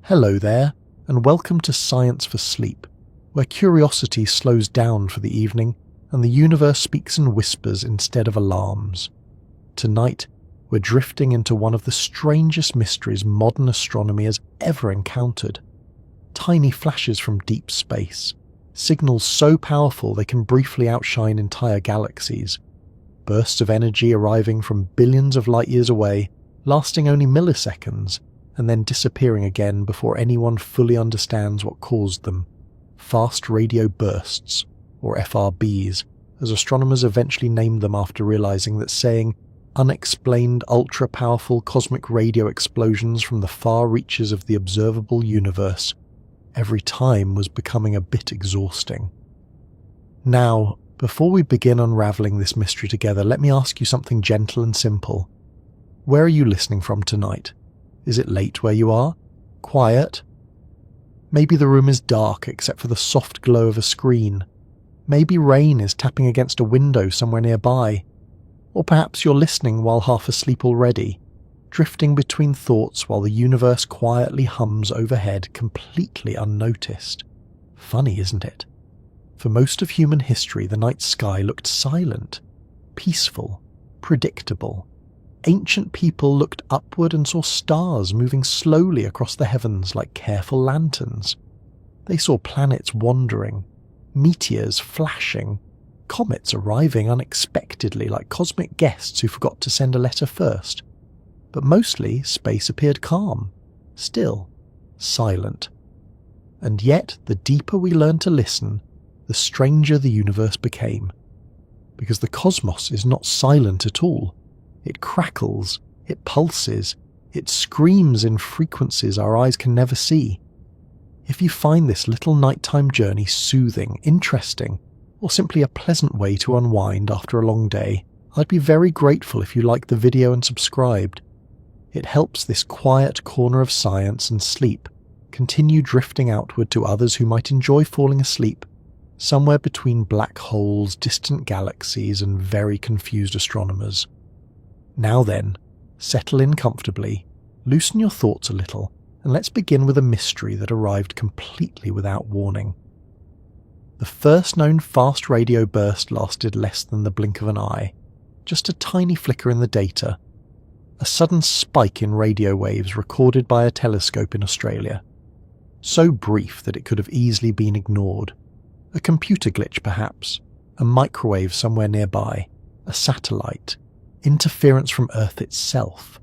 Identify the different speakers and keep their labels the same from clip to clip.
Speaker 1: Hello there, and welcome to Science for Sleep, where curiosity slows down for the evening and the universe speaks in whispers instead of alarms. Tonight, we're drifting into one of the strangest mysteries modern astronomy has ever encountered. Tiny flashes from deep space, signals so powerful they can briefly outshine entire galaxies, bursts of energy arriving from billions of light years away, lasting only milliseconds, and then disappearing again before anyone fully understands what caused them. Fast radio bursts, or FRBs, as astronomers eventually named them after realizing that saying unexplained ultra-powerful cosmic radio explosions from the far reaches of the observable universe every time was becoming a bit exhausting. Now, before we begin unraveling this mystery together, let me ask you something gentle and simple. Where are you listening from tonight? Is it late where you are? Quiet? Maybe the room is dark except for the soft glow of a screen. Maybe rain is tapping against a window somewhere nearby. Or perhaps you're listening while half asleep already, drifting between thoughts while the universe quietly hums overhead completely unnoticed. Funny, isn't it? For most of human history, the night sky looked silent, peaceful, predictable. Ancient people looked upward and saw stars moving slowly across the heavens like careful lanterns. They saw planets wandering, meteors flashing, comets arriving unexpectedly like cosmic guests who forgot to send a letter first. But mostly, space appeared calm, still, silent. And yet, the deeper we learned to listen, the stranger the universe became. Because the cosmos is not silent at all. It crackles, it pulses, it screams in frequencies our eyes can never see. If you find this little nighttime journey soothing, interesting, or simply a pleasant way to unwind after a long day, I'd be very grateful if you liked the video and subscribed. It helps this quiet corner of science and sleep continue drifting outward to others who might enjoy falling asleep, somewhere between black holes, distant galaxies, and very confused astronomers. Now then, settle in comfortably, loosen your thoughts a little, and let's begin with a mystery that arrived completely without warning. The first known fast radio burst lasted less than the blink of an eye, just a tiny flicker in the data, a sudden spike in radio waves recorded by a telescope in Australia, so brief that it could have easily been ignored. A computer glitch perhaps, a microwave somewhere nearby, a satellite, interference from Earth itself.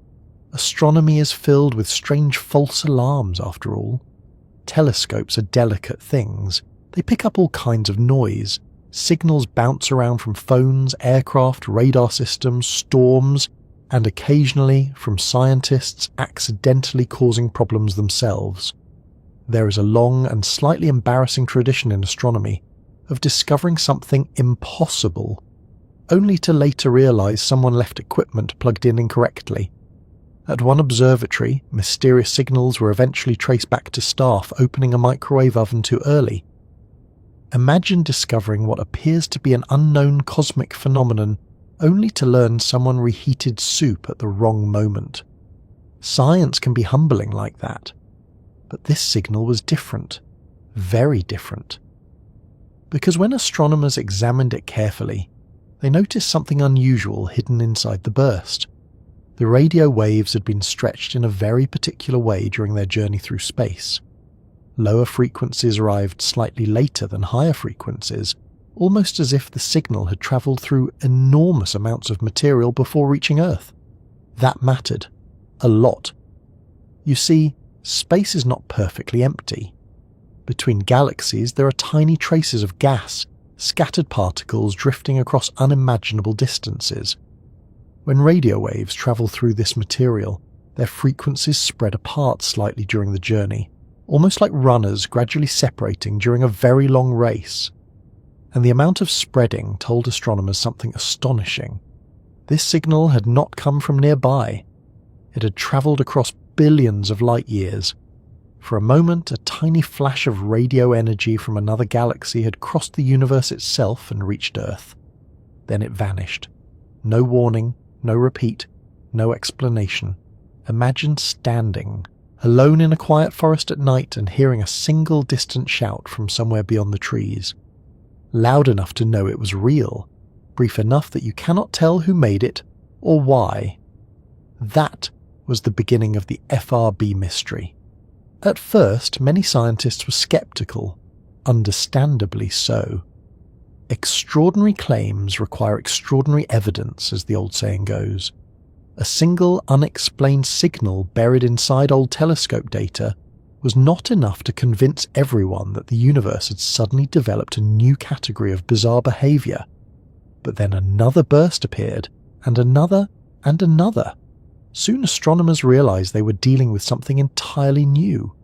Speaker 1: Astronomy is filled with strange false alarms after all. Telescopes are delicate things. They pick up all kinds of noise. Signals bounce around from phones, aircraft, radar systems, storms, and occasionally from scientists accidentally causing problems themselves. There is a long and slightly embarrassing tradition in astronomy of discovering something impossible, only to later realize someone left equipment plugged in incorrectly. At one observatory, mysterious signals were eventually traced back to staff opening a microwave oven too early. Imagine discovering what appears to be an unknown cosmic phenomenon only to learn someone reheated soup at the wrong moment. Science can be humbling like that. But this signal was different, very different. Because when astronomers examined it carefully, they noticed something unusual hidden inside the burst. The radio waves had been stretched in a very particular way during their journey through space. Lower frequencies arrived slightly later than higher frequencies, almost as if the signal had travelled through enormous amounts of material before reaching Earth. That mattered. A lot. You see, space is not perfectly empty. Between galaxies there are tiny traces of gas, scattered particles drifting across unimaginable distances. When radio waves travel through this material, their frequencies spread apart slightly during the journey, almost like runners gradually separating during a very long race. And the amount of spreading told astronomers something astonishing. This signal had not come from nearby. It had travelled across billions of light years. For a moment, a tiny flash of radio energy from another galaxy had crossed the universe itself and reached Earth. Then it vanished. No warning, no repeat, no explanation. Imagine standing, alone in a quiet forest at night and hearing a single distant shout from somewhere beyond the trees. Loud enough to know it was real, brief enough that you cannot tell who made it or why. That was the beginning of the FRB mystery. At first, many scientists were skeptical, understandably so. Extraordinary claims require extraordinary evidence, as the old saying goes. A single unexplained signal buried inside old telescope data was not enough to convince everyone that the universe had suddenly developed a new category of bizarre behaviour. But then another burst appeared, and another, and another. Soon astronomers realised they were dealing with something entirely new.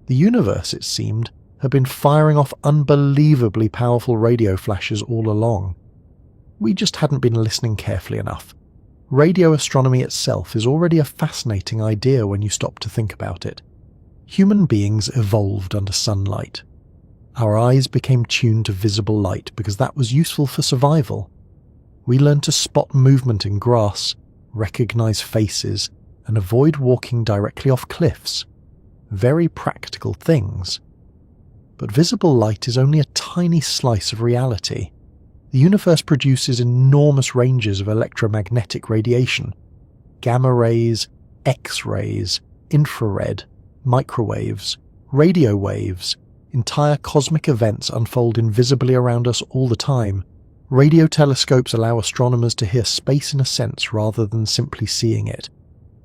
Speaker 1: The universe, it seemed, had been firing off unbelievably powerful radio flashes all along. We just hadn't been listening carefully enough. Radio astronomy itself is already a fascinating idea when you stop to think about it. Human beings evolved under sunlight. Our eyes became tuned to visible light because that was useful for survival. We learned to spot movement in grass, recognise faces, and avoid walking directly off cliffs. Very practical things. But visible light is only a tiny slice of reality. The universe produces enormous ranges of electromagnetic radiation. Gamma rays, X-rays, infrared, microwaves, radio waves. Entire cosmic events unfold invisibly around us all the time. Radio telescopes allow astronomers to hear space in a sense rather than simply seeing it.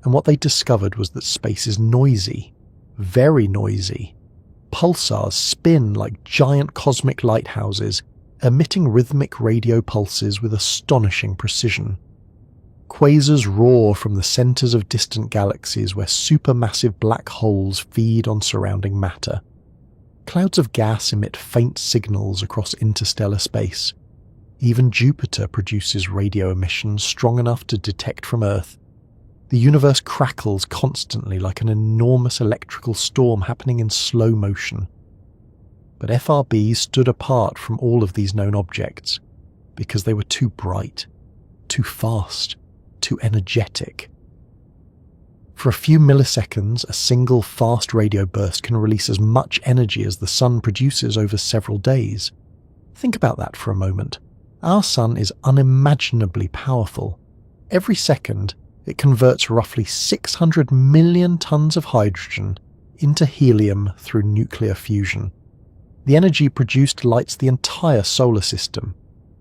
Speaker 1: And what they discovered was that space is noisy. Very noisy. Pulsars spin like giant cosmic lighthouses, emitting rhythmic radio pulses with astonishing precision. Quasars roar from the centres of distant galaxies where supermassive black holes feed on surrounding matter. Clouds of gas emit faint signals across interstellar space. Even Jupiter produces radio emissions strong enough to detect from Earth. The universe crackles constantly like an enormous electrical storm happening in slow motion. But FRB stood apart from all of these known objects because they were too bright, too fast, too energetic. For a few milliseconds, a single fast radio burst can release as much energy as the sun produces over several days. Think about that for a moment. Our sun is unimaginably powerful. Every second, it converts roughly 600 million tons of hydrogen into helium through nuclear fusion. The energy produced lights the entire solar system.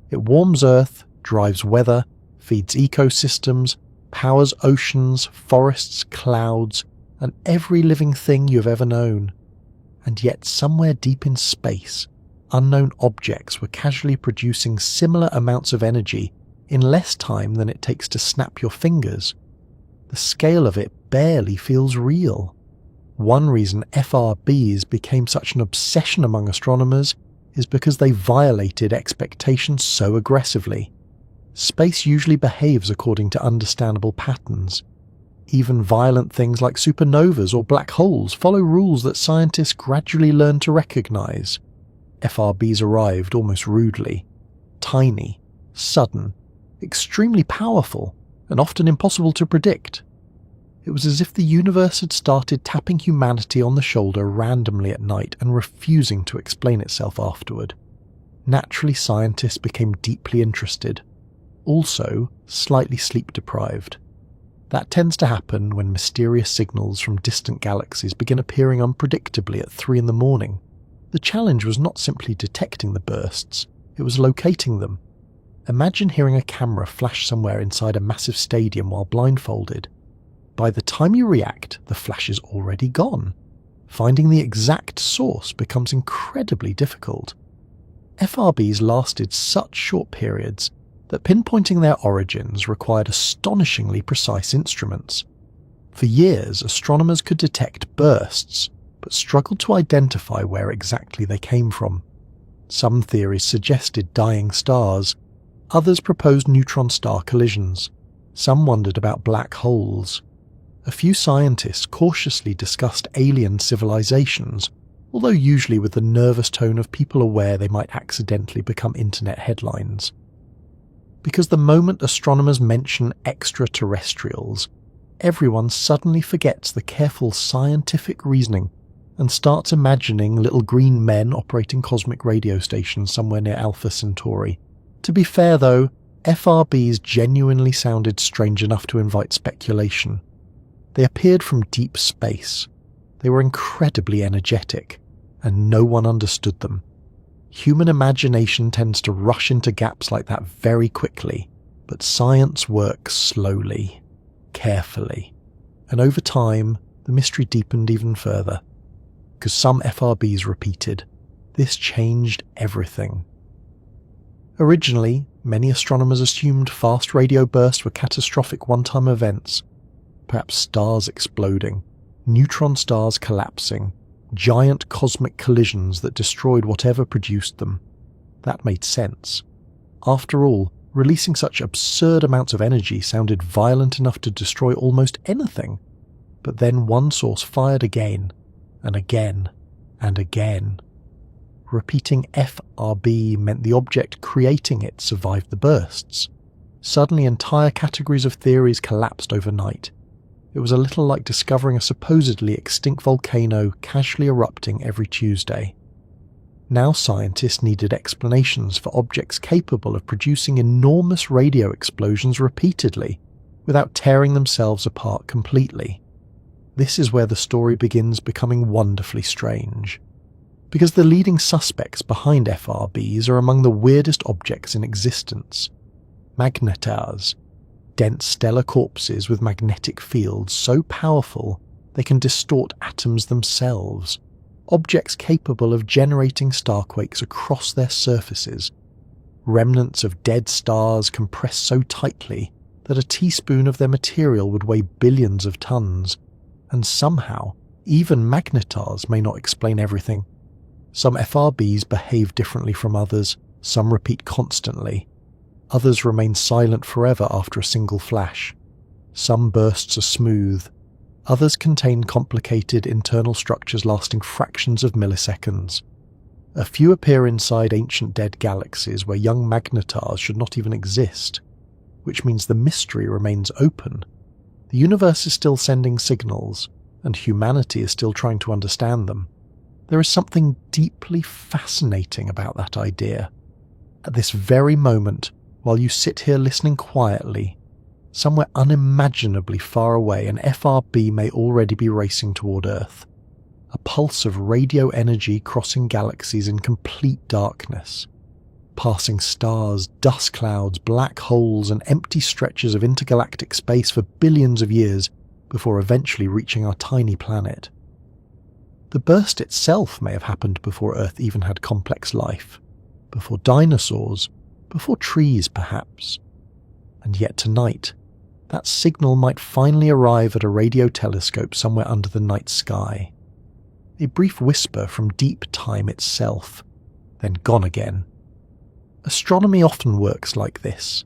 Speaker 1: It warms Earth, drives weather, feeds ecosystems, powers oceans, forests, clouds, and every living thing you've ever known. And yet somewhere deep in space, unknown objects were casually producing similar amounts of energy in less time than it takes to snap your fingers. The scale of it barely feels real. One reason FRBs became such an obsession among astronomers is because they violated expectations so aggressively. Space usually behaves according to understandable patterns. Even violent things like supernovas or black holes follow rules that scientists gradually learn to recognize. FRBs arrived almost rudely. Tiny, sudden, extremely powerful, and often impossible to predict. It was as if the universe had started tapping humanity on the shoulder randomly at night and refusing to explain itself afterward. Naturally, scientists became deeply interested, also slightly sleep-deprived. That tends to happen when mysterious signals from distant galaxies begin appearing unpredictably at 3 a.m. The challenge was not simply detecting the bursts, it was locating them. Imagine hearing a camera flash somewhere inside a massive stadium while blindfolded. By the time you react, the flash is already gone. Finding the exact source becomes incredibly difficult. FRBs lasted such short periods that pinpointing their origins required astonishingly precise instruments. For years, astronomers could detect bursts, but struggled to identify where exactly they came from. Some theories suggested dying stars. Others proposed neutron-star collisions. Some wondered about black holes. A few scientists cautiously discussed alien civilizations, although usually with the nervous tone of people aware they might accidentally become internet headlines. Because the moment astronomers mention extraterrestrials, everyone suddenly forgets the careful scientific reasoning and starts imagining little green men operating cosmic radio stations somewhere near Alpha Centauri. To be fair though, FRBs genuinely sounded strange enough to invite speculation. They appeared from deep space. They were incredibly energetic, and no one understood them. Human imagination tends to rush into gaps like that very quickly, but science works slowly, carefully, and over time, the mystery deepened even further. Because some FRBs repeated, this changed everything. Originally, many astronomers assumed fast radio bursts were catastrophic one-time events. Perhaps stars exploding, neutron stars collapsing, giant cosmic collisions that destroyed whatever produced them. That made sense. After all, releasing such absurd amounts of energy sounded violent enough to destroy almost anything. But then one source fired again, and again, and again. Repeating FRB meant the object creating it survived the bursts. Suddenly entire categories of theories collapsed overnight. It was a little like discovering a supposedly extinct volcano casually erupting every Tuesday. Now scientists needed explanations for objects capable of producing enormous radio explosions repeatedly, without tearing themselves apart completely. This is where the story begins becoming wonderfully strange. Because the leading suspects behind FRBs are among the weirdest objects in existence. Magnetars, dense stellar corpses with magnetic fields so powerful they can distort atoms themselves. Objects capable of generating starquakes across their surfaces. Remnants of dead stars compressed so tightly that a teaspoon of their material would weigh billions of tons. And somehow, even magnetars may not explain everything. Some FRBs behave differently from others, some repeat constantly. Others remain silent forever after a single flash. Some bursts are smooth. Others contain complicated internal structures lasting fractions of milliseconds. A few appear inside ancient dead galaxies where young magnetars should not even exist, which means the mystery remains open. The universe is still sending signals, and humanity is still trying to understand them. There is something deeply fascinating about that idea. At this very moment, while you sit here listening quietly, somewhere unimaginably far away an FRB may already be racing toward Earth. A pulse of radio energy crossing galaxies in complete darkness. Passing stars, dust clouds, black holes and empty stretches of intergalactic space for billions of years before eventually reaching our tiny planet. The burst itself may have happened before Earth even had complex life, before dinosaurs, before trees perhaps. And yet tonight, that signal might finally arrive at a radio telescope somewhere under the night sky. A brief whisper from deep time itself, then gone again. Astronomy often works like this.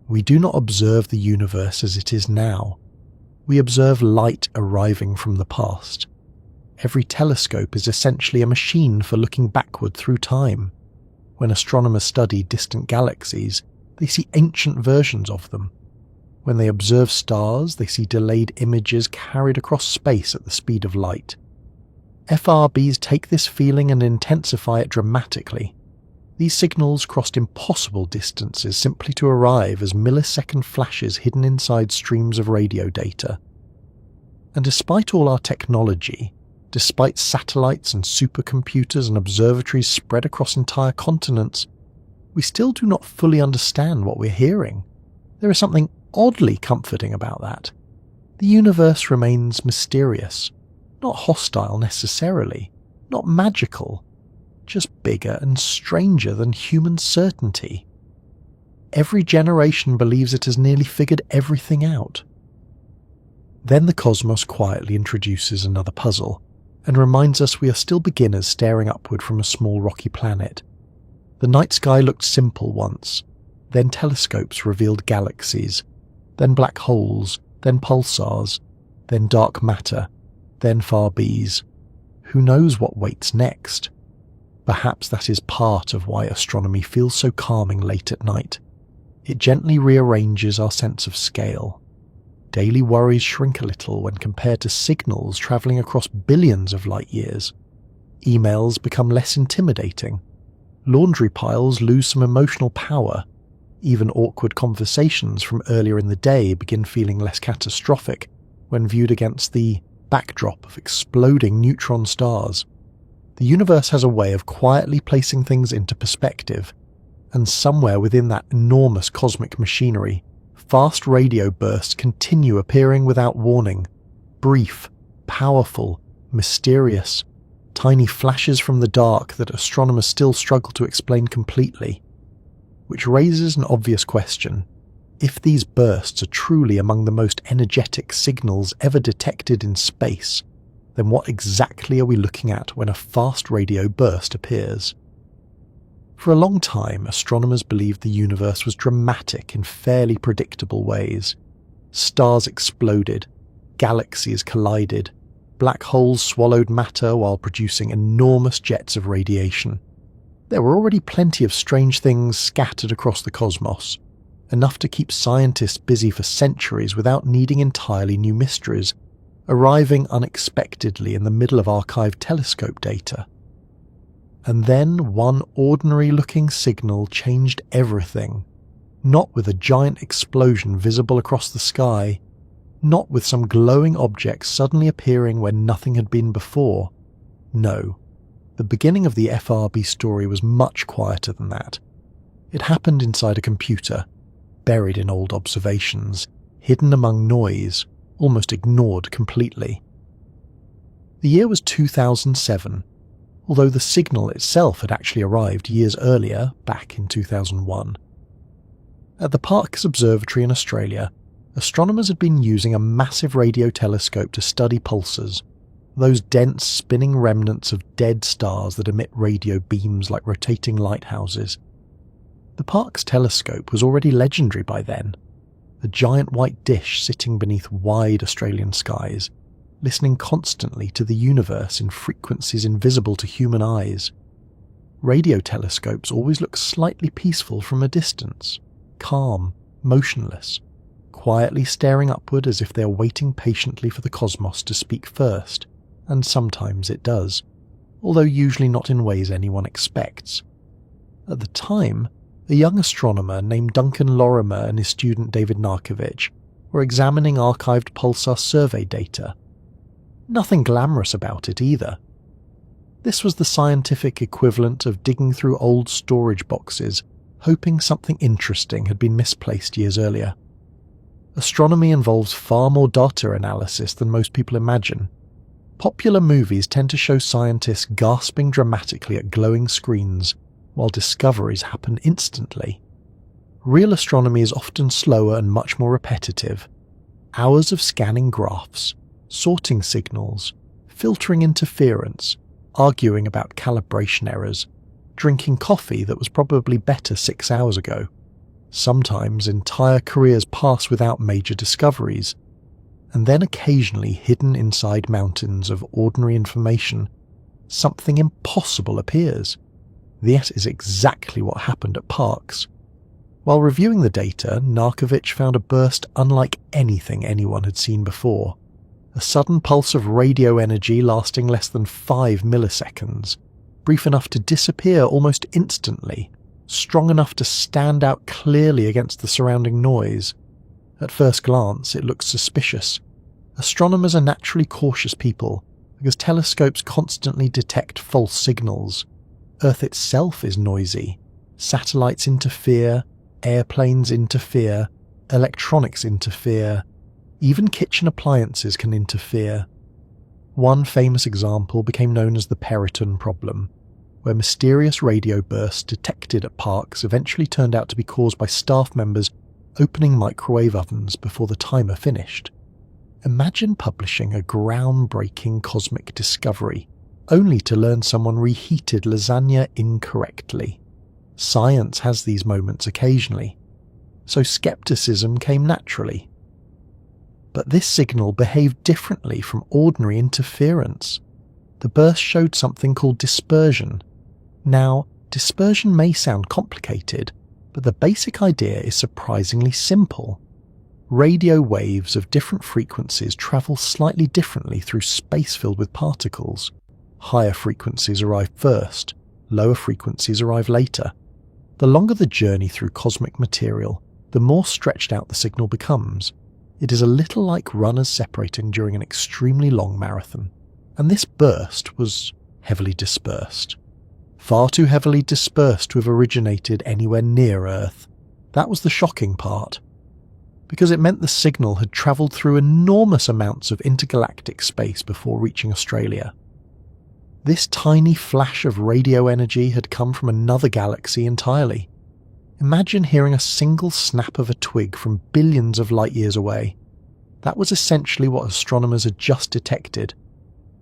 Speaker 1: We do not observe the universe as it is now. We observe light arriving from the past. Every telescope is essentially a machine for looking backward through time. When astronomers study distant galaxies, they see ancient versions of them. When they observe stars, they see delayed images carried across space at the speed of light. FRBs take this feeling and intensify it dramatically. These signals crossed impossible distances simply to arrive as millisecond flashes hidden inside streams of radio data. And despite all our technology, despite satellites and supercomputers and observatories spread across entire continents, we still do not fully understand what we're hearing. There is something oddly comforting about that. The universe remains mysterious, not hostile necessarily, not magical, just bigger and stranger than human certainty. Every generation believes it has nearly figured everything out. Then the cosmos quietly introduces another puzzle, and reminds us we are still beginners staring upward from a small rocky planet. The night sky looked simple once, then telescopes revealed galaxies, then black holes, then pulsars, then dark matter, then FRBs. Who knows what waits next? Perhaps that is part of why astronomy feels so calming late at night. It gently rearranges our sense of scale. daily worries shrink a little when compared to signals travelling across billions of light years. Emails become less intimidating. Laundry piles lose some emotional power. Even awkward conversations from earlier in the day begin feeling less catastrophic when viewed against the backdrop of exploding neutron stars. The universe has a way of quietly placing things into perspective, and somewhere within that enormous cosmic machinery, fast radio bursts continue appearing without warning. Brief, powerful, mysterious, tiny flashes from the dark that astronomers still struggle to explain completely. Which raises an obvious question. If these bursts are truly among the most energetic signals ever detected in space, then what exactly are we looking at when a fast radio burst appears? For a long time, astronomers believed the universe was dramatic in fairly predictable ways. Stars exploded, galaxies collided, black holes swallowed matter while producing enormous jets of radiation. There were already plenty of strange things scattered across the cosmos, enough to keep scientists busy for centuries without needing entirely new mysteries, arriving unexpectedly in the middle of archived telescope data. And then one ordinary-looking signal changed everything, not with a giant explosion visible across the sky, not with some glowing object suddenly appearing where nothing had been before. No, the beginning of the FRB story was much quieter than that. It happened inside a computer, buried in old observations, hidden among noise, almost ignored completely. The year was 2007, although the signal itself had actually arrived years earlier, back in 2001. At the Parkes Observatory in Australia, astronomers had been using a massive radio telescope to study pulsars, those dense spinning remnants of dead stars that emit radio beams like rotating lighthouses. The Parkes telescope was already legendary by then, a giant white dish sitting beneath wide Australian skies, listening constantly to the universe in frequencies invisible to human eyes. Radio telescopes always look slightly peaceful from a distance, calm, motionless, quietly staring upward as if they're waiting patiently for the cosmos to speak first, and sometimes it does, although usually not in ways anyone expects. At the time, a young astronomer named Duncan Lorimer and his student David Narkovich were examining archived pulsar survey data. Nothing glamorous about it either. This was the scientific equivalent of digging through old storage boxes, hoping something interesting had been misplaced years earlier. Astronomy involves far more data analysis than most people imagine. Popular movies tend to show scientists gasping dramatically at glowing screens, while discoveries happen instantly. Real astronomy is often slower and much more repetitive. Hours of scanning graphs, sorting signals, filtering interference, arguing about calibration errors, drinking coffee that was probably better 6 hours ago. Sometimes entire careers pass without major discoveries, and then occasionally hidden inside mountains of ordinary information, something impossible appears. That is exactly what happened at Parkes. While reviewing the data, Narkovich found a burst unlike anything anyone had seen before. A sudden pulse of radio energy lasting less than 5 milliseconds, brief enough to disappear almost instantly, strong enough to stand out clearly against the surrounding noise. At first glance, it looks suspicious. Astronomers are naturally cautious people, because telescopes constantly detect false signals. Earth itself is noisy. Satellites interfere, airplanes interfere, electronics interfere, even kitchen appliances can interfere. One famous example became known as the Periton problem, where mysterious radio bursts detected at Parkes eventually turned out to be caused by staff members opening microwave ovens before the timer finished. Imagine publishing a groundbreaking cosmic discovery, only to learn someone reheated lasagna incorrectly. Science has these moments occasionally, so skepticism came naturally. But this signal behaved differently from ordinary interference. The burst showed something called dispersion. Now, dispersion may sound complicated, but the basic idea is surprisingly simple. Radio waves of different frequencies travel slightly differently through space filled with particles. Higher frequencies arrive first, lower frequencies arrive later. The longer the journey through cosmic material, the more stretched out the signal becomes. It is a little like runners separating during an extremely long marathon. And this burst was heavily dispersed. Far too heavily dispersed to have originated anywhere near Earth. That was the shocking part, because it meant the signal had travelled through enormous amounts of intergalactic space before reaching Australia. This tiny flash of radio energy had come from another galaxy entirely. Imagine hearing a single snap of a twig from billions of light years away. That was essentially what astronomers had just detected.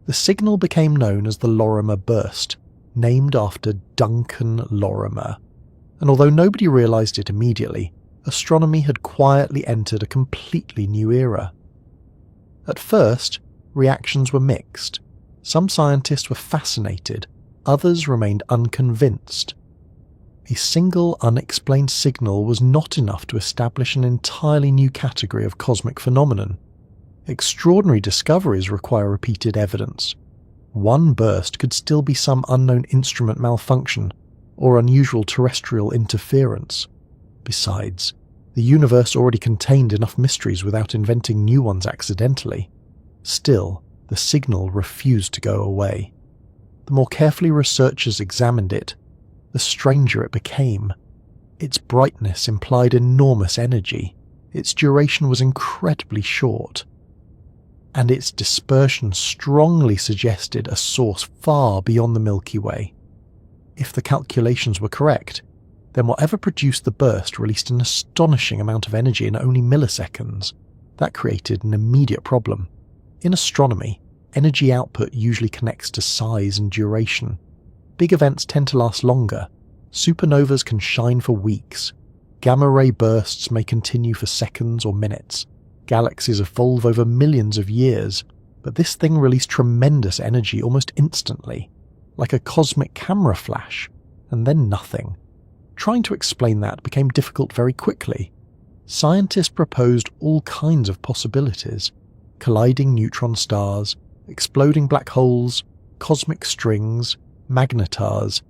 Speaker 1: The signal became known as the Lorimer Burst, named after Duncan Lorimer. And although nobody realised it immediately, astronomy had quietly entered a completely new era. At first, reactions were mixed. Some scientists were fascinated, others remained unconvinced. A single unexplained signal was not enough to establish an entirely new category of cosmic phenomenon. Extraordinary discoveries require repeated evidence. One burst could still be some unknown instrument malfunction or unusual terrestrial interference. Besides, the universe already contained enough mysteries without inventing new ones accidentally. Still, the signal refused to go away. The more carefully researchers examined it, the stranger it became. Its brightness implied enormous energy. Its duration was incredibly short. And its dispersion strongly suggested a source far beyond the Milky Way. If the calculations were correct, then whatever produced the burst released an astonishing amount of energy in only milliseconds. That created an immediate problem. In astronomy, energy output usually connects to size and duration. Big events tend to last longer. Supernovas can shine for weeks. Gamma-ray bursts may continue for seconds or minutes. Galaxies evolve over millions of years, but this thing released tremendous energy almost instantly, like a cosmic camera flash, and then nothing. Trying to explain that became difficult very quickly. Scientists proposed all kinds of possibilities: colliding neutron stars, exploding black holes, cosmic strings, magnetars.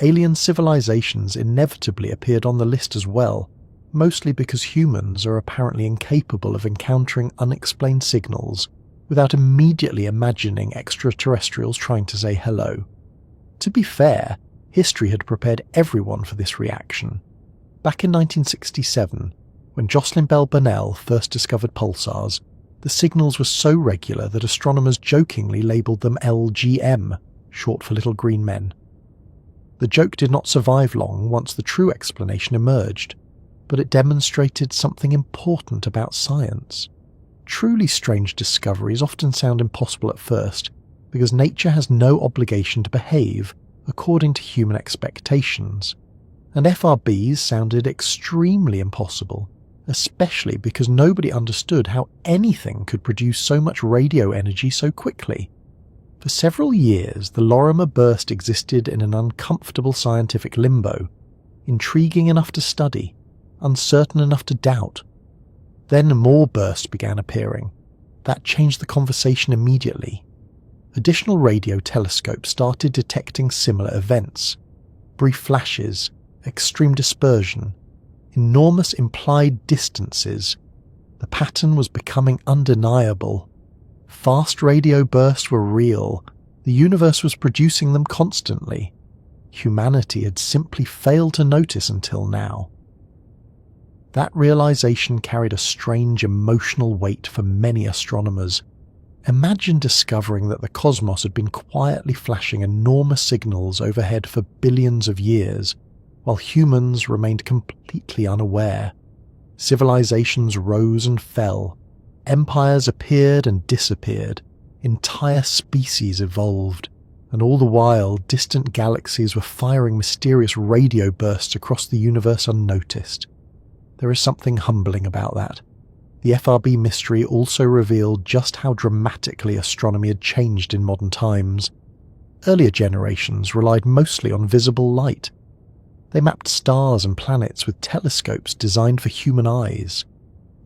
Speaker 1: Alien civilizations inevitably appeared on the list as well, mostly because humans are apparently incapable of encountering unexplained signals without immediately imagining extraterrestrials trying to say hello. To be fair, history had prepared everyone for this reaction. Back in 1967, when Jocelyn Bell Burnell first discovered pulsars, the signals were so regular that astronomers jokingly labelled them LGM, short for little green men. The joke did not survive long once the true explanation emerged, but it demonstrated something important about science. Truly strange discoveries often sound impossible at first, because nature has no obligation to behave according to human expectations, and FRBs sounded extremely impossible, especially because nobody understood how anything could produce so much radio energy so quickly. For several years, the Lorimer burst existed in an uncomfortable scientific limbo, intriguing enough to study, uncertain enough to doubt. Then more bursts began appearing. That changed the conversation immediately. Additional radio telescopes started detecting similar events: brief flashes, extreme dispersion, enormous implied distances. The pattern was becoming undeniable. Fast radio bursts were real. The universe was producing them constantly. Humanity had simply failed to notice until now. That realization carried a strange emotional weight for many astronomers. Imagine discovering that the cosmos had been quietly flashing enormous signals overhead for billions of years, while humans remained completely unaware. Civilizations rose and fell. Empires appeared and disappeared. Entire species evolved. And all the while, distant galaxies were firing mysterious radio bursts across the universe unnoticed. There is something humbling about that. The FRB mystery also revealed just how dramatically astronomy had changed in modern times. Earlier generations relied mostly on visible light. They mapped stars and planets with telescopes designed for human eyes.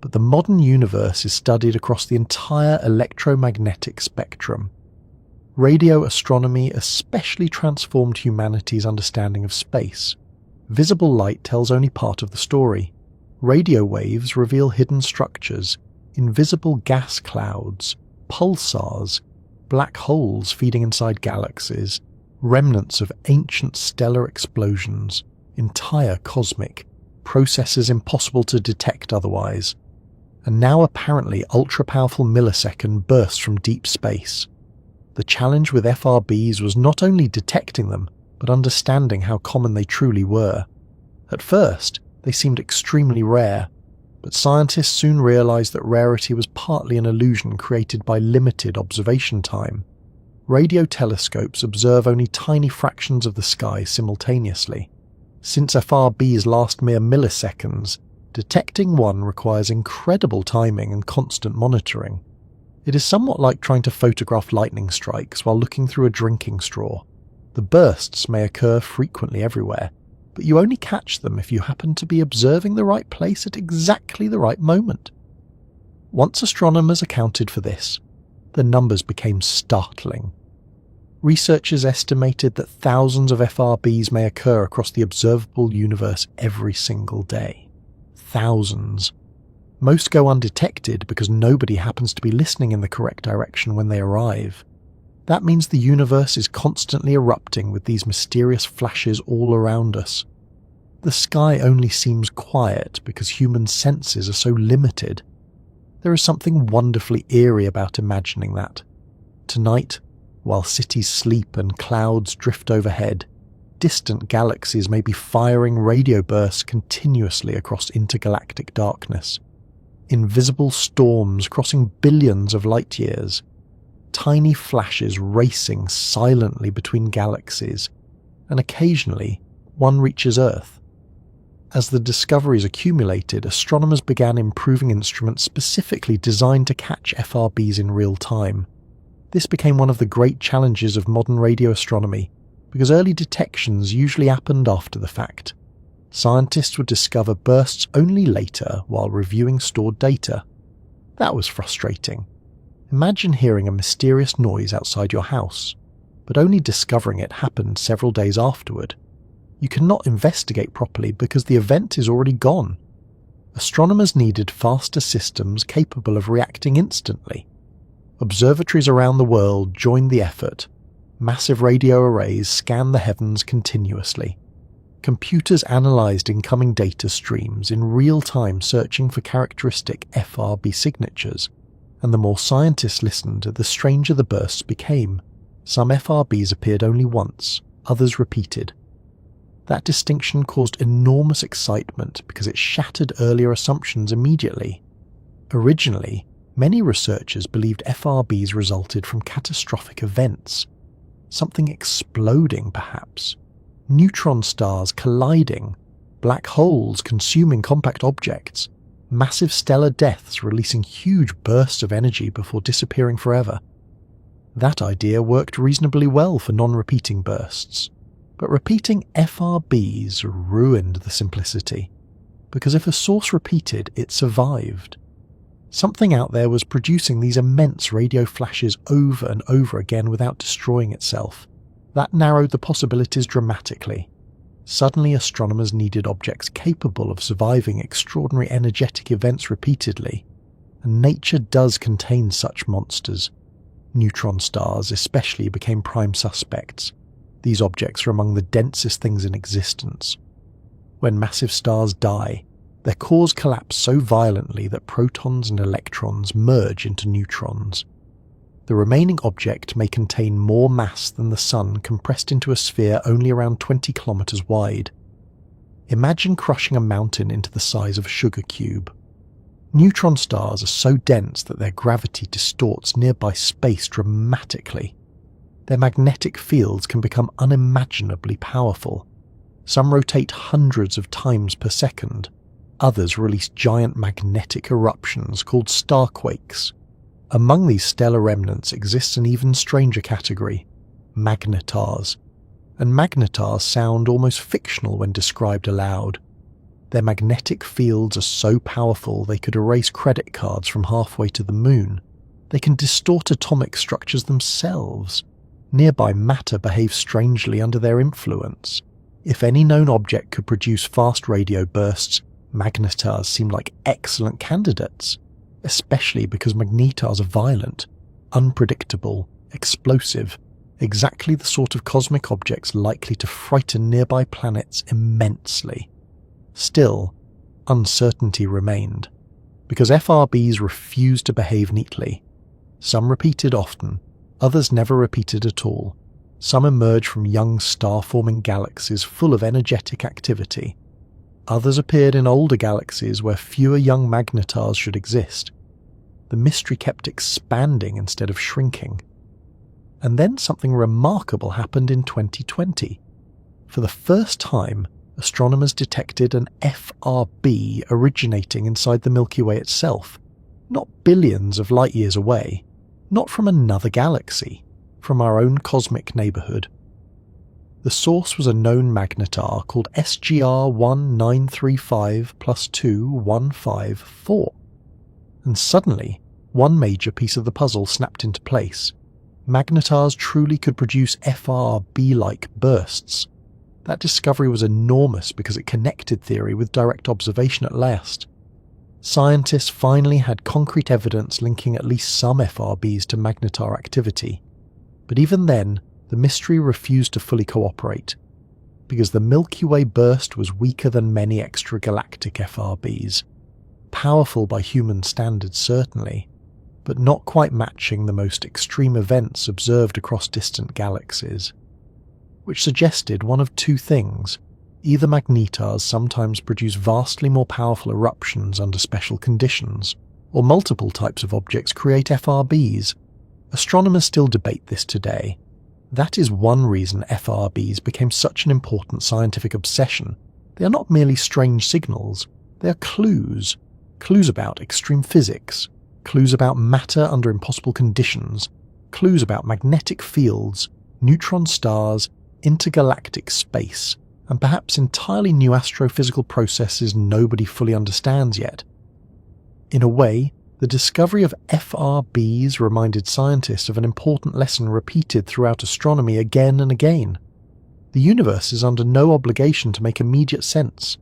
Speaker 1: but the modern universe is studied across the entire electromagnetic spectrum. Radio astronomy especially transformed humanity's understanding of space. Visible light tells only part of the story. Radio waves reveal hidden structures, invisible gas clouds, pulsars, black holes feeding inside galaxies, remnants of ancient stellar explosions, entire cosmic processes impossible to detect otherwise. And now apparently ultra-powerful millisecond bursts from deep space. The challenge with FRBs was not only detecting them, but understanding how common they truly were. At first, they seemed extremely rare, but scientists soon realized that rarity was partly an illusion created by limited observation time. Radio telescopes observe only tiny fractions of the sky simultaneously. Since FRBs last mere milliseconds, detecting one requires incredible timing and constant monitoring. It is somewhat like trying to photograph lightning strikes while looking through a drinking straw. The bursts may occur frequently everywhere, but you only catch them if you happen to be observing the right place at exactly the right moment. Once astronomers accounted for this, the numbers became startling. Researchers estimated that thousands of FRBs may occur across the observable universe every single day. Thousands. Most go undetected because nobody happens to be listening in the correct direction when they arrive. That means the universe is constantly erupting with these mysterious flashes all around us. The sky only seems quiet because human senses are so limited. There is something wonderfully eerie about imagining that. Tonight, while cities sleep and clouds drift overhead, distant galaxies may be firing radio bursts continuously across intergalactic darkness. Invisible storms crossing billions of light years. Tiny flashes racing silently between galaxies, and occasionally one reaches Earth. As the discoveries accumulated, astronomers began improving instruments specifically designed to catch FRBs in real time. This became one of the great challenges of modern radio astronomy, because early detections usually happened after the fact. Scientists would discover bursts only later while reviewing stored data. That was frustrating. Imagine hearing a mysterious noise outside your house, but only discovering it happened several days afterward. You cannot investigate properly because the event is already gone. Astronomers needed faster systems capable of reacting instantly. Observatories around the world joined the effort. Massive radio arrays scanned the heavens continuously. Computers analysed incoming data streams in real time, searching for characteristic FRB signatures, and the more scientists listened, the stranger the bursts became. Some FRBs appeared only once, others repeated. That distinction caused enormous excitement because it shattered earlier assumptions immediately. Originally, many researchers believed FRBs resulted from catastrophic events. Something exploding, perhaps. Neutron stars colliding, black holes consuming compact objects, massive stellar deaths releasing huge bursts of energy before disappearing forever. That idea worked reasonably well for non-repeating bursts, but repeating FRBs ruined the simplicity, because if a source repeated, it survived. Something out there was producing these immense radio flashes over and over again without destroying itself. That narrowed the possibilities dramatically. Suddenly, astronomers needed objects capable of surviving extraordinary energetic events repeatedly, and nature does contain such monsters. Neutron stars especially became prime suspects. These objects are among the densest things in existence. When massive stars die, their cores collapse so violently that protons and electrons merge into neutrons. The remaining object may contain more mass than the Sun compressed into a sphere only around 20 kilometers wide. Imagine crushing a mountain into the size of a sugar cube. Neutron stars are so dense that their gravity distorts nearby space dramatically. Their magnetic fields can become unimaginably powerful. Some rotate hundreds of times per second. Others release giant magnetic eruptions called starquakes. Among these stellar remnants exists an even stranger category, magnetars, and magnetars sound almost fictional when described aloud. Their magnetic fields are so powerful they could erase credit cards from halfway to the moon. They can distort atomic structures themselves. Nearby matter behaves strangely under their influence. If any known object could produce fast radio bursts, magnetars seem like excellent candidates, especially because magnetars are violent, unpredictable, explosive, exactly the sort of cosmic objects likely to frighten nearby planets immensely. Still, uncertainty remained, because FRBs refused to behave neatly. Some repeated often, others never repeated at all. Some emerged from young star-forming galaxies full of energetic activity. Others appeared in older galaxies where fewer young magnetars should exist. The mystery kept expanding instead of shrinking. And then something remarkable happened in 2020. For the first time, astronomers detected an FRB originating inside the Milky Way itself, not billions of light years away, not from another galaxy, from our own cosmic neighbourhood. The source was a known magnetar called SGR 1935 plus 2154. And suddenly, one major piece of the puzzle snapped into place. Magnetars truly could produce FRB-like bursts. That discovery was enormous because it connected theory with direct observation at last. Scientists finally had concrete evidence linking at least some FRBs to magnetar activity. But even then, the mystery refused to fully cooperate, because the Milky Way burst was weaker than many extragalactic FRBs, powerful by human standards certainly, but not quite matching the most extreme events observed across distant galaxies. Which suggested one of two things. Either magnetars sometimes produce vastly more powerful eruptions under special conditions, or multiple types of objects create FRBs. Astronomers still debate this today. That is one reason FRBs became such an important scientific obsession. They are not merely strange signals, they are clues. Clues about extreme physics, clues about matter under impossible conditions, clues about magnetic fields, neutron stars, intergalactic space, and perhaps entirely new astrophysical processes nobody fully understands yet. In a way, the discovery of FRBs reminded scientists of an important lesson repeated throughout astronomy again and again. The universe is under no obligation to make immediate sense.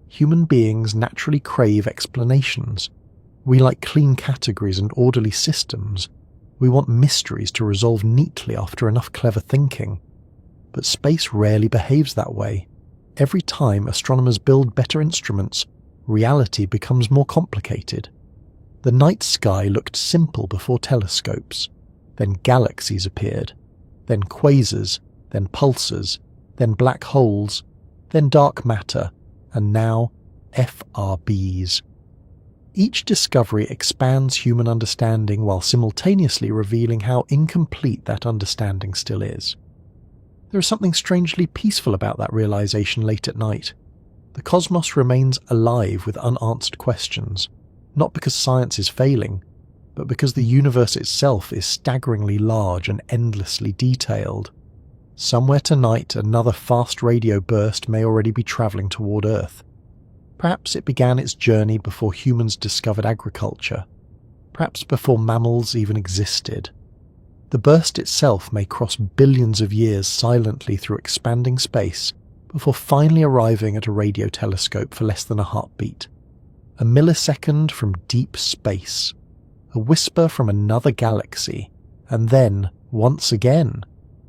Speaker 1: Human beings naturally crave explanations. We like clean categories and orderly systems. We want mysteries to resolve neatly after enough clever thinking. But space rarely behaves that way. Every time astronomers build better instruments, reality becomes more complicated. The night sky looked simple before telescopes. Then galaxies appeared. Then quasars, then pulsars, then black holes, then dark matter, and now FRBs. Each discovery expands human understanding while simultaneously revealing how incomplete that understanding still is. There is something strangely peaceful about that realization late at night. The cosmos remains alive with unanswered questions, not because science is failing, but because the universe itself is staggeringly large and endlessly detailed. Somewhere tonight, another fast radio burst may already be travelling toward Earth. Perhaps it began its journey before humans discovered agriculture, perhaps before mammals even existed. The burst itself may cross billions of years silently through expanding space before finally arriving at a radio telescope for less than a heartbeat. A millisecond from deep space, a whisper from another galaxy, and then, once again,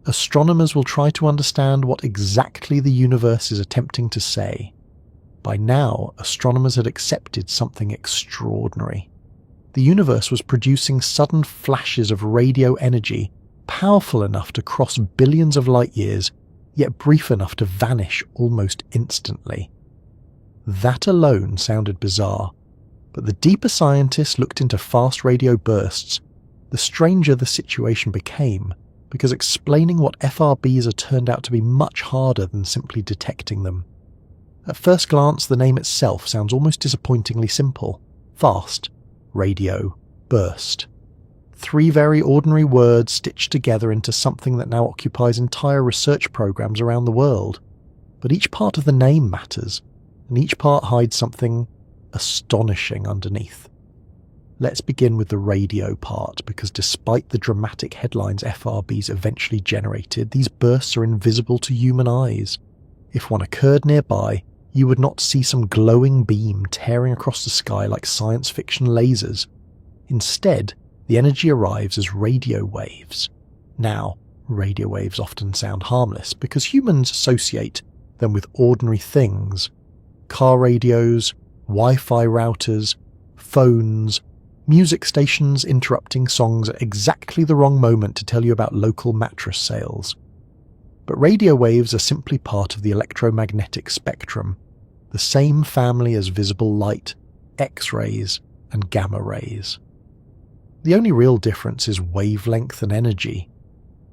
Speaker 1: astronomers will try to understand what exactly the universe is attempting to say. By now, astronomers had accepted something extraordinary. The universe was producing sudden flashes of radio energy, powerful enough to cross billions of light years, yet brief enough to vanish almost instantly. That alone sounded bizarre, but the deeper scientists looked into fast radio bursts, the stranger the situation became, because explaining what FRBs are turned out to be much harder than simply detecting them. At first glance, the name itself sounds almost disappointingly simple. Fast, radio, burst. Three very ordinary words stitched together into something that now occupies entire research programs around the world. But each part of the name matters. and each part hides something astonishing underneath. Let's begin with the radio part, because despite the dramatic headlines FRBs eventually generated, these bursts are invisible to human eyes. If one occurred nearby, you would not see some glowing beam tearing across the sky like science fiction lasers. Instead, the energy arrives as radio waves. Now, radio waves often sound harmless because humans associate them with ordinary things. Car radios, Wi-Fi routers, phones, music stations interrupting songs at exactly the wrong moment to tell you about local mattress sales. But radio waves are simply part of the electromagnetic spectrum, the same family as visible light, X-rays, and gamma rays. The only real difference is wavelength and energy.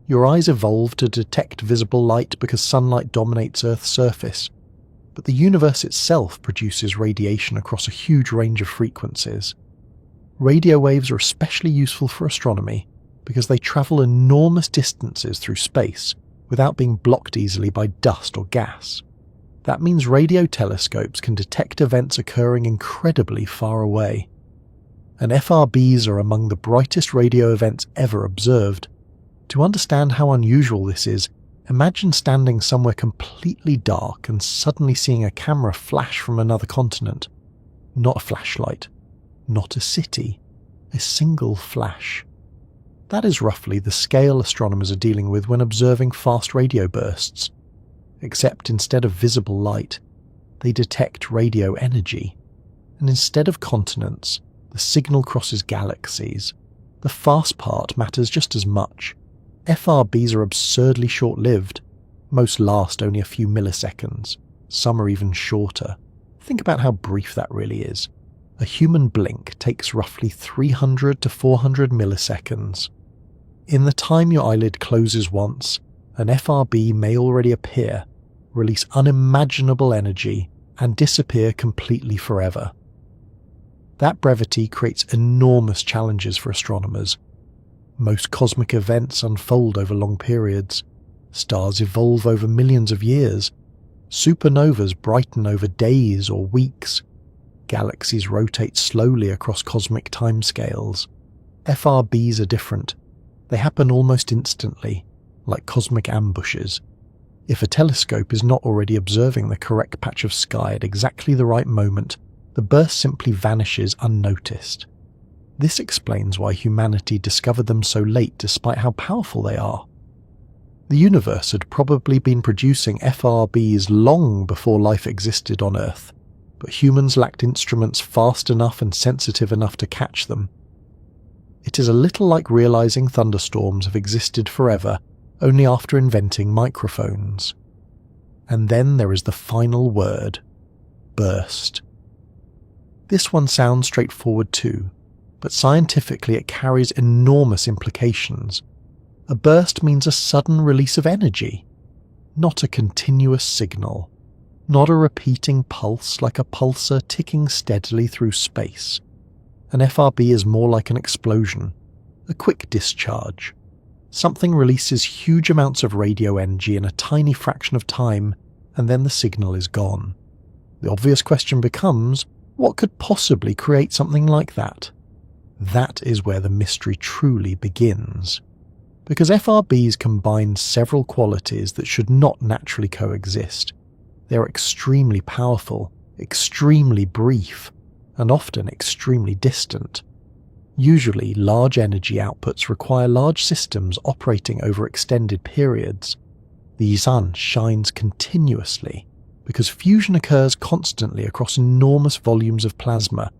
Speaker 1: Your eyes evolved to detect visible light because sunlight dominates Earth's surface, but the universe itself produces radiation across a huge range of frequencies. Radio waves are especially useful for astronomy because they travel enormous distances through space without being blocked easily by dust or gas. That means radio telescopes can detect events occurring incredibly far away. And FRBs are among the brightest radio events ever observed. To understand how unusual this is, imagine standing somewhere completely dark and suddenly seeing a camera flash from another continent. Not a flashlight. Not a city, a single flash. That is roughly the scale astronomers are dealing with when observing fast radio bursts. Except instead of visible light, they detect radio energy. And instead of continents, the signal crosses galaxies. The fast part matters just as much. FRBs are absurdly short-lived. Most last only a few milliseconds. Some are even shorter. Think about how brief that really is. A human blink takes roughly 300 to 400 milliseconds. In the time your eyelid closes once, an FRB may already appear, release unimaginable energy, and disappear completely forever. That brevity creates enormous challenges for astronomers. Most cosmic events unfold over long periods. Stars evolve over millions of years. Supernovas brighten over days or weeks. Galaxies rotate slowly across cosmic timescales. FRBs are different. They happen almost instantly, like cosmic ambushes. If a telescope is not already observing the correct patch of sky at exactly the right moment, the burst simply vanishes unnoticed. This explains why humanity discovered them so late despite how powerful they are. The universe had probably been producing FRBs long before life existed on Earth, but humans lacked instruments fast enough and sensitive enough to catch them. It is a little like realizing thunderstorms have existed forever only after inventing microphones. And then there is the final word, burst. This one sounds straightforward too, but scientifically it carries enormous implications. A burst means a sudden release of energy, not a continuous signal. Not a repeating pulse like a pulsar ticking steadily through space. An FRB is more like an explosion, a quick discharge. Something releases huge amounts of radio energy in a tiny fraction of time, and then the signal is gone. The obvious question becomes, what could possibly create something like that? That is where the mystery truly begins. Because FRBs combine several qualities that should not naturally coexist. They are extremely powerful, extremely brief, and often extremely distant. Usually, large energy outputs require large systems operating over extended periods. The sun shines continuously because fusion occurs constantly across enormous volumes of plasma.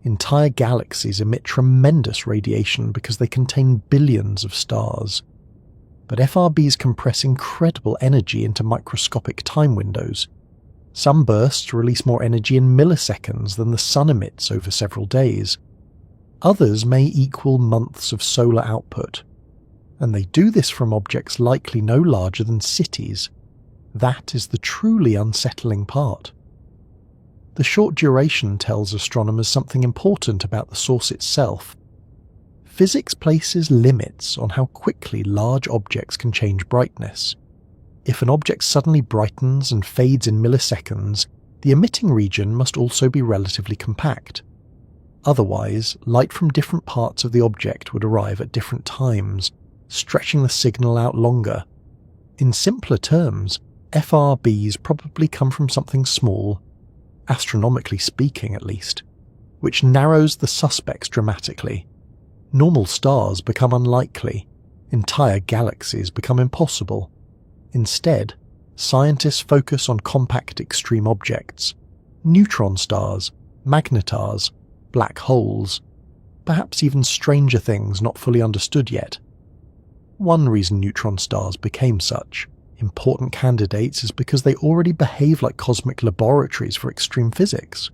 Speaker 1: Entire galaxies emit tremendous radiation because they contain billions of stars. But FRBs compress incredible energy into microscopic time windows. Some bursts release more energy in milliseconds than the sun emits over several days. Others may equal months of solar output. And they do this from objects likely no larger than cities. That is the truly unsettling part. The short duration tells astronomers something important about the source itself. Physics places limits on how quickly large objects can change brightness. If an object suddenly brightens and fades in milliseconds, The emitting region must also be relatively compact. Otherwise, light from different parts of the object would arrive at different times, stretching the signal out longer. In simpler terms, FRBs probably come from something small, astronomically speaking at least, which narrows the suspects dramatically. Normal stars become unlikely, entire galaxies become impossible. Instead, scientists focus on compact extreme objects, neutron stars, magnetars, black holes, perhaps even stranger things not fully understood yet. One reason neutron stars became such important candidates is because they already behave like cosmic laboratories for extreme physics.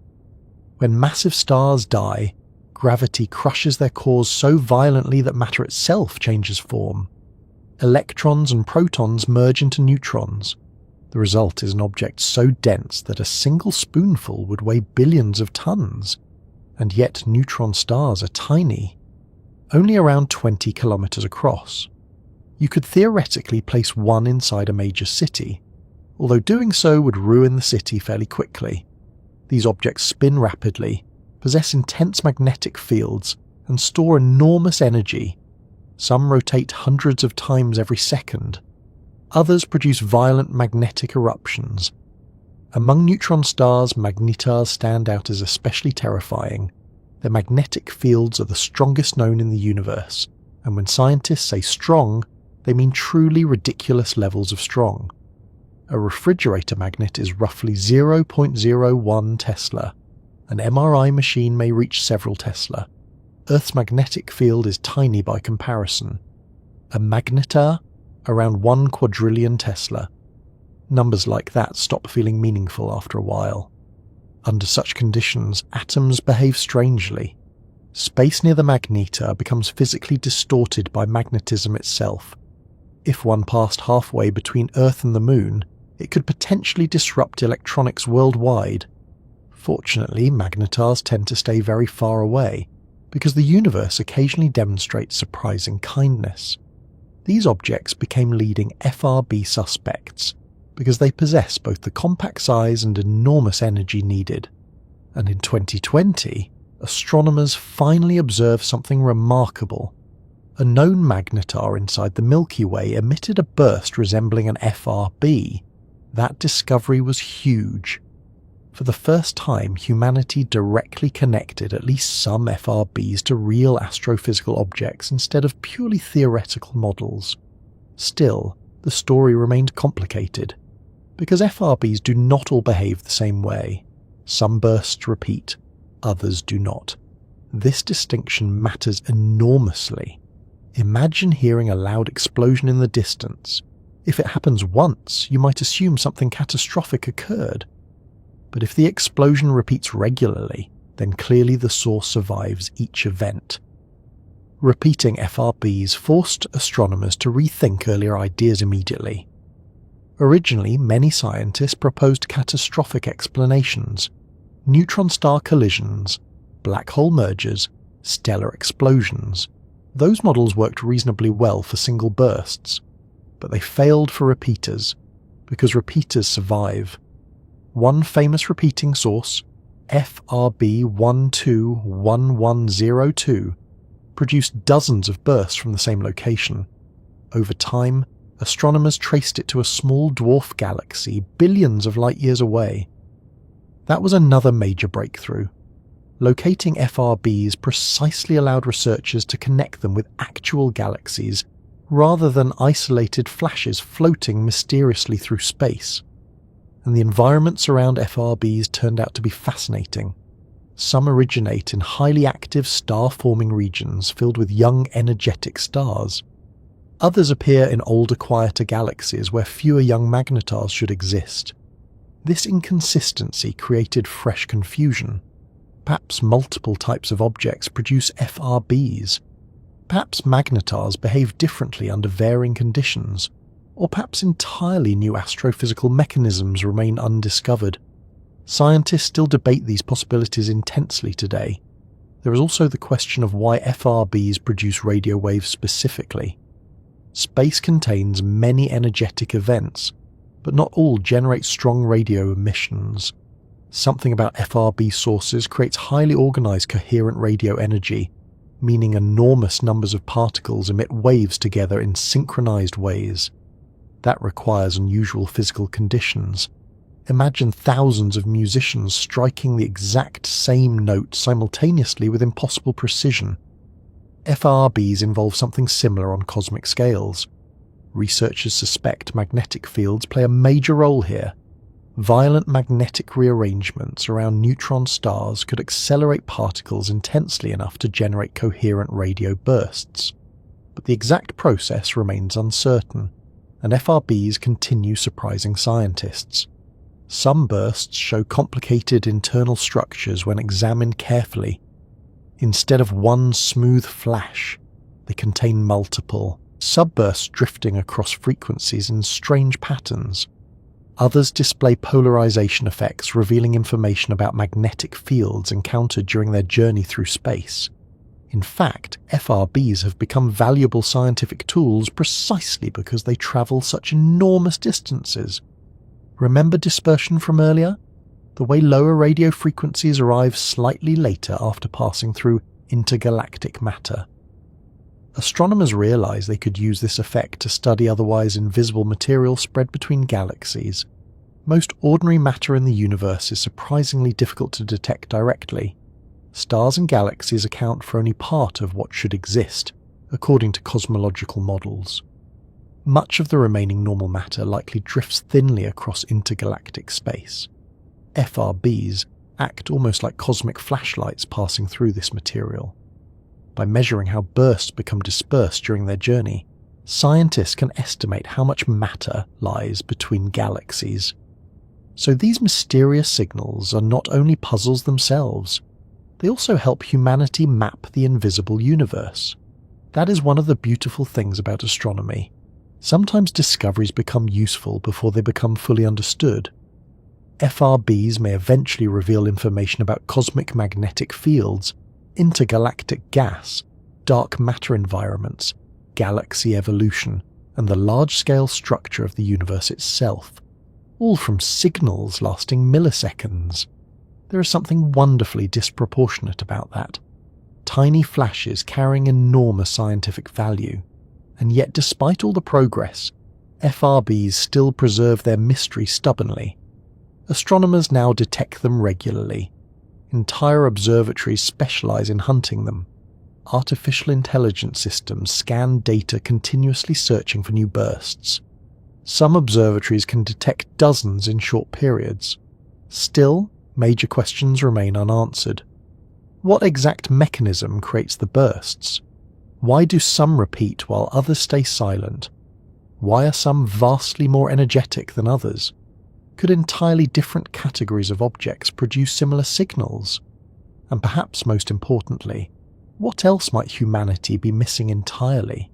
Speaker 1: When massive stars die, gravity crushes their cores so violently that matter itself changes form. Electrons and protons merge into neutrons. The result is an object so dense that a single spoonful would weigh billions of tons. And yet neutron stars are tiny, only around 20 kilometers across. You could theoretically place one inside a major city, although doing so would ruin the city fairly quickly. These objects spin rapidly, possess intense magnetic fields, and store enormous energy. Some rotate hundreds of times every second. Others produce violent magnetic eruptions. Among neutron stars, magnetars stand out as especially terrifying. Their magnetic fields are the strongest known in the universe, and when scientists say strong, they mean truly ridiculous levels of strong. A refrigerator magnet is roughly 0.01 Tesla. An MRI machine may reach several Tesla. Earth's magnetic field is tiny by comparison. A magnetar? Around 1 quadrillion Tesla. Numbers like that stop feeling meaningful after a while. Under such conditions, atoms behave strangely. Space near the magnetar becomes physically distorted by magnetism itself. If one passed halfway between Earth and the Moon, it could potentially disrupt electronics worldwide. Fortunately, magnetars tend to stay very far away, because the universe occasionally demonstrates surprising kindness. These objects became leading FRB suspects, because they possess both the compact size and enormous energy needed. And in 2020, astronomers finally observed something remarkable. A known magnetar inside the Milky Way emitted a burst resembling an FRB. That discovery was huge. For the first time, humanity directly connected at least some FRBs to real astrophysical objects instead of purely theoretical models. Still, the story remained complicated, because FRBs do not all behave the same way. Some bursts repeat, others do not. This distinction matters enormously. Imagine hearing a loud explosion in the distance. If it happens once, you might assume something catastrophic occurred. But if the explosion repeats regularly, then clearly the source survives each event. Repeating FRBs forced astronomers to rethink earlier ideas immediately. Originally, many scientists proposed catastrophic explanations: neutron star collisions, black hole mergers, stellar explosions. Those models worked reasonably well for single bursts, but they failed for repeaters, because repeaters survive. One famous repeating source, FRB 121102, produced dozens of bursts from the same location. Over time, astronomers traced it to a small dwarf galaxy billions of light years away. That was another major breakthrough. Locating FRBs precisely allowed researchers to connect them with actual galaxies, rather than isolated flashes floating mysteriously through space. And the environments around FRBs turned out to be fascinating. Some originate in highly active star-forming regions filled with young, energetic stars. Others appear in older, quieter galaxies where fewer young magnetars should exist. This inconsistency created fresh confusion. Perhaps multiple types of objects produce FRBs. Perhaps magnetars behave differently under varying conditions. Or perhaps entirely new astrophysical mechanisms remain undiscovered. Scientists still debate these possibilities intensely today. There is also the question of why FRBs produce radio waves specifically. Space contains many energetic events, but not all generate strong radio emissions. Something about FRB sources creates highly organized coherent radio energy, meaning enormous numbers of particles emit waves together in synchronized ways. That requires unusual physical conditions. Imagine thousands of musicians striking the exact same note simultaneously with impossible precision. FRBs involve something similar on cosmic scales. Researchers suspect magnetic fields play a major role here. Violent magnetic rearrangements around neutron stars could accelerate particles intensely enough to generate coherent radio bursts. But the exact process remains uncertain, and FRBs continue surprising scientists. Some bursts show complicated internal structures when examined carefully. Instead of one smooth flash, they contain multiple subbursts drifting across frequencies in strange patterns. Others display polarization effects revealing information about magnetic fields encountered during their journey through space. In fact, FRBs have become valuable scientific tools precisely because they travel such enormous distances. Remember dispersion from earlier? The way lower radio frequencies arrive slightly later after passing through intergalactic matter. Astronomers realized they could use this effect to study otherwise invisible material spread between galaxies. Most ordinary matter in the universe is surprisingly difficult to detect directly. Stars and galaxies account for only part of what should exist, according to cosmological models. Much of the remaining normal matter likely drifts thinly across intergalactic space. FRBs act almost like cosmic flashlights passing through this material. By measuring how bursts become dispersed during their journey, scientists can estimate how much matter lies between galaxies. So these mysterious signals are not only puzzles themselves, they also help humanity map the invisible universe. That is one of the beautiful things about astronomy. Sometimes discoveries become useful before they become fully understood. FRBs may eventually reveal information about cosmic magnetic fields, intergalactic gas, dark matter environments, galaxy evolution, and the large-scale structure of the universe itself, all from signals lasting milliseconds. There is something wonderfully disproportionate about that. Tiny flashes carrying enormous scientific value. And yet despite all the progress, FRBs still preserve their mystery stubbornly. Astronomers now detect them regularly. Entire observatories specialize in hunting them. Artificial intelligence systems scan data continuously searching for new bursts. Some observatories can detect dozens in short periods. Still, major questions remain unanswered. What exact mechanism creates the bursts? Why do some repeat while others stay silent? Why are some vastly more energetic than others? Could entirely different categories of objects produce similar signals? And perhaps most importantly, what else might humanity be missing entirely?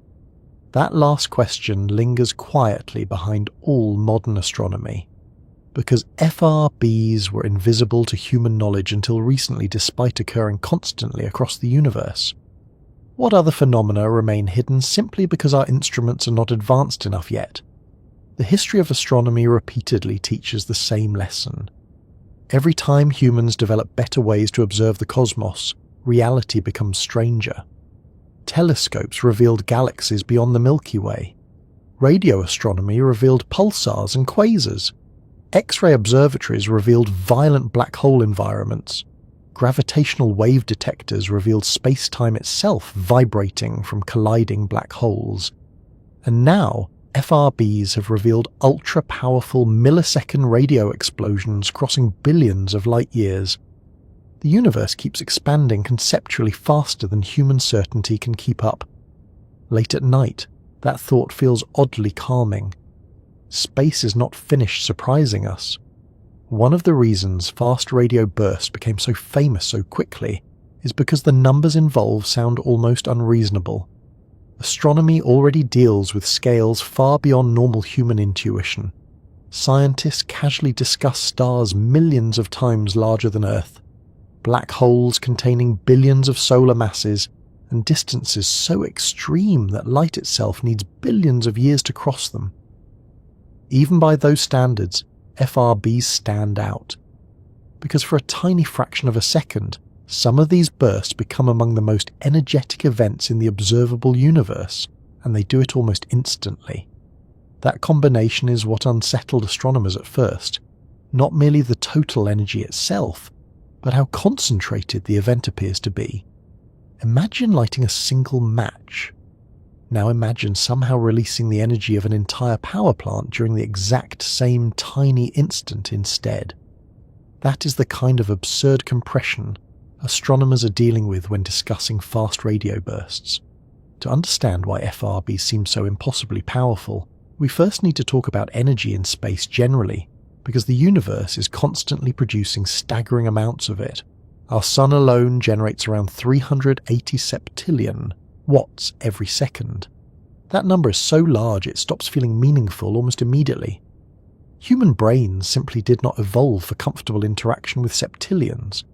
Speaker 1: That last question lingers quietly behind all modern astronomy. Because FRBs were invisible to human knowledge until recently despite occurring constantly across the universe. What other phenomena remain hidden simply because our instruments are not advanced enough yet? The history of astronomy repeatedly teaches the same lesson. Every time humans develop better ways to observe the cosmos, reality becomes stranger. Telescopes revealed galaxies beyond the Milky Way. Radio astronomy revealed pulsars and quasars. X-ray observatories revealed violent black hole environments. Gravitational wave detectors revealed space-time itself vibrating from colliding black holes. And now, FRBs have revealed ultra-powerful millisecond radio explosions crossing billions of light-years. The universe keeps expanding conceptually faster than human certainty can keep up. Late at night, that thought feels oddly calming. Space is not finished surprising us. One of the reasons fast radio bursts became so famous so quickly is because the numbers involved sound almost unreasonable. Astronomy already deals with scales far beyond normal human intuition. Scientists casually discuss stars millions of times larger than Earth, black holes containing billions of solar masses, and distances so extreme that light itself needs billions of years to cross them. Even by those standards, FRBs stand out. because for a tiny fraction of a second, some of these bursts become among the most energetic events in the observable universe, and they do it almost instantly. That combination is what unsettled astronomers at first, not merely the total energy itself, but how concentrated the event appears to be. Imagine lighting a single match. Now imagine somehow releasing the energy of an entire power plant during the exact same tiny instant instead. That is the kind of absurd compression astronomers are dealing with when discussing fast radio bursts. To understand why FRB seems so impossibly powerful, we first need to talk about energy in space generally, because the universe is constantly producing staggering amounts of it. Our sun alone generates around 380 septillion watts every second. That number is so large it stops feeling meaningful almost immediately. Human brains simply did not evolve for comfortable interaction with septillions.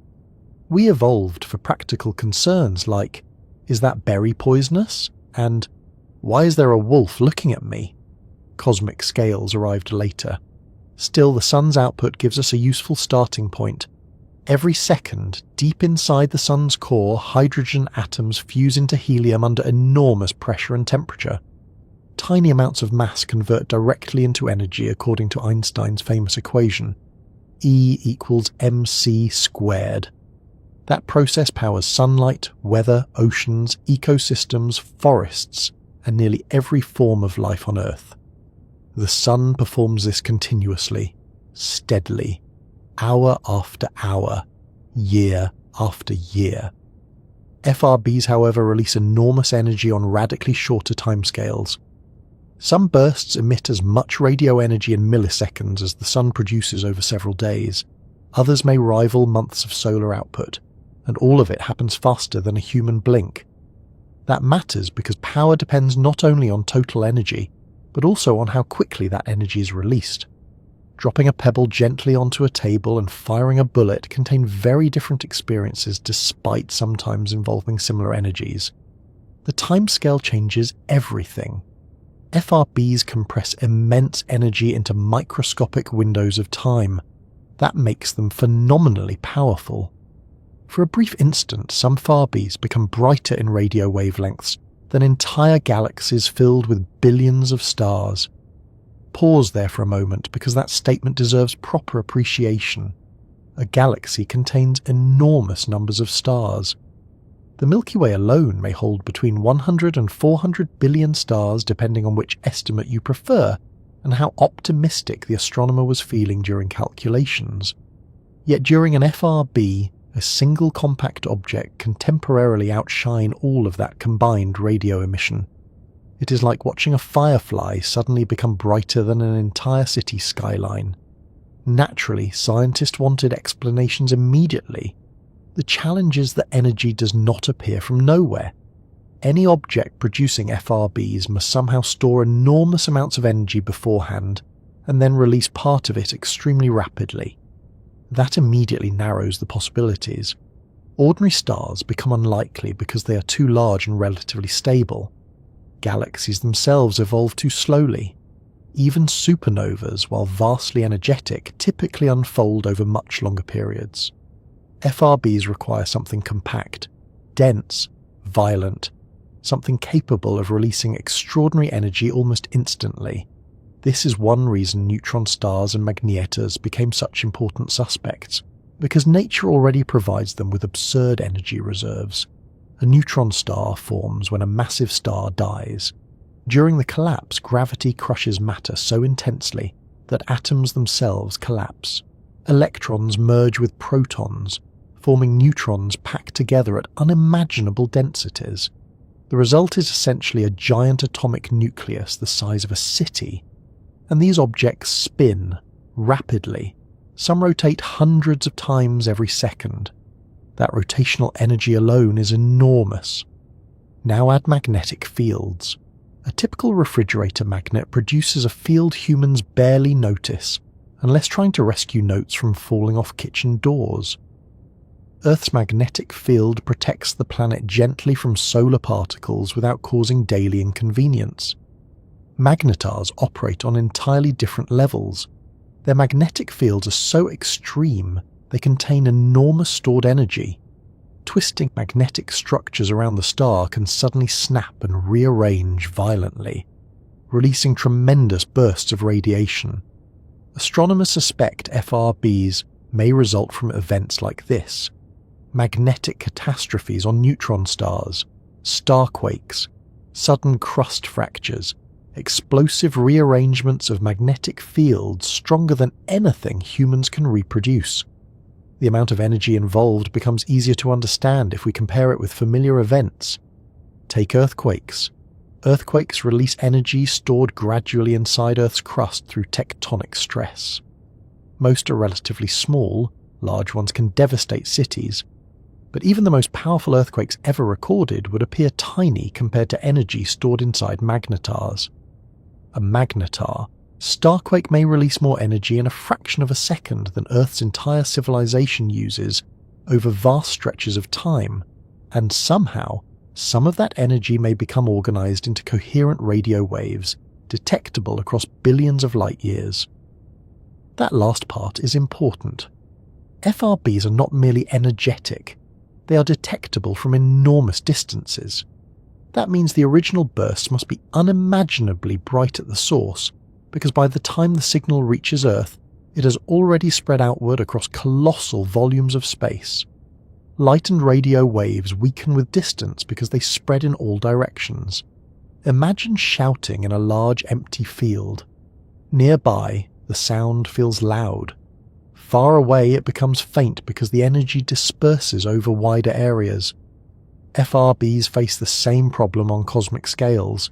Speaker 1: We evolved for practical concerns like, is that berry poisonous? And why is there a wolf looking at me? Cosmic scales arrived later. Still, the sun's output gives us a useful starting point. Every second, deep inside the sun's core, hydrogen atoms fuse into helium under enormous pressure and temperature. Tiny amounts of mass convert directly into energy according to Einstein's famous equation, E equals mc squared. That process powers sunlight, weather, oceans, ecosystems, forests, and nearly every form of life on Earth. The sun performs this continuously, steadily, hour after hour, year after year. FRBs, however, release enormous energy on radically shorter timescales. Some bursts emit as much radio energy in milliseconds as the sun produces over several days. Others may rival months of solar output, and all of it happens faster than a human blink. That matters because power depends not only on total energy, but also on how quickly that energy is released. Dropping a pebble gently onto a table and firing a bullet contain very different experiences despite sometimes involving similar energies. The timescale changes everything. FRBs compress immense energy into microscopic windows of time. That makes them phenomenally powerful. For a brief instant, some FRBs become brighter in radio wavelengths than entire galaxies filled with billions of stars. Pause there for a moment because that statement deserves proper appreciation. A galaxy contains enormous numbers of stars. The Milky Way alone may hold between 100 and 400 billion stars depending on which estimate you prefer and how optimistic the astronomer was feeling during calculations. Yet during an FRB, a single compact object can temporarily outshine all of that combined radio emission. It is like watching a firefly suddenly become brighter than an entire city skyline. Naturally, scientists wanted explanations immediately. The challenge is that energy does not appear from nowhere. Any object producing FRBs must somehow store enormous amounts of energy beforehand, and then release part of it extremely rapidly. That immediately narrows the possibilities. Ordinary stars become unlikely because they are too large and relatively stable. Galaxies themselves evolve too slowly. Even supernovas, while vastly energetic, typically unfold over much longer periods. FRBs require something compact, dense, violent, something capable of releasing extraordinary energy almost instantly. This is one reason neutron stars and magnetas became such important suspects, because nature already provides them with absurd energy reserves. A neutron star forms when a massive star dies. During the collapse, gravity crushes matter so intensely that atoms themselves collapse. Electrons merge with protons, forming neutrons packed together at unimaginable densities. The result is essentially a giant atomic nucleus the size of a city. And these objects spin rapidly. Some rotate hundreds of times every second. That rotational energy alone is enormous. Now add magnetic fields. A typical refrigerator magnet produces a field humans barely notice, unless trying to rescue notes from falling off kitchen doors. Earth's magnetic field protects the planet gently from solar particles without causing daily inconvenience. Magnetars operate on entirely different levels. Their magnetic fields are so extreme they contain enormous stored energy. Twisting magnetic structures around the star can suddenly snap and rearrange violently, releasing tremendous bursts of radiation. Astronomers suspect FRBs may result from events like this: magnetic catastrophes on neutron stars, starquakes, sudden crust fractures, explosive rearrangements of magnetic fields stronger than anything humans can reproduce. The amount of energy involved becomes easier to understand if we compare it with familiar events. Take earthquakes. Earthquakes release energy stored gradually inside Earth's crust through tectonic stress. Most are relatively small, large ones can devastate cities, but even the most powerful earthquakes ever recorded would appear tiny compared to energy stored inside magnetars. A magnetar, starquake may release more energy in a fraction of a second than Earth's entire civilization uses over vast stretches of time, and somehow, some of that energy may become organized into coherent radio waves, detectable across billions of light years. That last part is important. FRBs are not merely energetic, they are detectable from enormous distances. That means the original bursts must be unimaginably bright at the source, because by the time the signal reaches Earth, it has already spread outward across colossal volumes of space. Light and radio waves weaken with distance because they spread in all directions. Imagine shouting in a large empty field. Nearby, the sound feels loud. Far away, it becomes faint because the energy disperses over wider areas. FRBs face the same problem on cosmic scales.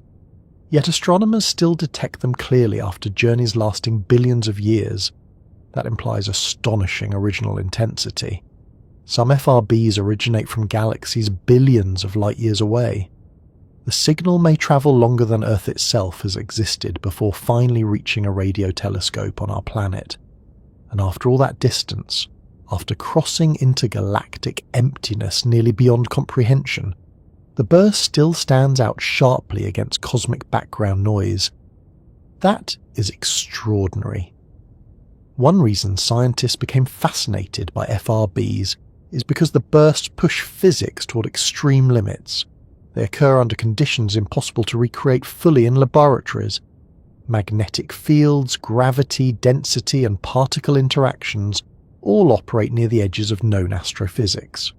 Speaker 1: Yet astronomers still detect them clearly after journeys lasting billions of years. That implies astonishing original intensity. Some FRBs originate from galaxies billions of light years away. The signal may travel longer than Earth itself has existed before finally reaching a radio telescope on our planet. And after all that distance, after crossing intergalactic emptiness nearly beyond comprehension, the burst still stands out sharply against cosmic background noise. That is extraordinary. One reason scientists became fascinated by FRBs is because the bursts push physics toward extreme limits. They occur under conditions impossible to recreate fully in laboratories. Magnetic fields, gravity, density, and particle interactions all operate near the edges of known astrophysics.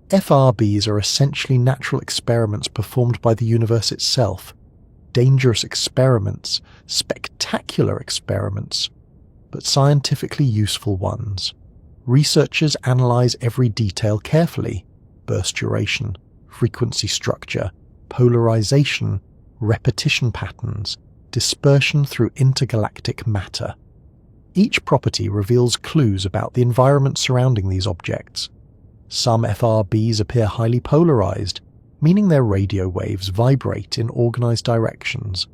Speaker 1: FRBs are essentially natural experiments performed by the universe itself. Dangerous experiments, spectacular experiments, but scientifically useful ones. Researchers analyze every detail carefully: burst duration, frequency structure, polarization, repetition patterns, dispersion through intergalactic matter. Each property reveals clues about the environment surrounding these objects. Some FRBs appear highly polarized, meaning their radio waves vibrate in organized directions.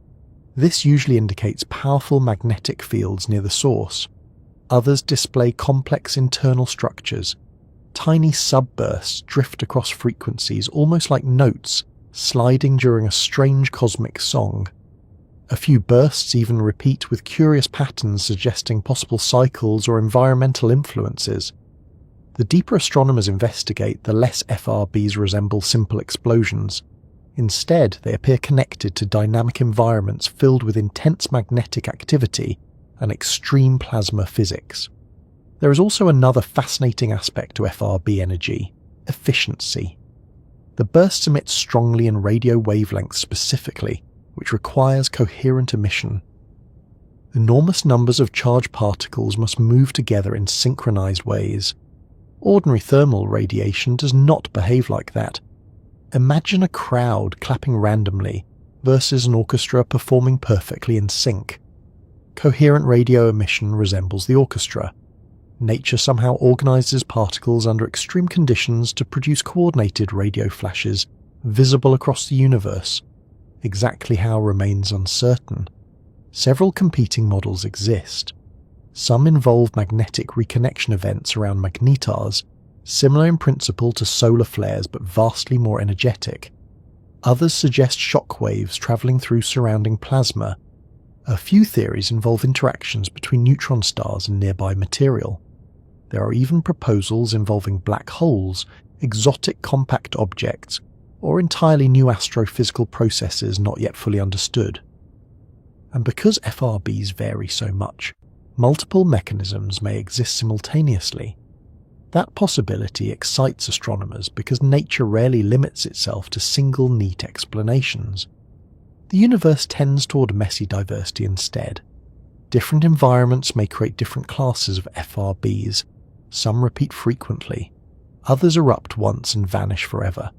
Speaker 1: This usually indicates powerful magnetic fields near the source. Others display complex internal structures. Tiny subbursts drift across frequencies almost like notes, sliding during a strange cosmic song. A few bursts even repeat with curious patterns suggesting possible cycles or environmental influences. The deeper astronomers investigate, the less FRBs resemble simple explosions. Instead, they appear connected to dynamic environments filled with intense magnetic activity and extreme plasma physics. There is also another fascinating aspect to FRB energy: efficiency. The bursts emit strongly in radio wavelengths specifically, which requires coherent emission. Enormous numbers of charged particles must move together in synchronized ways. Ordinary thermal radiation does not behave like that. Imagine a crowd clapping randomly versus an orchestra performing perfectly in sync. Coherent radio emission resembles the orchestra. Nature somehow organizes particles under extreme conditions to produce coordinated radio flashes visible across the universe. Exactly how remains uncertain. Several competing models exist. Some involve magnetic reconnection events around magnetars, similar in principle to solar flares but vastly more energetic. Others suggest shock waves traveling through surrounding plasma. A few theories involve interactions between neutron stars and nearby material. There are even proposals involving black holes, exotic compact objects, or entirely new astrophysical processes not yet fully understood. And because FRBs vary so much, multiple mechanisms may exist simultaneously. That possibility excites astronomers because nature rarely limits itself to single neat explanations. The universe tends toward messy diversity instead. Different environments may create different classes of FRBs. Some repeat frequently. Others erupt once and vanish forever.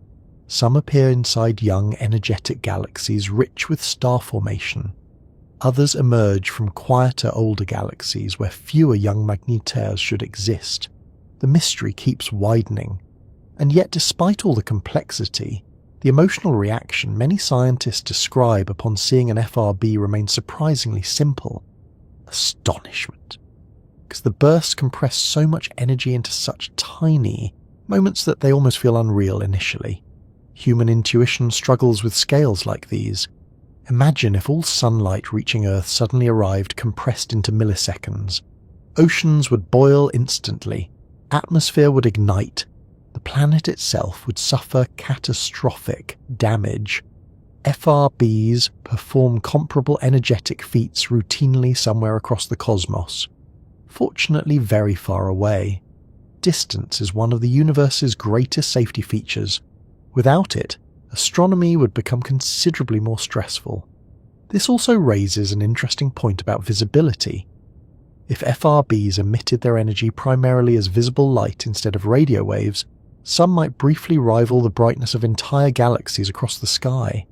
Speaker 1: Some appear inside young, energetic galaxies rich with star formation. Others emerge from quieter, older galaxies where fewer young magnétaires should exist. The mystery keeps widening. And yet, despite all the complexity, the emotional reaction many scientists describe upon seeing an FRB remains surprisingly simple. Astonishment. Because the bursts compress so much energy into such tiny moments that they almost feel unreal initially. Human intuition struggles with scales like these. Imagine if all sunlight reaching Earth suddenly arrived compressed into milliseconds. Oceans would boil instantly. Atmosphere would ignite. The planet itself would suffer catastrophic damage. FRBs perform comparable energetic feats routinely somewhere across the cosmos. Fortunately very far away. Distance is one of the universe's greatest safety features. Without it, astronomy would become considerably more stressful. This also raises an interesting point about visibility. If FRBs emitted their energy primarily as visible light instead of radio waves, some might briefly rival the brightness of entire galaxies across the sky.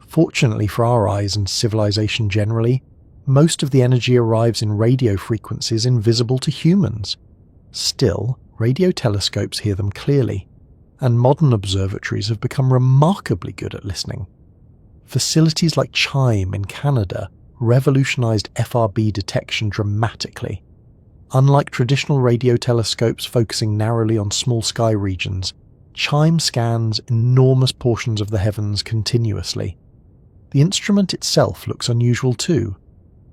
Speaker 1: Fortunately for our eyes and civilization generally, most of the energy arrives in radio frequencies invisible to humans. Still, radio telescopes hear them clearly, and modern observatories have become remarkably good at listening. Facilities like CHIME in Canada revolutionized FRB detection dramatically. Unlike traditional radio telescopes focusing narrowly on small sky regions, CHIME scans enormous portions of the heavens continuously. The instrument itself looks unusual too,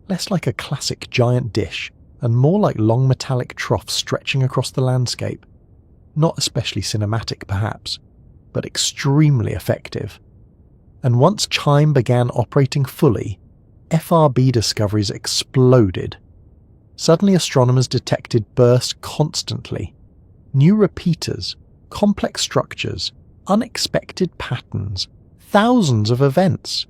Speaker 1: less like a classic giant dish and more like long metallic troughs stretching across the landscape. Not especially cinematic perhaps, but extremely effective. And once CHIME began operating fully, FRB discoveries exploded. Suddenly astronomers detected bursts constantly. New repeaters, complex structures, unexpected patterns, thousands of events.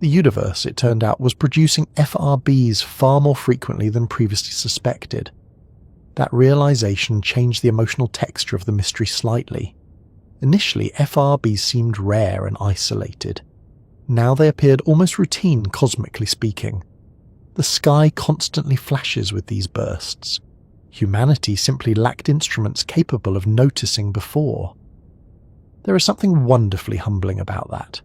Speaker 1: The universe, it turned out, was producing FRBs far more frequently than previously suspected. That realization changed the emotional texture of the mystery slightly. Initially, FRBs seemed rare and isolated. Now they appeared almost routine, cosmically speaking. The sky constantly flashes with these bursts. Humanity simply lacked instruments capable of noticing before. There is something wonderfully humbling about that.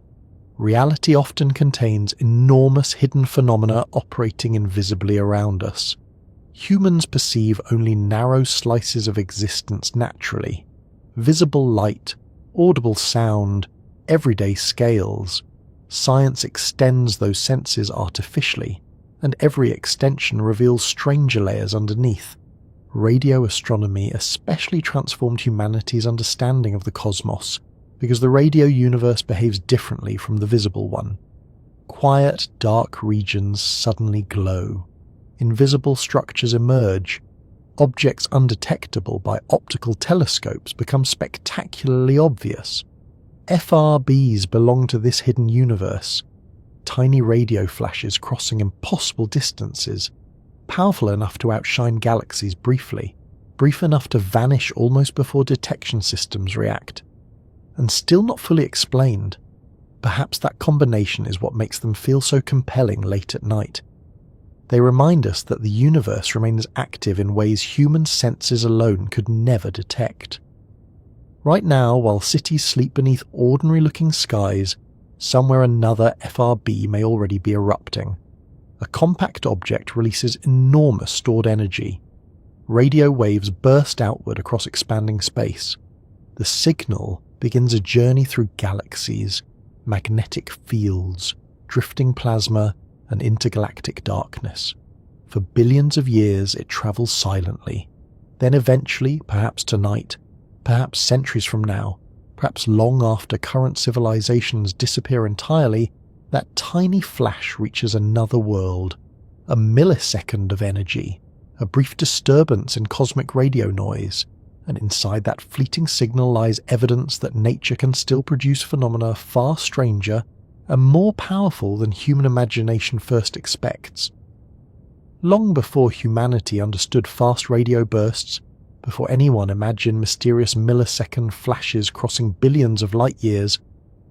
Speaker 1: Reality often contains enormous hidden phenomena operating invisibly around us. Humans perceive only narrow slices of existence naturally. Visible light, audible sound, everyday scales. Science extends those senses artificially, and every extension reveals stranger layers underneath. Radio astronomy especially transformed humanity's understanding of the cosmos, because the radio universe behaves differently from the visible one. Quiet, dark regions suddenly glow. Invisible structures emerge. Objects undetectable by optical telescopes become spectacularly obvious. FRBs belong to this hidden universe. Tiny radio flashes crossing impossible distances, powerful enough to outshine galaxies briefly, brief enough to vanish almost before detection systems react. And still not fully explained. Perhaps that combination is what makes them feel so compelling late at night. They remind us that the universe remains active in ways human senses alone could never detect. Right now, while cities sleep beneath ordinary-looking skies, somewhere another FRB may already be erupting. A compact object releases enormous stored energy. Radio waves burst outward across expanding space. The signal begins a journey through galaxies, magnetic fields, drifting plasma, and intergalactic darkness. For billions of years it travels silently, Then eventually, perhaps tonight, perhaps centuries from now, perhaps long after current civilizations disappear entirely, that tiny flash reaches another world, a millisecond of energy, a brief disturbance in cosmic radio noise, and inside that fleeting signal lies evidence that nature can still produce phenomena far stranger and more powerful than human imagination first expects. Long before humanity understood fast radio bursts, before anyone imagined mysterious millisecond flashes crossing billions of light years,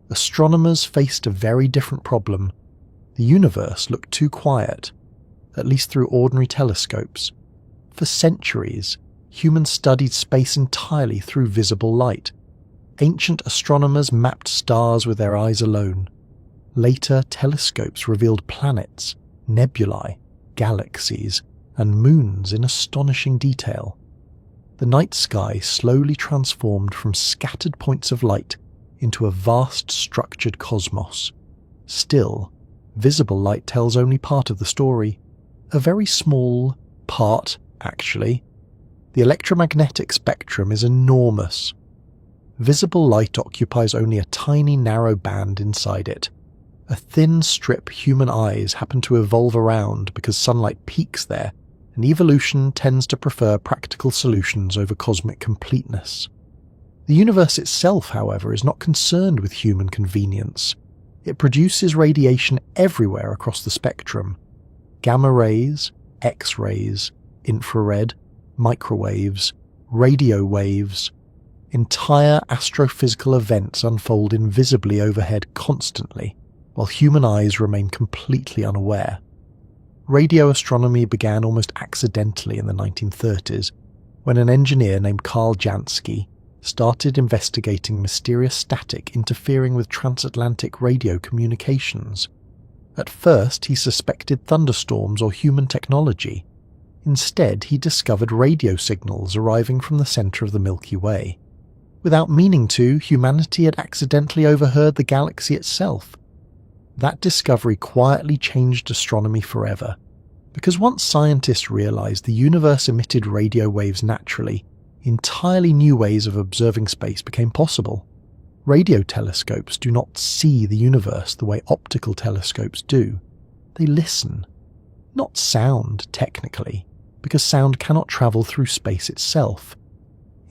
Speaker 1: astronomers faced a very different problem. The universe looked too quiet, at least through ordinary telescopes. For centuries, humans studied space entirely through visible light. Ancient astronomers mapped stars with their eyes alone. Later, telescopes revealed planets, nebulae, galaxies, and moons in astonishing detail. The night sky slowly transformed from scattered points of light into a vast structured cosmos. Still, visible light tells only part of the story. A very small part, actually. The electromagnetic spectrum is enormous. Visible light occupies only a tiny narrow band inside it. A thin strip human eyes happen to evolve around because sunlight peaks there, and evolution tends to prefer practical solutions over cosmic completeness. The universe itself, however, is not concerned with human convenience. It produces radiation everywhere across the spectrum. Gamma rays, X-rays, infrared, microwaves, radio waves. Entire astrophysical events unfold invisibly overhead constantly, while human eyes remain completely unaware. Radio astronomy began almost accidentally in the 1930s, when an engineer named Karl Jansky started investigating mysterious static interfering with transatlantic radio communications. At first, he suspected thunderstorms or human technology. Instead, he discovered radio signals arriving from the center of the Milky Way. Without meaning to, humanity had accidentally overheard the galaxy itself. That discovery quietly changed astronomy forever, because once scientists realized the universe emitted radio waves naturally, entirely new ways of observing space became possible. Radio telescopes do not see the universe the way optical telescopes do. They listen. Not sound, technically, because sound cannot travel through space itself.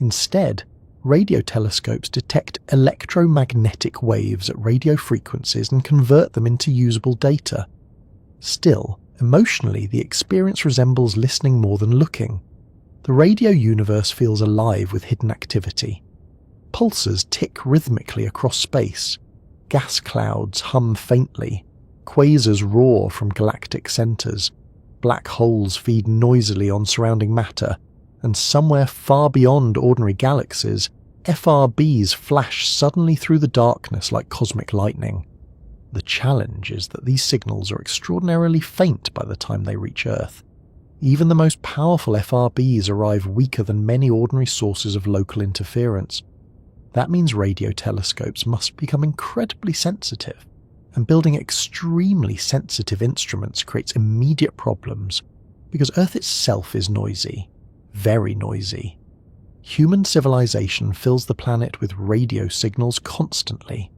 Speaker 1: Instead, radio telescopes detect electromagnetic waves at radio frequencies and convert them into usable data. Still, emotionally, the experience resembles listening more than looking. The radio universe feels alive with hidden activity. Pulsars tick rhythmically across space. Gas clouds hum faintly. Quasars roar from galactic centers. Black holes feed noisily on surrounding matter. And somewhere far beyond ordinary galaxies, FRBs flash suddenly through the darkness like cosmic lightning. The challenge is that these signals are extraordinarily faint by the time they reach Earth. Even the most powerful FRBs arrive weaker than many ordinary sources of local interference. That means radio telescopes must become incredibly sensitive, and building extremely sensitive instruments creates immediate problems, because Earth itself is noisy, very noisy. Human civilization fills the planet with radio signals constantly.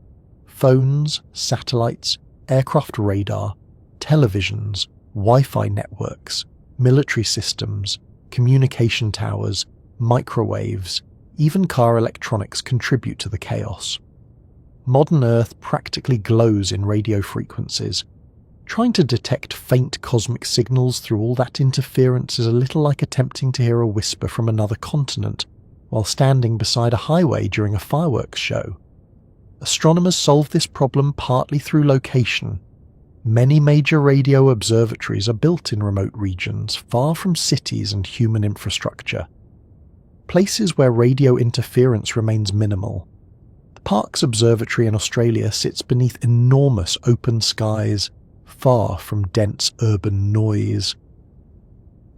Speaker 1: Phones, satellites, aircraft radar, televisions, Wi-Fi networks, military systems, communication towers, microwaves, even car electronics contribute to the chaos. Modern Earth practically glows in radio frequencies. Trying to detect faint cosmic signals through all that interference is a little like attempting to hear a whisper from another continent while standing beside a highway during a fireworks show. Astronomers solve this problem partly through location. Many major radio observatories are built in remote regions, far from cities and human infrastructure. Places where radio interference remains minimal. The Parkes Observatory in Australia sits beneath enormous open skies, far from dense urban noise.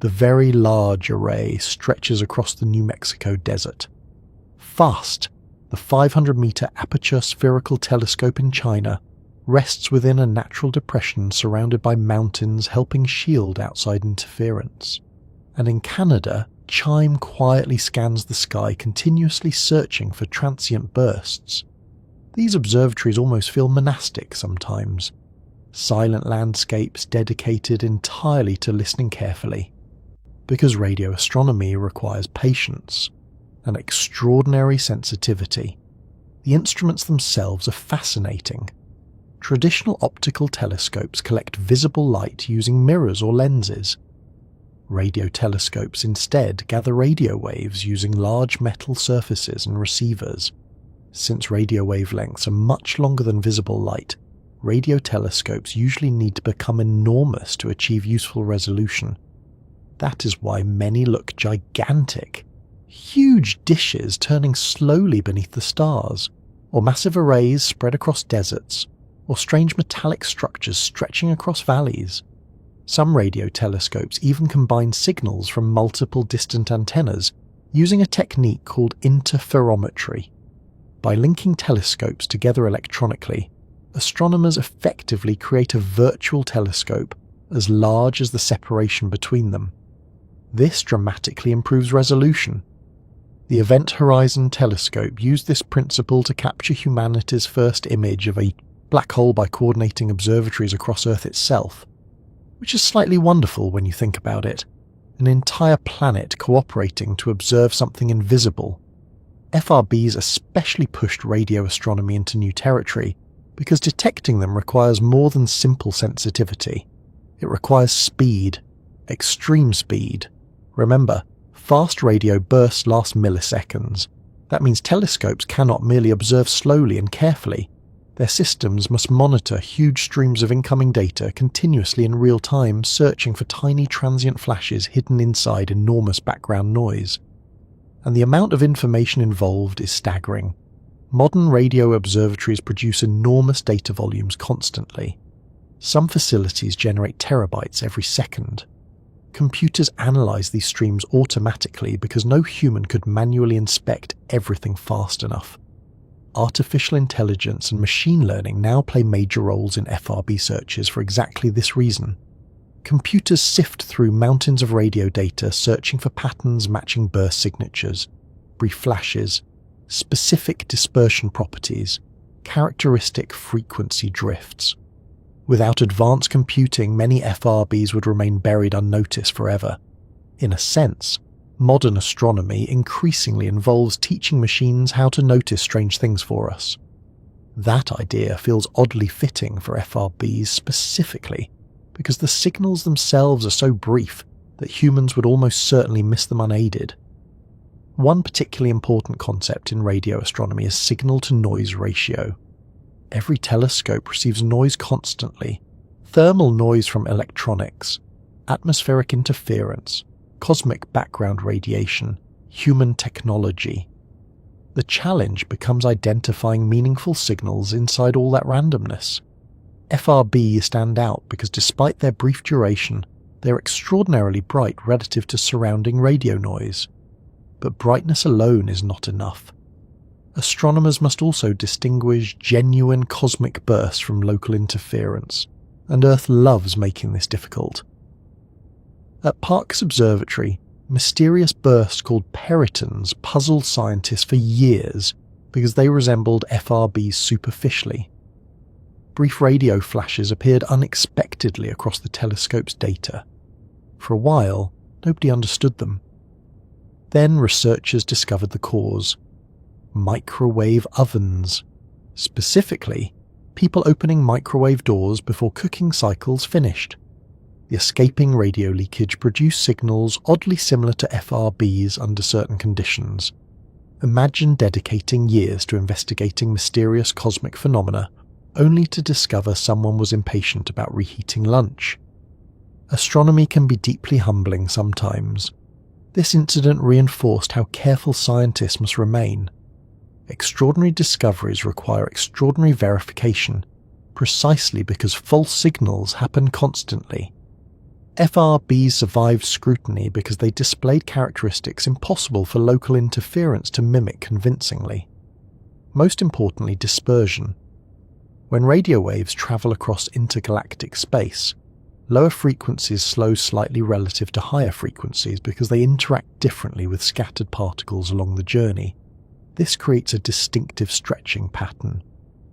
Speaker 1: The Very Large Array stretches across the New Mexico desert. FAST, the 500-meter aperture spherical telescope in China, rests within a natural depression surrounded by mountains helping shield outside interference. and in Canada, CHIME quietly scans the sky, continuously searching for transient bursts. These observatories almost feel monastic sometimes, silent landscapes dedicated entirely to listening carefully. Because radio astronomy requires patience and extraordinary sensitivity, the instruments themselves are fascinating. Traditional optical telescopes collect visible light using mirrors or lenses. Radio telescopes instead gather radio waves using large metal surfaces and receivers. Since radio wavelengths are much longer than visible light, radio telescopes usually need to become enormous to achieve useful resolution. That is why many look gigantic. Huge dishes turning slowly beneath the stars, or massive arrays spread across deserts, or strange metallic structures stretching across valleys. Some radio telescopes even combine signals from multiple distant antennas using a technique called interferometry. By linking telescopes together electronically, astronomers effectively create a virtual telescope as large as the separation between them. This dramatically improves resolution. The Event Horizon Telescope used this principle to capture humanity's first image of a black hole by coordinating observatories across Earth itself, which is slightly wonderful when you think about it. An entire planet cooperating to observe something invisible. FRBs especially pushed radio astronomy into new territory because detecting them requires more than simple sensitivity. It requires speed, extreme speed. Remember, fast radio bursts last milliseconds. That means telescopes cannot merely observe slowly and carefully. Their systems must monitor huge streams of incoming data continuously in real time, searching for tiny transient flashes hidden inside enormous background noise. And the amount of information involved is staggering. Modern radio observatories produce enormous data volumes constantly. Some facilities generate terabytes every second. Computers analyze these streams automatically because no human could manually inspect everything fast enough. Artificial intelligence and machine learning now play major roles in FRB searches for exactly this reason. Computers sift through mountains of radio data searching for patterns matching burst signatures, brief flashes, specific dispersion properties, characteristic frequency drifts. Without advanced computing, many FRBs would remain buried unnoticed forever. In a sense, modern astronomy increasingly involves teaching machines how to notice strange things for us. That idea feels oddly fitting for FRBs specifically, because the signals themselves are so brief that humans would almost certainly miss them unaided. One particularly important concept in radio astronomy is signal-to-noise ratio. Every telescope receives noise constantly: thermal noise from electronics, atmospheric interference, cosmic background radiation, human technology. The challenge becomes identifying meaningful signals inside all that randomness. FRBs stand out because despite their brief duration, they're extraordinarily bright relative to surrounding radio noise. But brightness alone is not enough. Astronomers must also distinguish genuine cosmic bursts from local interference, and Earth loves making this difficult. At Parkes Observatory, mysterious bursts called peritons puzzled scientists for years because they resembled FRBs superficially. Brief radio flashes appeared unexpectedly across the telescope's data. For a while, nobody understood them. Then researchers discovered the cause: microwave ovens. Specifically, people opening microwave doors before cooking cycles finished. The escaping radio leakage produced signals oddly similar to FRBs under certain conditions. Imagine dedicating years to investigating mysterious cosmic phenomena, only to discover someone was impatient about reheating lunch. Astronomy can be deeply humbling sometimes. This incident reinforced how careful scientists must remain. Extraordinary discoveries require extraordinary verification, precisely because false signals happen constantly. FRBs survived scrutiny because they displayed characteristics impossible for local interference to mimic convincingly. Most importantly, dispersion. When radio waves travel across intergalactic space, Lower frequencies slow slightly relative to higher frequencies because they interact differently with scattered particles along the journey. This creates a distinctive stretching pattern.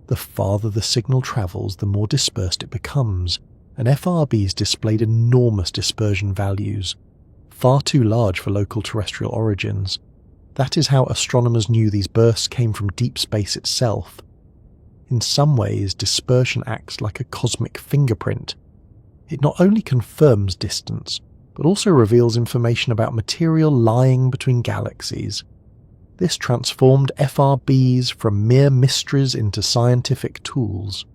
Speaker 1: The farther the signal travels, the more dispersed it becomes, and FRBs displayed enormous dispersion values, far too large for local terrestrial origins. That is how astronomers knew these bursts came from deep space itself. In some ways, dispersion acts like a cosmic fingerprint. It not only confirms distance, but also reveals information about material lying between galaxies. This transformed FRBs from mere mysteries into scientific tools.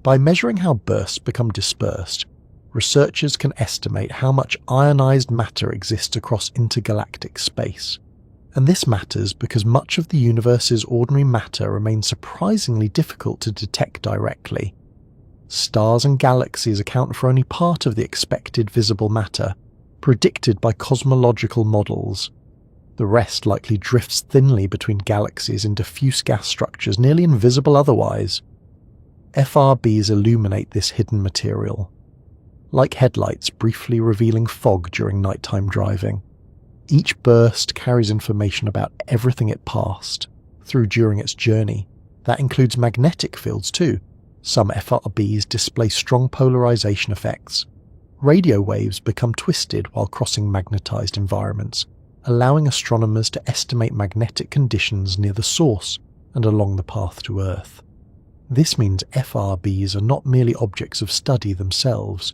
Speaker 1: By measuring how bursts become dispersed, researchers can estimate how much ionized matter exists across intergalactic space. And this matters because much of the universe's ordinary matter remains surprisingly difficult to detect directly. Stars and galaxies account for only part of the expected visible matter, predicted by cosmological models. The rest likely drifts thinly between galaxies in diffuse gas structures nearly invisible otherwise. FRBs illuminate this hidden material, like headlights briefly revealing fog during nighttime driving. Each burst carries information about everything it passed through during its journey. That includes magnetic fields too. Some FRBs display strong polarization effects. Radio waves become twisted while crossing magnetized environments, allowing astronomers to estimate magnetic conditions near the source and along the path to Earth. This means FRBs are not merely objects of study themselves.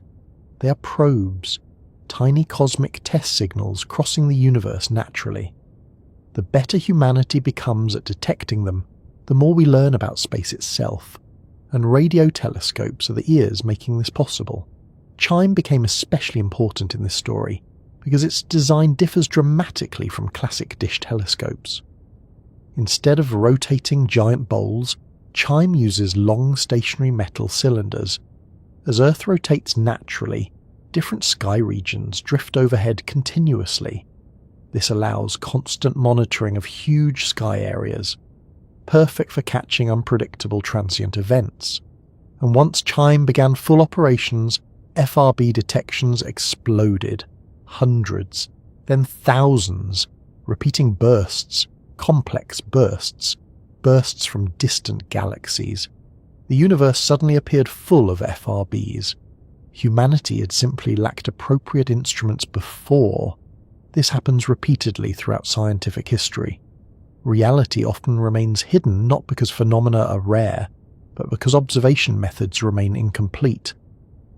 Speaker 1: They are probes, tiny cosmic test signals crossing the universe naturally. The better humanity becomes at detecting them, the more we learn about space itself, and radio telescopes are the ears making this possible. CHIME became especially important in this story because its design differs dramatically from classic dish telescopes. Instead of rotating giant bowls, CHIME uses long stationary metal cylinders. As Earth rotates naturally, different sky regions drift overhead continuously. This allows constant monitoring of huge sky areas, perfect for catching unpredictable transient events. And once CHIME began full operations, FRB detections exploded. Hundreds, then thousands, repeating bursts, complex bursts, bursts from distant galaxies. The universe suddenly appeared full of FRBs. Humanity had simply lacked appropriate instruments before. This happens repeatedly throughout scientific history. Reality often remains hidden not because phenomena are rare, but because observation methods remain incomplete.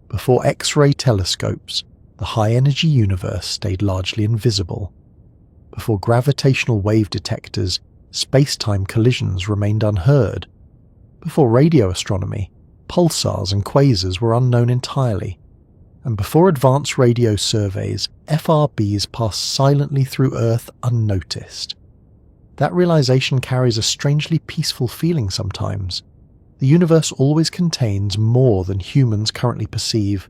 Speaker 1: Before X-ray telescopes, the high-energy universe stayed largely invisible. Before gravitational wave detectors, space-time collisions remained unheard. Before radio astronomy, pulsars and quasars were unknown entirely. And before advanced radio surveys, FRBs passed silently through Earth unnoticed. That realization carries a strangely peaceful feeling sometimes. The universe always contains more than humans currently perceive.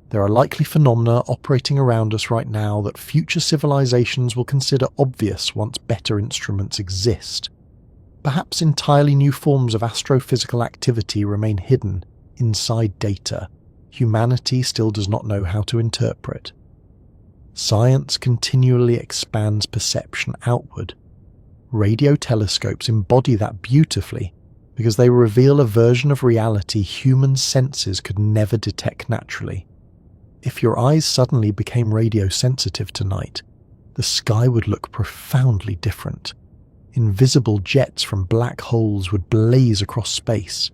Speaker 1: There are likely phenomena operating around us right now that future civilizations will consider obvious once better instruments exist. Perhaps entirely new forms of astrophysical activity remain hidden inside data humanity still does not know how to interpret. Science continually expands perception outward. Radio telescopes embody that beautifully because they reveal a version of reality human senses could never detect naturally. If your eyes suddenly became radio sensitive tonight, the sky would look profoundly different. Invisible jets from black holes would blaze across space.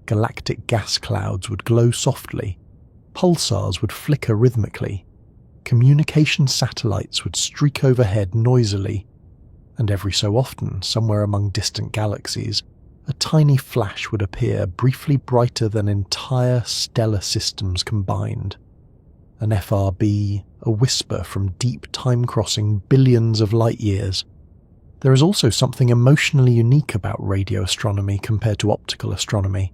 Speaker 1: Galactic gas clouds would glow softly. Pulsars would flicker rhythmically. Communication satellites would streak overhead noisily. And every so often, somewhere among distant galaxies, a tiny flash would appear briefly brighter than entire stellar systems combined. An FRB, a whisper from deep time-crossing billions of light-years. There is also something emotionally unique about radio astronomy compared to optical astronomy.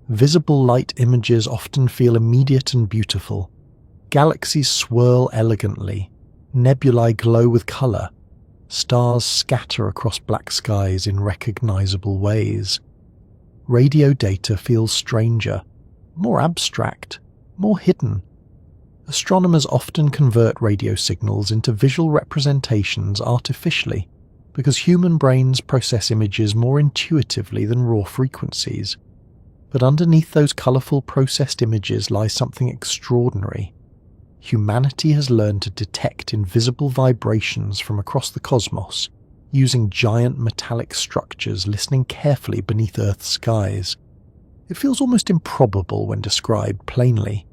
Speaker 1: Visible light images often feel immediate and beautiful. Galaxies swirl elegantly. Nebulae glow with colour. Stars scatter across black skies in recognizable ways. Radio data feels stranger, more abstract, more hidden. Astronomers often convert radio signals into visual representations artificially, because human brains process images more intuitively than raw frequencies. But underneath those colourful processed images lies something extraordinary. Humanity has learned to detect invisible vibrations from across the cosmos, using giant metallic structures listening carefully beneath Earth's skies. It feels almost improbable when described plainly.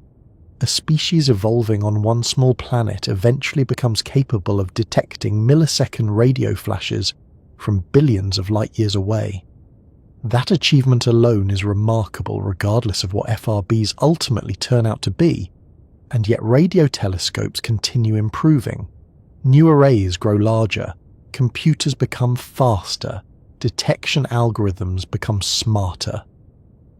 Speaker 1: A species evolving on one small planet eventually becomes capable of detecting millisecond radio flashes from billions of light-years away. That achievement alone is remarkable regardless of what FRBs ultimately turn out to be, and yet radio telescopes continue improving. New arrays grow larger, computers become faster, detection algorithms become smarter.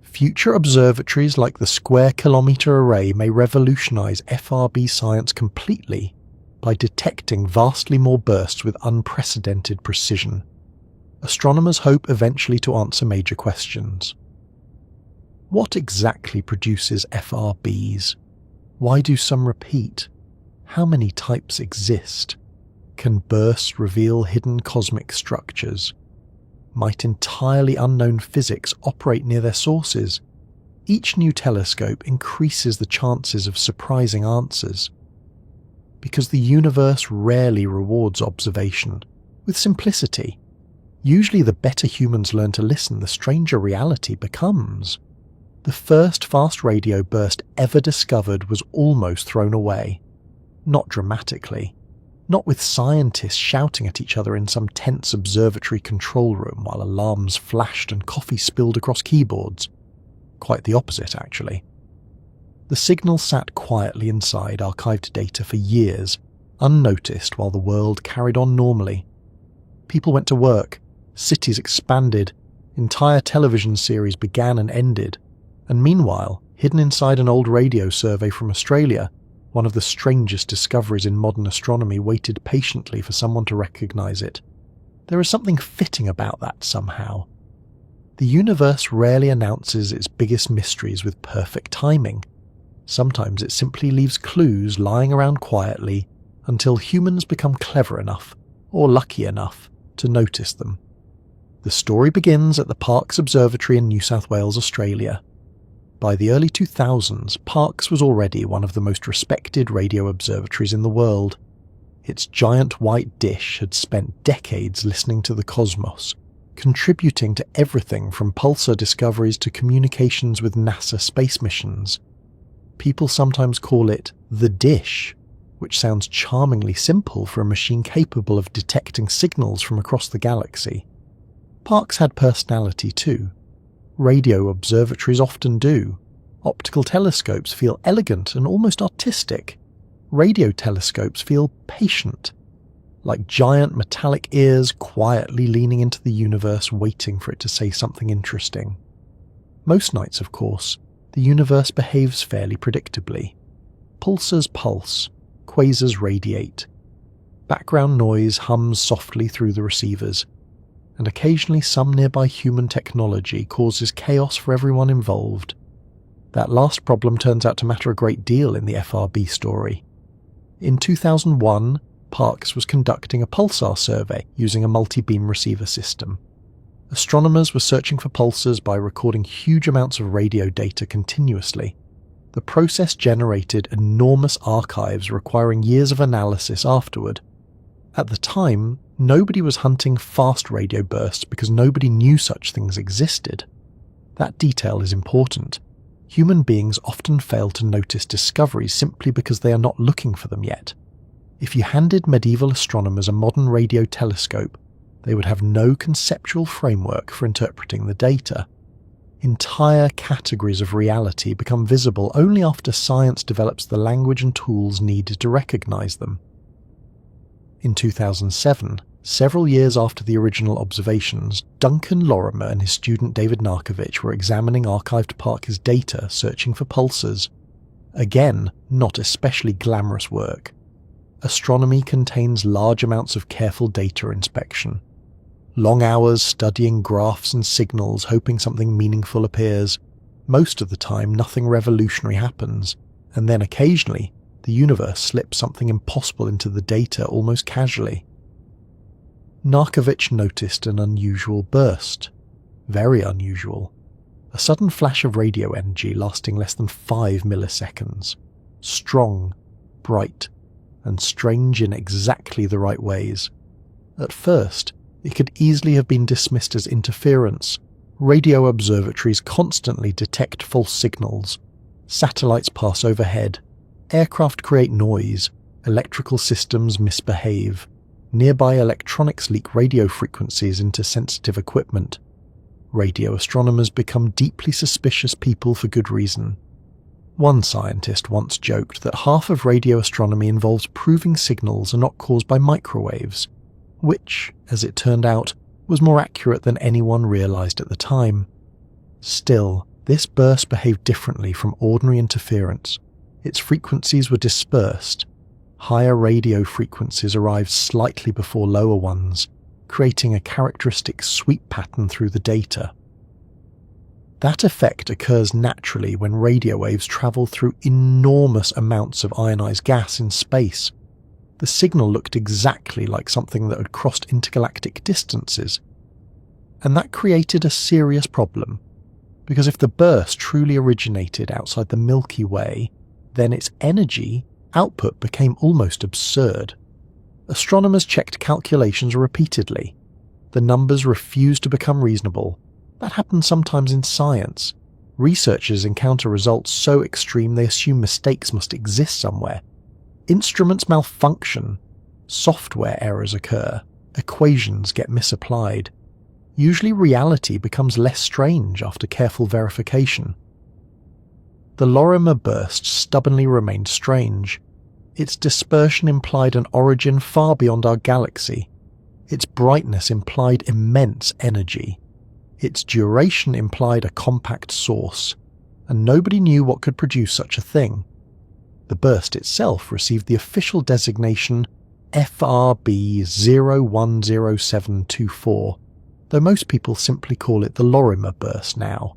Speaker 1: Future observatories like the Square Kilometre Array may revolutionize FRB science completely by detecting vastly more bursts with unprecedented precision. Astronomers hope eventually to answer major questions. What exactly produces FRBs? Why do some repeat? How many types exist? Can bursts reveal hidden cosmic structures? Might entirely unknown physics operate near their sources? Each new telescope increases the chances of surprising answers. Because the universe rarely rewards observation with simplicity. Usually the better humans learn to listen, the stranger reality becomes. The first fast radio burst ever discovered was almost thrown away. Not dramatically. Not with scientists shouting at each other in some tense observatory control room while alarms flashed and coffee spilled across keyboards. Quite the opposite, actually. The signal sat quietly inside archived data for years, unnoticed while the world carried on normally. People went to work, cities expanded, entire television series began and ended, and meanwhile, hidden inside an old radio survey from Australia, one of the strangest discoveries in modern astronomy waited patiently for someone to recognize it. There is something fitting about that somehow. The universe rarely announces its biggest mysteries with perfect timing. Sometimes it simply leaves clues lying around quietly until humans become clever enough, or lucky enough, to notice them. The story begins at the Parkes Observatory in New South Wales, Australia. By the early 2000s, Parkes was already one of the most respected radio observatories in the world. Its giant white dish had spent decades listening to the cosmos, contributing to everything from pulsar discoveries to communications with NASA space missions. People sometimes call it the dish, which sounds charmingly simple for a machine capable of detecting signals from across the galaxy. Parkes had personality too. Radio observatories often do. Optical telescopes feel elegant and almost artistic. Radio telescopes feel patient, like giant metallic ears quietly leaning into the universe waiting for it to say something interesting. Most nights, of course, the universe behaves fairly predictably. Pulsars pulse, quasars radiate. Background noise hums softly through the receivers, and occasionally some nearby human technology causes chaos for everyone involved. That last problem turns out to matter a great deal in the FRB story. In 2001, Parkes was conducting a pulsar survey using a multi-beam receiver system. Astronomers were searching for pulsars by recording huge amounts of radio data continuously. The process generated enormous archives requiring years of analysis afterward. At the time, nobody was hunting fast radio bursts because nobody knew such things existed. That detail is important. Human beings often fail to notice discoveries simply because they are not looking for them yet. If you handed medieval astronomers a modern radio telescope, they would have no conceptual framework for interpreting the data. Entire categories of reality become visible only after science develops the language and tools needed to recognize them. In 2007, several years after the original observations, Duncan Lorimer and his student David Narkovich were examining archived Parkes data searching for pulsars. Again, not especially glamorous work. Astronomy contains large amounts of careful data inspection. Long hours studying graphs and signals hoping something meaningful appears. Most of the time, nothing revolutionary happens. and then occasionally the universe slips something impossible into the data almost casually. Narkovich noticed an unusual burst. Very unusual. A sudden flash of radio energy lasting less than 5 milliseconds. Strong, bright, and strange in exactly the right ways. At first, it could easily have been dismissed as interference. Radio observatories constantly detect false signals. Satellites pass overhead. Aircraft create noise. Electrical systems misbehave. Nearby electronics leak radio frequencies into sensitive equipment. Radio astronomers become deeply suspicious people for good reason. One scientist once joked that half of radio astronomy involves proving signals are not caused by microwaves, which, as it turned out, was more accurate than anyone realized at the time. Still, this burst behaved differently from ordinary interference. Its frequencies were dispersed. Higher radio frequencies arrived slightly before lower ones, creating a characteristic sweep pattern through the data. That effect occurs naturally when radio waves travel through enormous amounts of ionized gas in space. The signal looked exactly like something that had crossed intergalactic distances. And that created a serious problem, because if the burst truly originated outside the Milky Way, then its energy output became almost absurd. Astronomers checked calculations repeatedly. The numbers refused to become reasonable. That happens sometimes in science. Researchers encounter results so extreme they assume mistakes must exist somewhere. Instruments malfunction. Software errors occur. Equations get misapplied. Usually reality becomes less strange after careful verification. The Lorimer burst stubbornly remained strange. Its dispersion implied an origin far beyond our galaxy. Its brightness implied immense energy. Its duration implied a compact source, and nobody knew what could produce such a thing. The burst itself received the official designation FRB 010724, though most people simply call it the Lorimer burst now.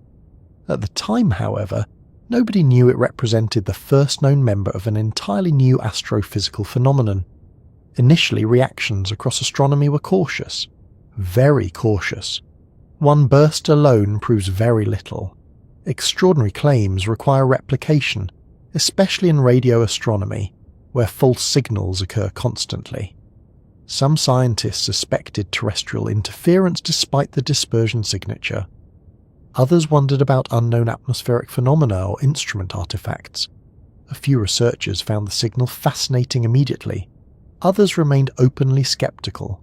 Speaker 1: At the time, however, nobody knew it represented the first known member of an entirely new astrophysical phenomenon. Initially, reactions across astronomy were cautious. Very cautious. One burst alone proves very little. Extraordinary claims require replication, especially in radio astronomy, where false signals occur constantly. Some scientists suspected terrestrial interference despite the dispersion signature. Others wondered about unknown atmospheric phenomena or instrument artifacts. A few researchers found the signal fascinating immediately. Others remained openly skeptical.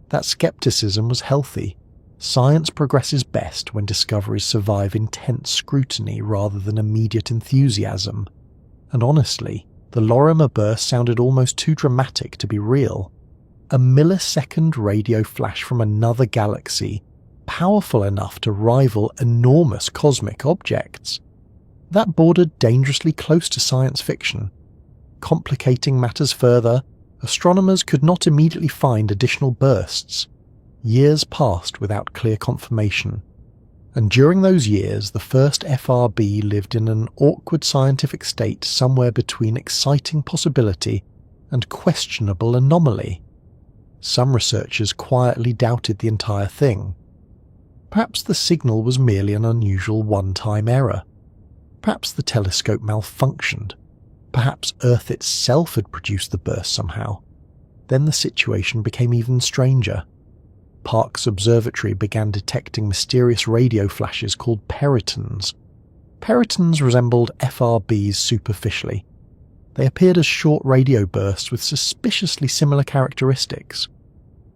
Speaker 1: That skepticism was healthy. Science progresses best when discoveries survive intense scrutiny rather than immediate enthusiasm. And honestly, the Lorimer burst sounded almost too dramatic to be real. A millisecond radio flash from another galaxy, powerful enough to rival enormous cosmic objects. That bordered dangerously close to science fiction. Complicating matters further, astronomers could not immediately find additional bursts. Years passed without clear confirmation. And during those years, the first FRB lived in an awkward scientific state somewhere between exciting possibility and questionable anomaly. Some researchers quietly doubted the entire thing. Perhaps the signal was merely an unusual one-time error. Perhaps the telescope malfunctioned. Perhaps Earth itself had produced the burst somehow. Then the situation became even stranger. Parkes Observatory began detecting mysterious radio flashes called peritons. Peritons resembled FRBs superficially. They appeared as short radio bursts with suspiciously similar characteristics.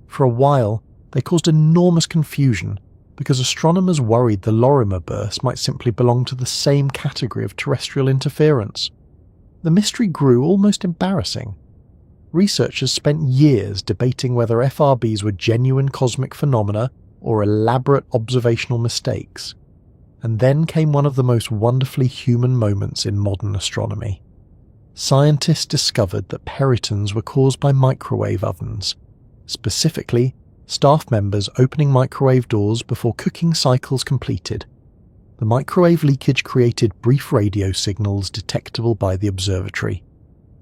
Speaker 1: For a while, they caused enormous confusion because astronomers worried the Lorimer burst might simply belong to the same category of terrestrial interference. The mystery grew almost embarrassing. Researchers spent years debating whether FRBs were genuine cosmic phenomena or elaborate observational mistakes. And then came one of the most wonderfully human moments in modern astronomy. Scientists discovered that peritons were caused by microwave ovens, specifically staff members opening microwave doors before cooking cycles completed. The microwave leakage created brief radio signals detectable by the observatory.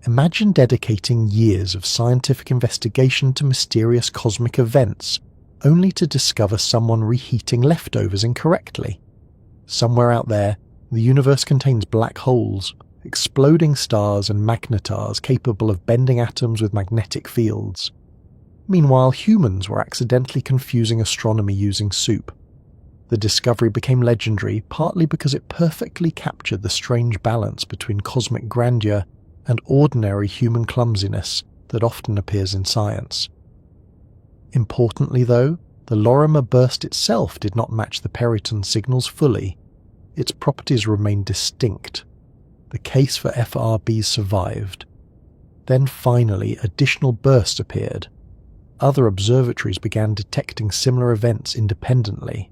Speaker 1: Imagine dedicating years of scientific investigation to mysterious cosmic events, only to discover someone reheating leftovers incorrectly. Somewhere out there, the universe contains black holes, exploding stars and magnetars capable of bending atoms with magnetic fields. Meanwhile, humans were accidentally confusing astronomy using soup. The discovery became legendary partly because it perfectly captured the strange balance between cosmic grandeur and ordinary human clumsiness that often appears in science. Importantly though, the Lorimer burst itself did not match the Periton signals fully. Its properties remained distinct. The case for FRBs survived. Then finally, additional bursts appeared. Other observatories began detecting similar events independently.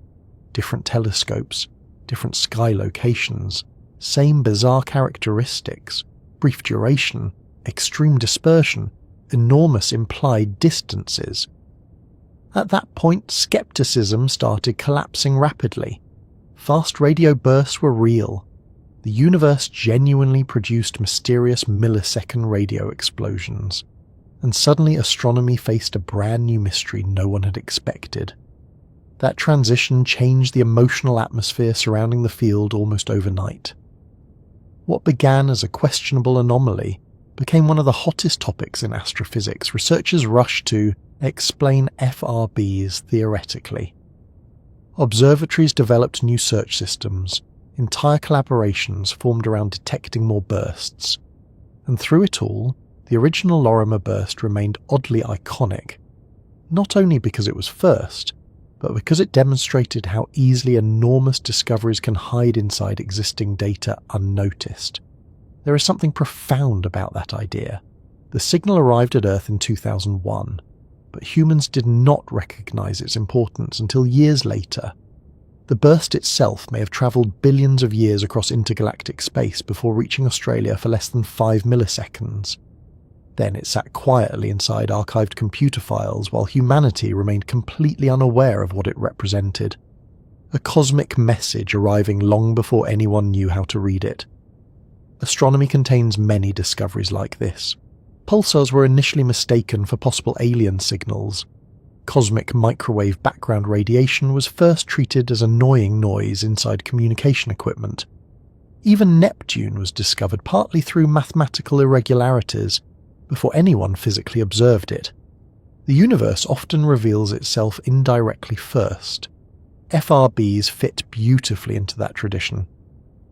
Speaker 1: Different telescopes, different sky locations, same bizarre characteristics, brief duration, extreme dispersion, enormous implied distances. At that point, skepticism started collapsing rapidly. Fast radio bursts were real. The universe genuinely produced mysterious millisecond radio explosions. And suddenly astronomy faced a brand new mystery no one had expected. That transition changed the emotional atmosphere surrounding the field almost overnight. What began as a questionable anomaly became one of the hottest topics in astrophysics. Researchers rushed to explain FRBs theoretically. Observatories developed new search systems. Entire collaborations formed around detecting more bursts. And through it all, the original Lorimer burst remained oddly iconic, not only because it was first, but because it demonstrated how easily enormous discoveries can hide inside existing data unnoticed. There is something profound about that idea. The signal arrived at Earth in 2001, but humans did not recognize its importance until years later. The burst itself may have travelled billions of years across intergalactic space before reaching Australia for less than 5 milliseconds. Then it sat quietly inside archived computer files while humanity remained completely unaware of what it represented. A cosmic message arriving long before anyone knew how to read it. Astronomy contains many discoveries like this. Pulsars were initially mistaken for possible alien signals. Cosmic microwave background radiation was first treated as annoying noise inside communication equipment. Even Neptune was discovered partly through mathematical irregularities, before anyone physically observed it. The universe often reveals itself indirectly first. FRBs fit beautifully into that tradition.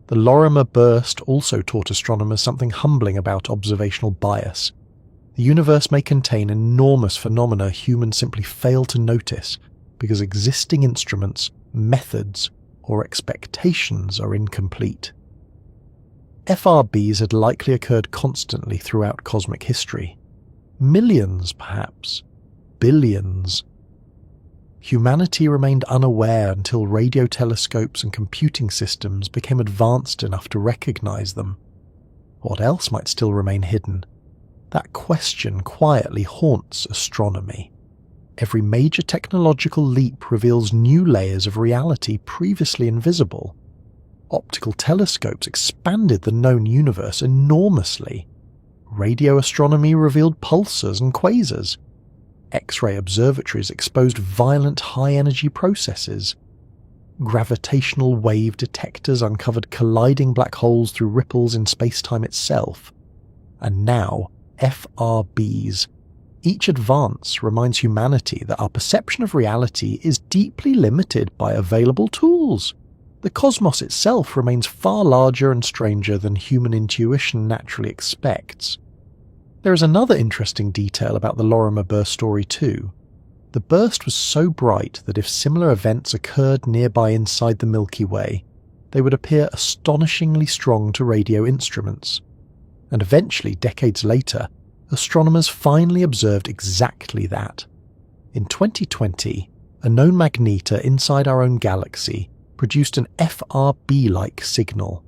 Speaker 1: The Lorimer burst also taught astronomers something humbling about observational bias. The universe may contain enormous phenomena humans simply fail to notice because existing instruments, methods, or expectations are incomplete. FRBs had likely occurred constantly throughout cosmic history. Millions, perhaps. Billions. Humanity remained unaware until radio telescopes and computing systems became advanced enough to recognize them. What else might still remain hidden? That question quietly haunts astronomy. Every major technological leap reveals new layers of reality previously invisible. Optical telescopes expanded the known universe enormously. Radio astronomy revealed pulsars and quasars. X-ray observatories exposed violent high-energy processes. Gravitational wave detectors uncovered colliding black holes through ripples in space-time itself. And now, FRBs. Each advance reminds humanity that our perception of reality is deeply limited by available tools. The cosmos itself remains far larger and stranger than human intuition naturally expects. There is another interesting detail about the Lorimer burst story too. The burst was so bright that if similar events occurred nearby inside the Milky Way, they would appear astonishingly strong to radio instruments. And eventually, decades later, astronomers finally observed exactly that. In 2020, a known magnetar inside our own galaxy produced an FRB-like signal.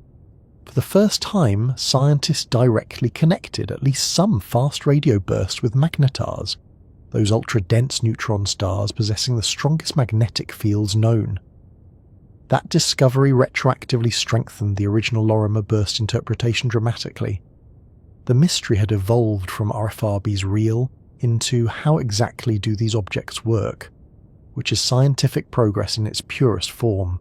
Speaker 1: For the first time, scientists directly connected at least some fast radio bursts with magnetars, those ultra-dense neutron stars possessing the strongest magnetic fields known. That discovery retroactively strengthened the original Lorimer burst interpretation dramatically. The mystery had evolved from FRB's real into how exactly do these objects work, which is scientific progress in its purest form.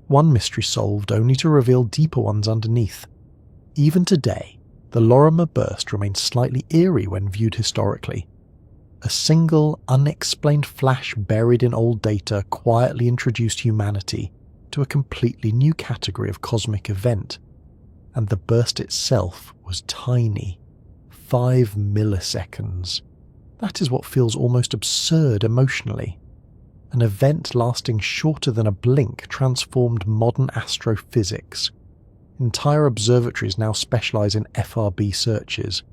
Speaker 1: One mystery solved only to reveal deeper ones underneath. Even today, the Lorimer burst remains slightly eerie when viewed historically. A single, unexplained flash buried in old data quietly introduced humanity to a completely new category of cosmic event, and the burst itself was tiny. 5 milliseconds. That is what feels almost absurd emotionally. An event lasting shorter than a blink transformed modern astrophysics. Entire observatories now specialize in FRB searches.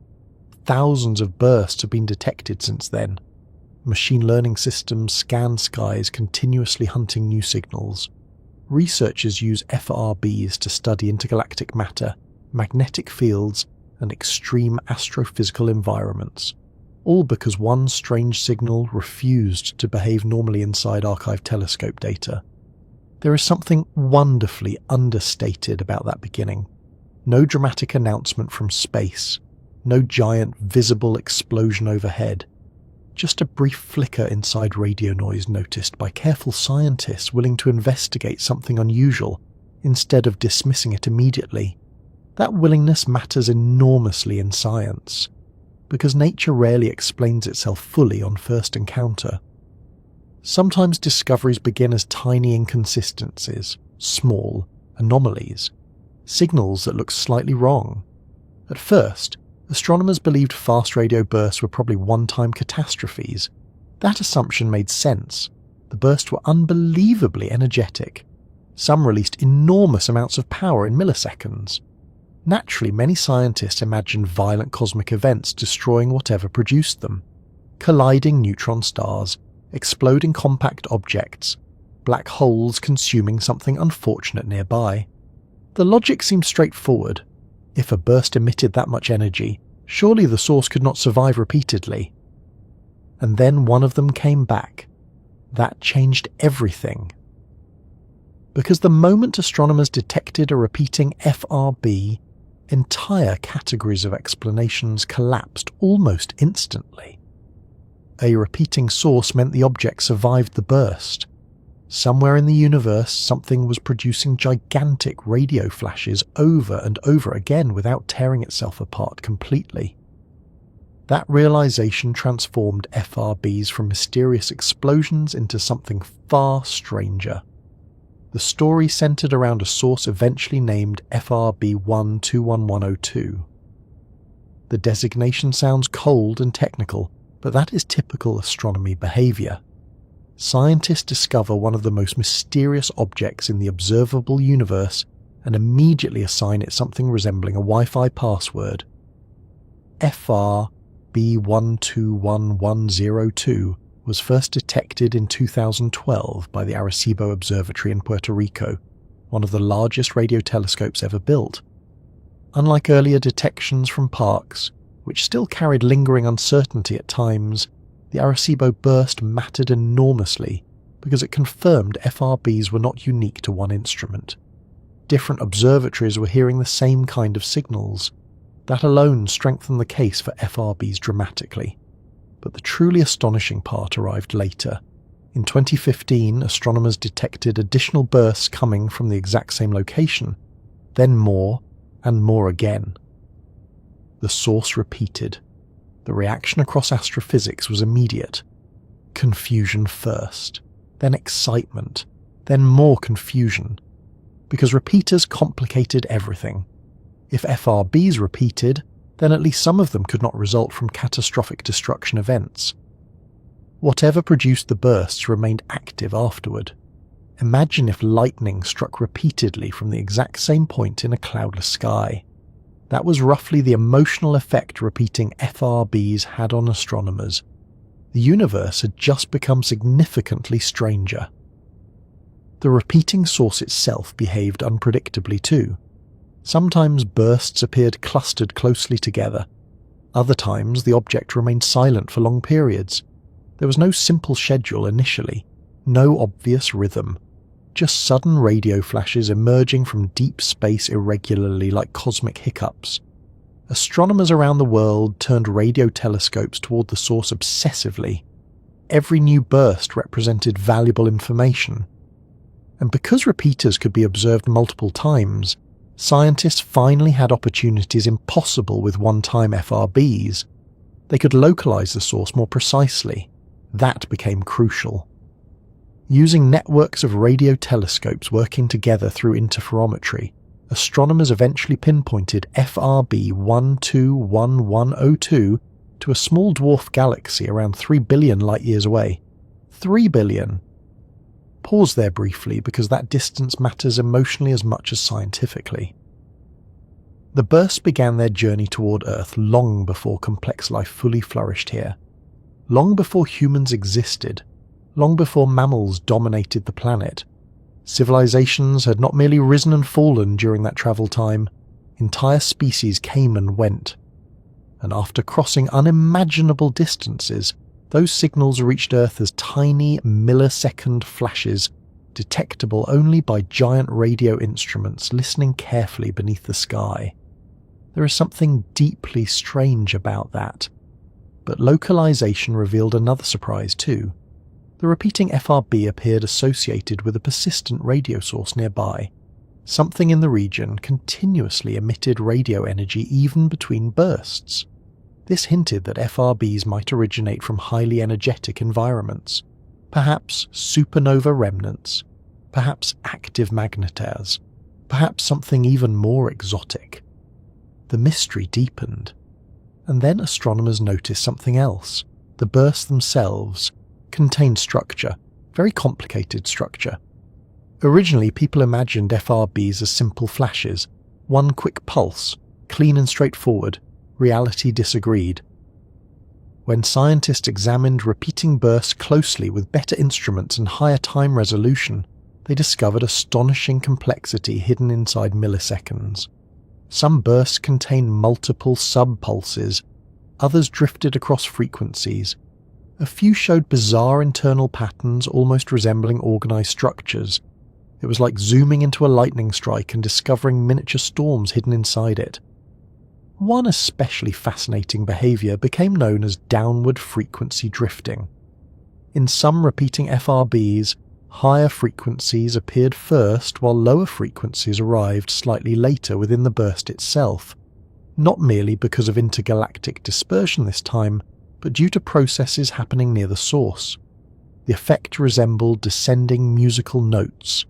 Speaker 1: Thousands of bursts have been detected since then. Machine learning systems scan skies, continuously hunting new signals. Researchers use FRBs to study intergalactic matter, magnetic fields, and extreme astrophysical environments, all because one strange signal refused to behave normally inside archived telescope data. There is something wonderfully understated about that beginning. No dramatic announcement from space, no giant visible explosion overhead, just a brief flicker inside radio noise noticed by careful scientists willing to investigate something unusual instead of dismissing it immediately. That willingness matters enormously in science, because nature rarely explains itself fully on first encounter. Sometimes discoveries begin as tiny inconsistencies, small anomalies, signals that look slightly wrong. At first, astronomers believed fast radio bursts were probably one-time catastrophes. That assumption made sense. The bursts were unbelievably energetic. Some released enormous amounts of power in milliseconds. Naturally, many scientists imagined violent cosmic events destroying whatever produced them. Colliding neutron stars, exploding compact objects, black holes consuming something unfortunate nearby. The logic seemed straightforward. If a burst emitted that much energy, surely the source could not survive repeatedly. And then one of them came back. That changed everything. Because the moment astronomers detected a repeating FRB, entire categories of explanations collapsed almost instantly. A repeating source meant the object survived the burst. Somewhere in the universe, something was producing gigantic radio flashes over and over again without tearing itself apart completely. That realization transformed FRBs from mysterious explosions into something far stranger. The story centered around a source eventually named FRB 121102. The designation sounds cold and technical, but that is typical astronomy behavior. Scientists discover one of the most mysterious objects in the observable universe and immediately assign it something resembling a Wi-Fi password. FRB 121102 was first detected in 2012 by the Arecibo Observatory in Puerto Rico, one of the largest radio telescopes ever built. Unlike earlier detections from Parkes, which still carried lingering uncertainty at times, the Arecibo burst mattered enormously because it confirmed FRBs were not unique to one instrument. Different observatories were hearing the same kind of signals. That alone strengthened the case for FRBs dramatically. But the truly astonishing part arrived later. In 2015, astronomers detected additional bursts coming from the exact same location, then more and more again. The source repeated. The reaction across astrophysics was immediate. Confusion first, then excitement, then more confusion. Because repeaters complicated everything. If FRBs repeated, then at least some of them could not result from catastrophic destruction events. Whatever produced the bursts remained active afterward. Imagine if lightning struck repeatedly from the exact same point in a cloudless sky. That was roughly the emotional effect repeating FRBs had on astronomers. The universe had just become significantly stranger. The repeating source itself behaved unpredictably too. Sometimes bursts appeared clustered closely together. Other times the object remained silent for long periods. There was no simple schedule initially, no obvious rhythm. just sudden radio flashes emerging from deep space irregularly like cosmic hiccups. Astronomers around the world turned radio telescopes toward the source obsessively. Every new burst represented valuable information. And because repeaters could be observed multiple times, scientists finally had opportunities impossible with one-time FRBs. They could localize the source more precisely. That became crucial. Using networks of radio telescopes working together through interferometry, astronomers eventually pinpointed FRB 121102 to a small dwarf galaxy around 3 billion light-years away. 3 billion. Pause there briefly because that distance matters emotionally as much as scientifically. The bursts began their journey toward Earth long before complex life fully flourished here. Long before humans existed. Long before mammals dominated the planet. Civilizations had not merely risen and fallen during that travel time. Entire species came and went. And after crossing unimaginable distances, those signals reached Earth as tiny millisecond flashes, detectable only by giant radio instruments listening carefully beneath the sky. There is something deeply strange about that. But localization revealed another surprise too. The repeating FRB appeared associated with a persistent radio source nearby. Something in the region continuously emitted radio energy even between bursts. This hinted that FRBs might originate from highly energetic environments, perhaps supernova remnants, perhaps active magnetars, perhaps something even more exotic. The mystery deepened. And then astronomers noticed something else. The bursts themselves contained structure, very complicated structure. Originally, people imagined FRBs as simple flashes, one quick pulse, clean and straightforward. Reality disagreed. When scientists examined repeating bursts closely with better instruments and higher time resolution, they discovered astonishing complexity hidden inside milliseconds. Some bursts contained multiple sub-pulses, others drifted across frequencies. A few showed bizarre internal patterns almost resembling organized structures. It was like zooming into a lightning strike and discovering miniature storms hidden inside it. One especially fascinating behavior became known as downward frequency drifting. In some repeating FRBs, higher frequencies appeared first while lower frequencies arrived slightly later within the burst itself, not merely because of intergalactic dispersion this time, but due to processes happening near the source. The effect resembled descending musical notes.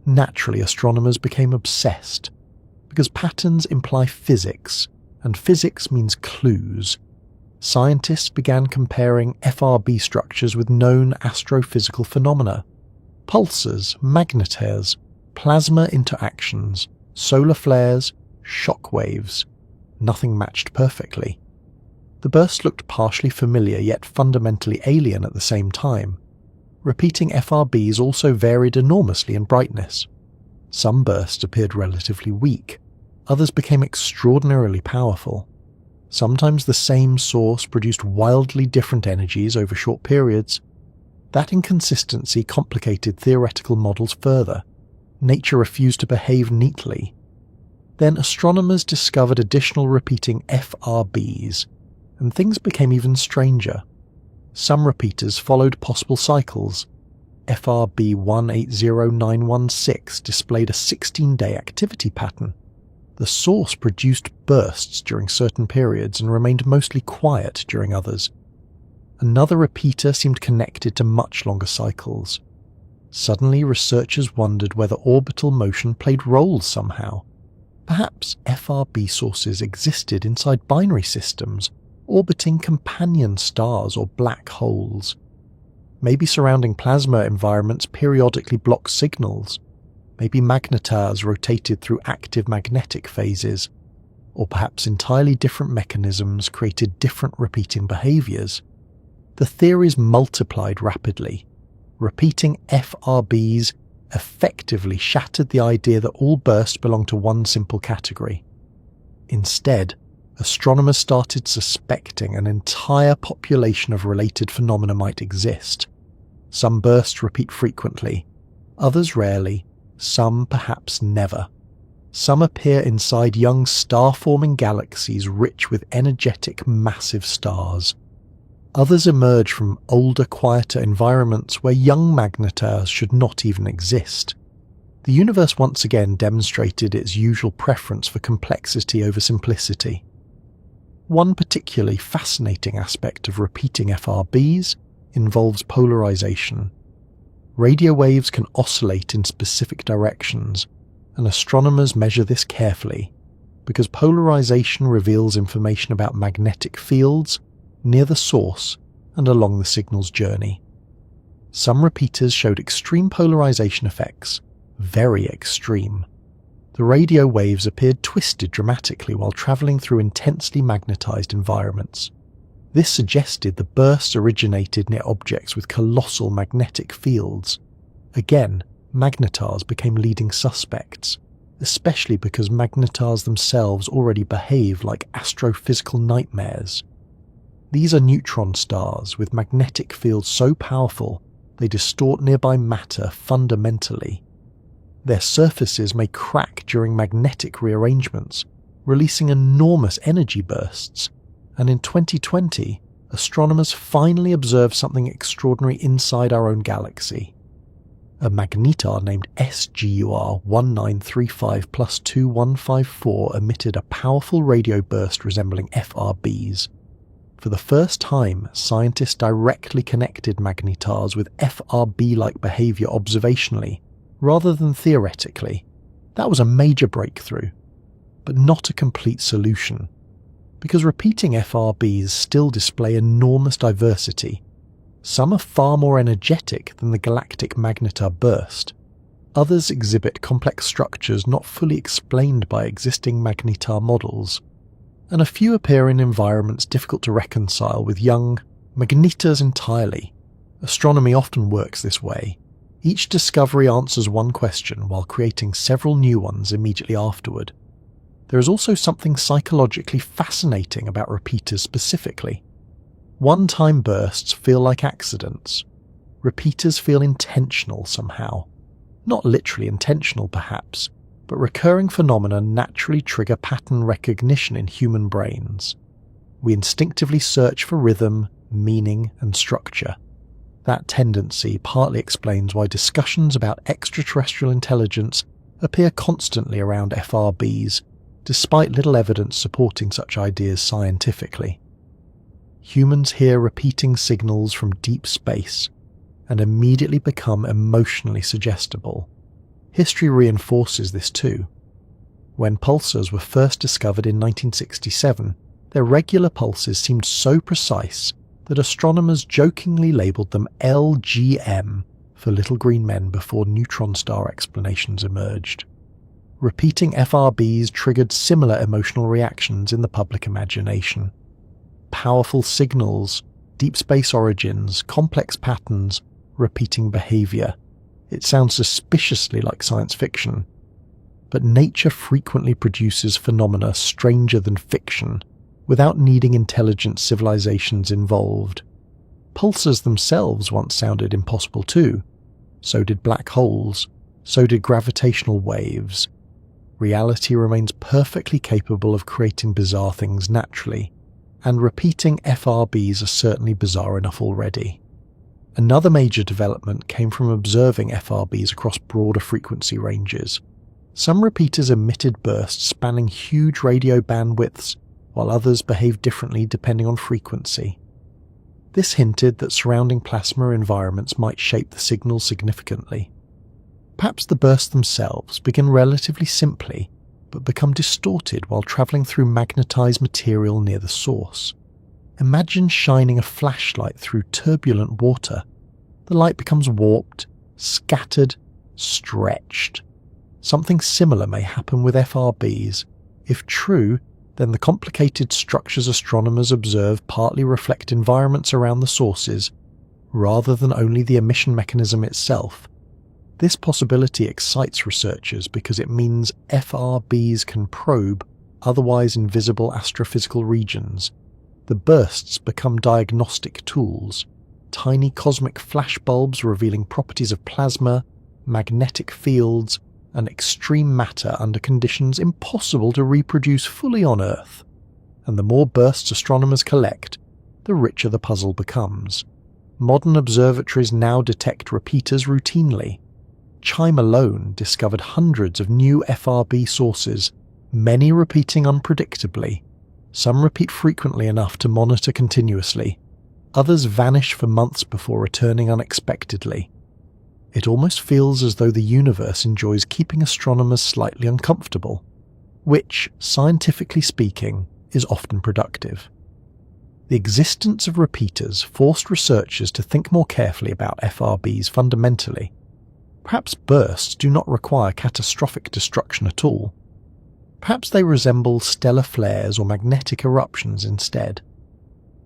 Speaker 1: Naturally, astronomers became obsessed, because patterns imply physics, and physics means clues. Scientists began comparing FRB structures with known astrophysical phenomena. Pulsars, magnetars, plasma interactions, solar flares, shock waves. Nothing matched perfectly. The bursts looked partially familiar yet fundamentally alien at the same time. Repeating FRBs also varied enormously in brightness. Some bursts appeared relatively weak, others became extraordinarily powerful. Sometimes the same source produced wildly different energies over short periods. That inconsistency complicated theoretical models further. Nature refused to behave neatly. Then astronomers discovered additional repeating FRBs, and things became even stranger. Some repeaters followed possible cycles. FRB 180916 displayed a 16-day activity pattern. The source produced bursts during certain periods and remained mostly quiet during others. Another repeater seemed connected to much longer cycles. Suddenly, researchers wondered whether orbital motion played roles somehow. Perhaps FRB sources existed inside binary systems, orbiting companion stars or black holes. Maybe surrounding plasma environments periodically blocked signals. Maybe magnetars rotated through active magnetic phases. Or perhaps entirely different mechanisms created different repeating behaviors. The theories multiplied rapidly. Repeating FRBs effectively shattered the idea that all bursts belonged to one simple category. Instead, astronomers started suspecting an entire population of related phenomena might exist. Some bursts repeat frequently, others rarely, some perhaps never. Some appear inside young star-forming galaxies rich with energetic massive stars. Others emerge from older, quieter environments where young magnetars should not even exist. The universe once again demonstrated its usual preference for complexity over simplicity. One particularly fascinating aspect of repeating FRBs involves polarization. Radio waves can oscillate in specific directions, and astronomers measure this carefully, because polarization reveals information about magnetic fields near the source and along the signal's journey. Some repeaters showed extreme polarization effects, very extreme. The radio waves appeared twisted dramatically while travelling through intensely magnetized environments. This suggested the bursts originated near objects with colossal magnetic fields. Again, magnetars became leading suspects, especially because magnetars themselves already behave like astrophysical nightmares. These are neutron stars with magnetic fields so powerful they distort nearby matter fundamentally. Their surfaces may crack during magnetic rearrangements, releasing enormous energy bursts, and in 2020, astronomers finally observed something extraordinary inside our own galaxy. A magnetar named SGUR 1935+2154 emitted a powerful radio burst resembling FRBs. For the first time, scientists directly connected magnetars with FRB-like behavior observationally, rather than theoretically. That was a major breakthrough, but not a complete solution, because repeating FRBs still display enormous diversity. Some are far more energetic than the galactic magnetar burst. Others exhibit complex structures not fully explained by existing magnetar models, and a few appear in environments difficult to reconcile with young magnetars entirely. Astronomy often works this way. Each discovery answers one question while creating several new ones immediately afterward. There is also something psychologically fascinating about repeaters specifically. One-time bursts feel like accidents. Repeaters feel intentional somehow. Not literally intentional perhaps, but recurring phenomena naturally trigger pattern recognition in human brains. We instinctively search for rhythm, meaning, and structure. That tendency partly explains why discussions about extraterrestrial intelligence appear constantly around FRBs, despite little evidence supporting such ideas scientifically. Humans hear repeating signals from deep space and immediately become emotionally suggestible. History reinforces this too. When pulsars were first discovered in 1967, their regular pulses seemed so precise that astronomers jokingly labelled them LGM for little green men before neutron star explanations emerged. Repeating FRBs triggered similar emotional reactions in the public imagination. Powerful signals, deep space origins, complex patterns, repeating behaviour. It sounds suspiciously like science fiction. But nature frequently produces phenomena stranger than fiction, without needing intelligent civilizations involved. Pulsars themselves once sounded impossible too. So did black holes. So did gravitational waves. Reality remains perfectly capable of creating bizarre things naturally, and repeating FRBs are certainly bizarre enough already. Another major development came from observing FRBs across broader frequency ranges. Some repeaters emitted bursts spanning huge radio bandwidths, while others behaved differently depending on frequency. This hinted that surrounding plasma environments might shape the signal significantly. Perhaps the bursts themselves begin relatively simply, but become distorted while travelling through magnetized material near the source. Imagine shining a flashlight through turbulent water. The light becomes warped, scattered, stretched. Something similar may happen with FRBs. If true, then the complicated structures astronomers observe partly reflect environments around the sources, rather than only the emission mechanism itself. This possibility excites researchers because it means FRBs can probe otherwise invisible astrophysical regions. The bursts become diagnostic tools, tiny cosmic flashbulbs revealing properties of plasma, magnetic fields, and extreme matter under conditions impossible to reproduce fully on Earth. And the more bursts astronomers collect, the richer the puzzle becomes. Modern observatories now detect repeaters routinely. CHIME alone discovered hundreds of new FRB sources, many repeating unpredictably. Some repeat frequently enough to monitor continuously. Others vanish for months before returning unexpectedly. It almost feels as though the universe enjoys keeping astronomers slightly uncomfortable, which, scientifically speaking, is often productive. The existence of repeaters forced researchers to think more carefully about FRBs fundamentally. Perhaps bursts do not require catastrophic destruction at all. Perhaps they resemble stellar flares or magnetic eruptions instead.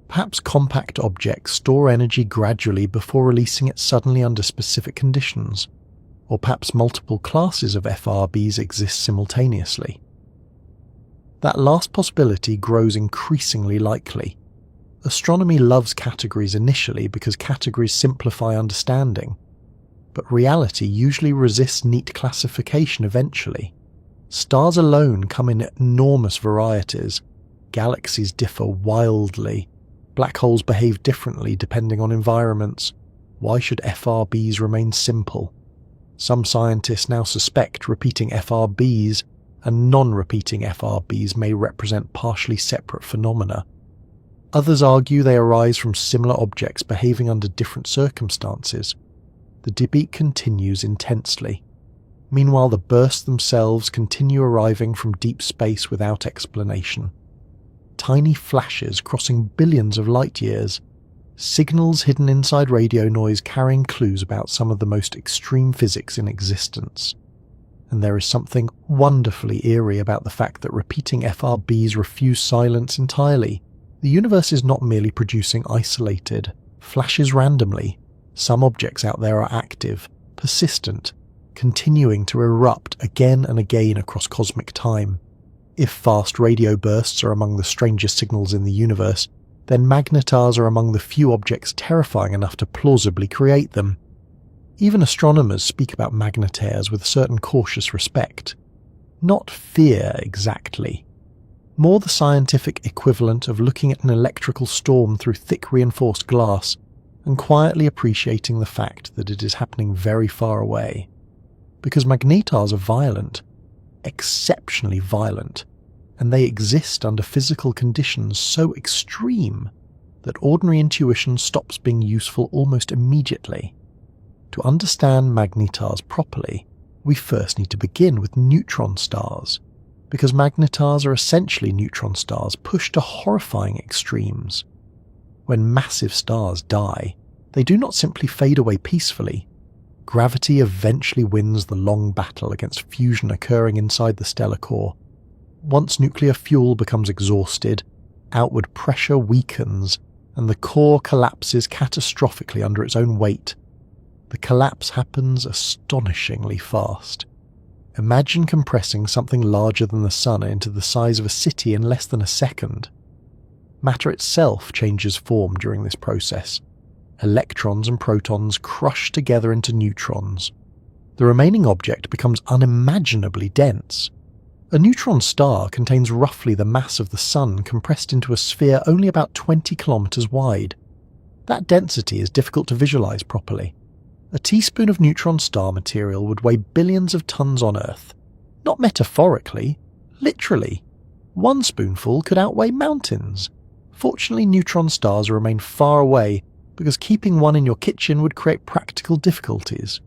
Speaker 1: Perhaps compact objects store energy gradually before releasing it suddenly under specific conditions, or perhaps multiple classes of FRBs exist simultaneously. That last possibility grows increasingly likely. Astronomy loves categories initially because categories simplify understanding, but reality usually resists neat classification eventually. Stars alone come in enormous varieties, galaxies differ wildly, black holes behave differently depending on environments. Why should FRBs remain simple? Some scientists now suspect repeating FRBs and non-repeating FRBs may represent partially separate phenomena. Others argue they arise from similar objects behaving under different circumstances. The debate continues intensely. Meanwhile, the bursts themselves continue arriving from deep space without explanation. Tiny flashes crossing billions of light years, signals hidden inside radio noise carrying clues about some of the most extreme physics in existence. And there is something wonderfully eerie about the fact that repeating FRBs refuse silence entirely. The universe is not merely producing isolated flashes randomly. Some objects out there are active, persistent, continuing to erupt again and again across cosmic time. If fast radio bursts are among the strangest signals in the universe, then magnetars are among the few objects terrifying enough to plausibly create them. Even astronomers speak about magnetaires with a certain cautious respect. Not fear exactly. More the scientific equivalent of looking at an electrical storm through thick reinforced glass and quietly appreciating the fact that it is happening very far away. Because magnetars are violent, exceptionally violent, and they exist under physical conditions so extreme that ordinary intuition stops being useful almost immediately. To understand magnetars properly, we first need to begin with neutron stars, because magnetars are essentially neutron stars pushed to horrifying extremes. When massive stars die, they do not simply fade away peacefully. Gravity eventually wins the long battle against fusion occurring inside the stellar core. Once nuclear fuel becomes exhausted, outward pressure weakens, and the core collapses catastrophically under its own weight. The collapse happens astonishingly fast. Imagine compressing something larger than the Sun into the size of a city in less than a second. Matter itself changes form during this process. Electrons and protons crush together into neutrons. The remaining object becomes unimaginably dense. A neutron star contains roughly the mass of the Sun compressed into a sphere only about 20 kilometers wide. That density is difficult to visualize properly. A teaspoon of neutron star material would weigh billions of tons on Earth. Not metaphorically, literally. One spoonful could outweigh mountains. Fortunately, neutron stars remain far away because keeping one in your kitchen would create practical difficulties.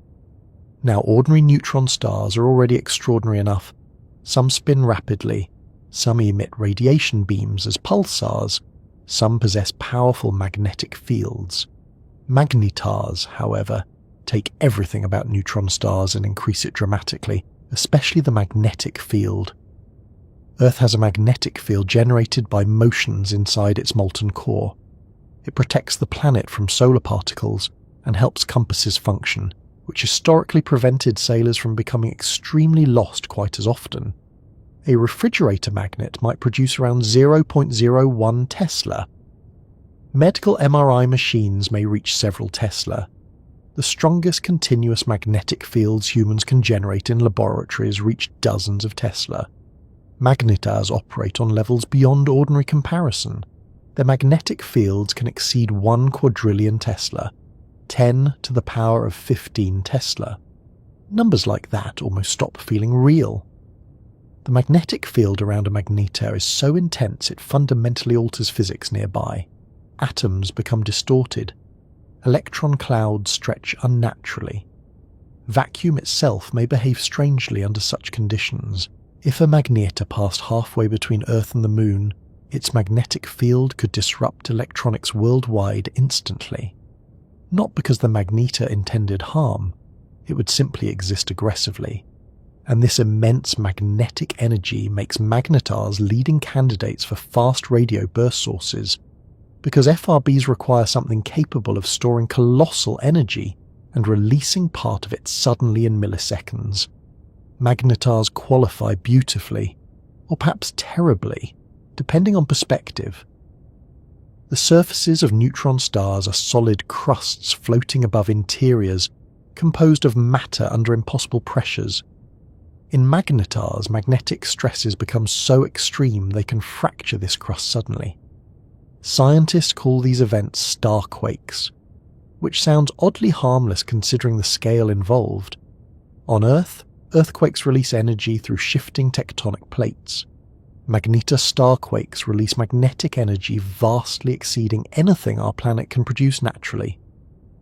Speaker 1: Now, ordinary neutron stars are already extraordinary enough. Some spin rapidly, some emit radiation beams as pulsars, some possess powerful magnetic fields. Magnetars, however, take everything about neutron stars and increase it dramatically, especially the magnetic field. Earth has a magnetic field generated by motions inside its molten core. It protects the planet from solar particles and helps compasses function, which historically prevented sailors from becoming extremely lost quite as often. A refrigerator magnet might produce around 0.01 Tesla. Medical MRI machines may reach several Tesla. the strongest continuous magnetic fields humans can generate in laboratories reach dozens of Tesla. Magnetars operate on levels beyond ordinary comparison. Their magnetic fields can exceed 1 quadrillion Tesla, 10 to the power of 15 Tesla. Numbers like that almost stop feeling real. The magnetic field around a magnetar is so intense it fundamentally alters physics nearby. Atoms become distorted. Electron clouds stretch unnaturally. Vacuum itself may behave strangely under such conditions. If a magnetar passed halfway between Earth and the Moon, its magnetic field could disrupt electronics worldwide instantly. Not because the magnetar intended harm, it would simply exist aggressively. And this immense magnetic energy makes magnetars leading candidates for fast radio burst sources, because FRBs require something capable of storing colossal energy and releasing part of it suddenly in milliseconds. Magnetars qualify beautifully, or perhaps terribly, depending on perspective. The surfaces of neutron stars are solid crusts floating above interiors composed of matter under impossible pressures. In magnetars, magnetic stresses become so extreme they can fracture this crust suddenly. Scientists call these events starquakes, which sounds oddly harmless considering the scale involved. On Earth, earthquakes release energy through shifting tectonic plates. Magnetar starquakes release magnetic energy vastly exceeding anything our planet can produce naturally.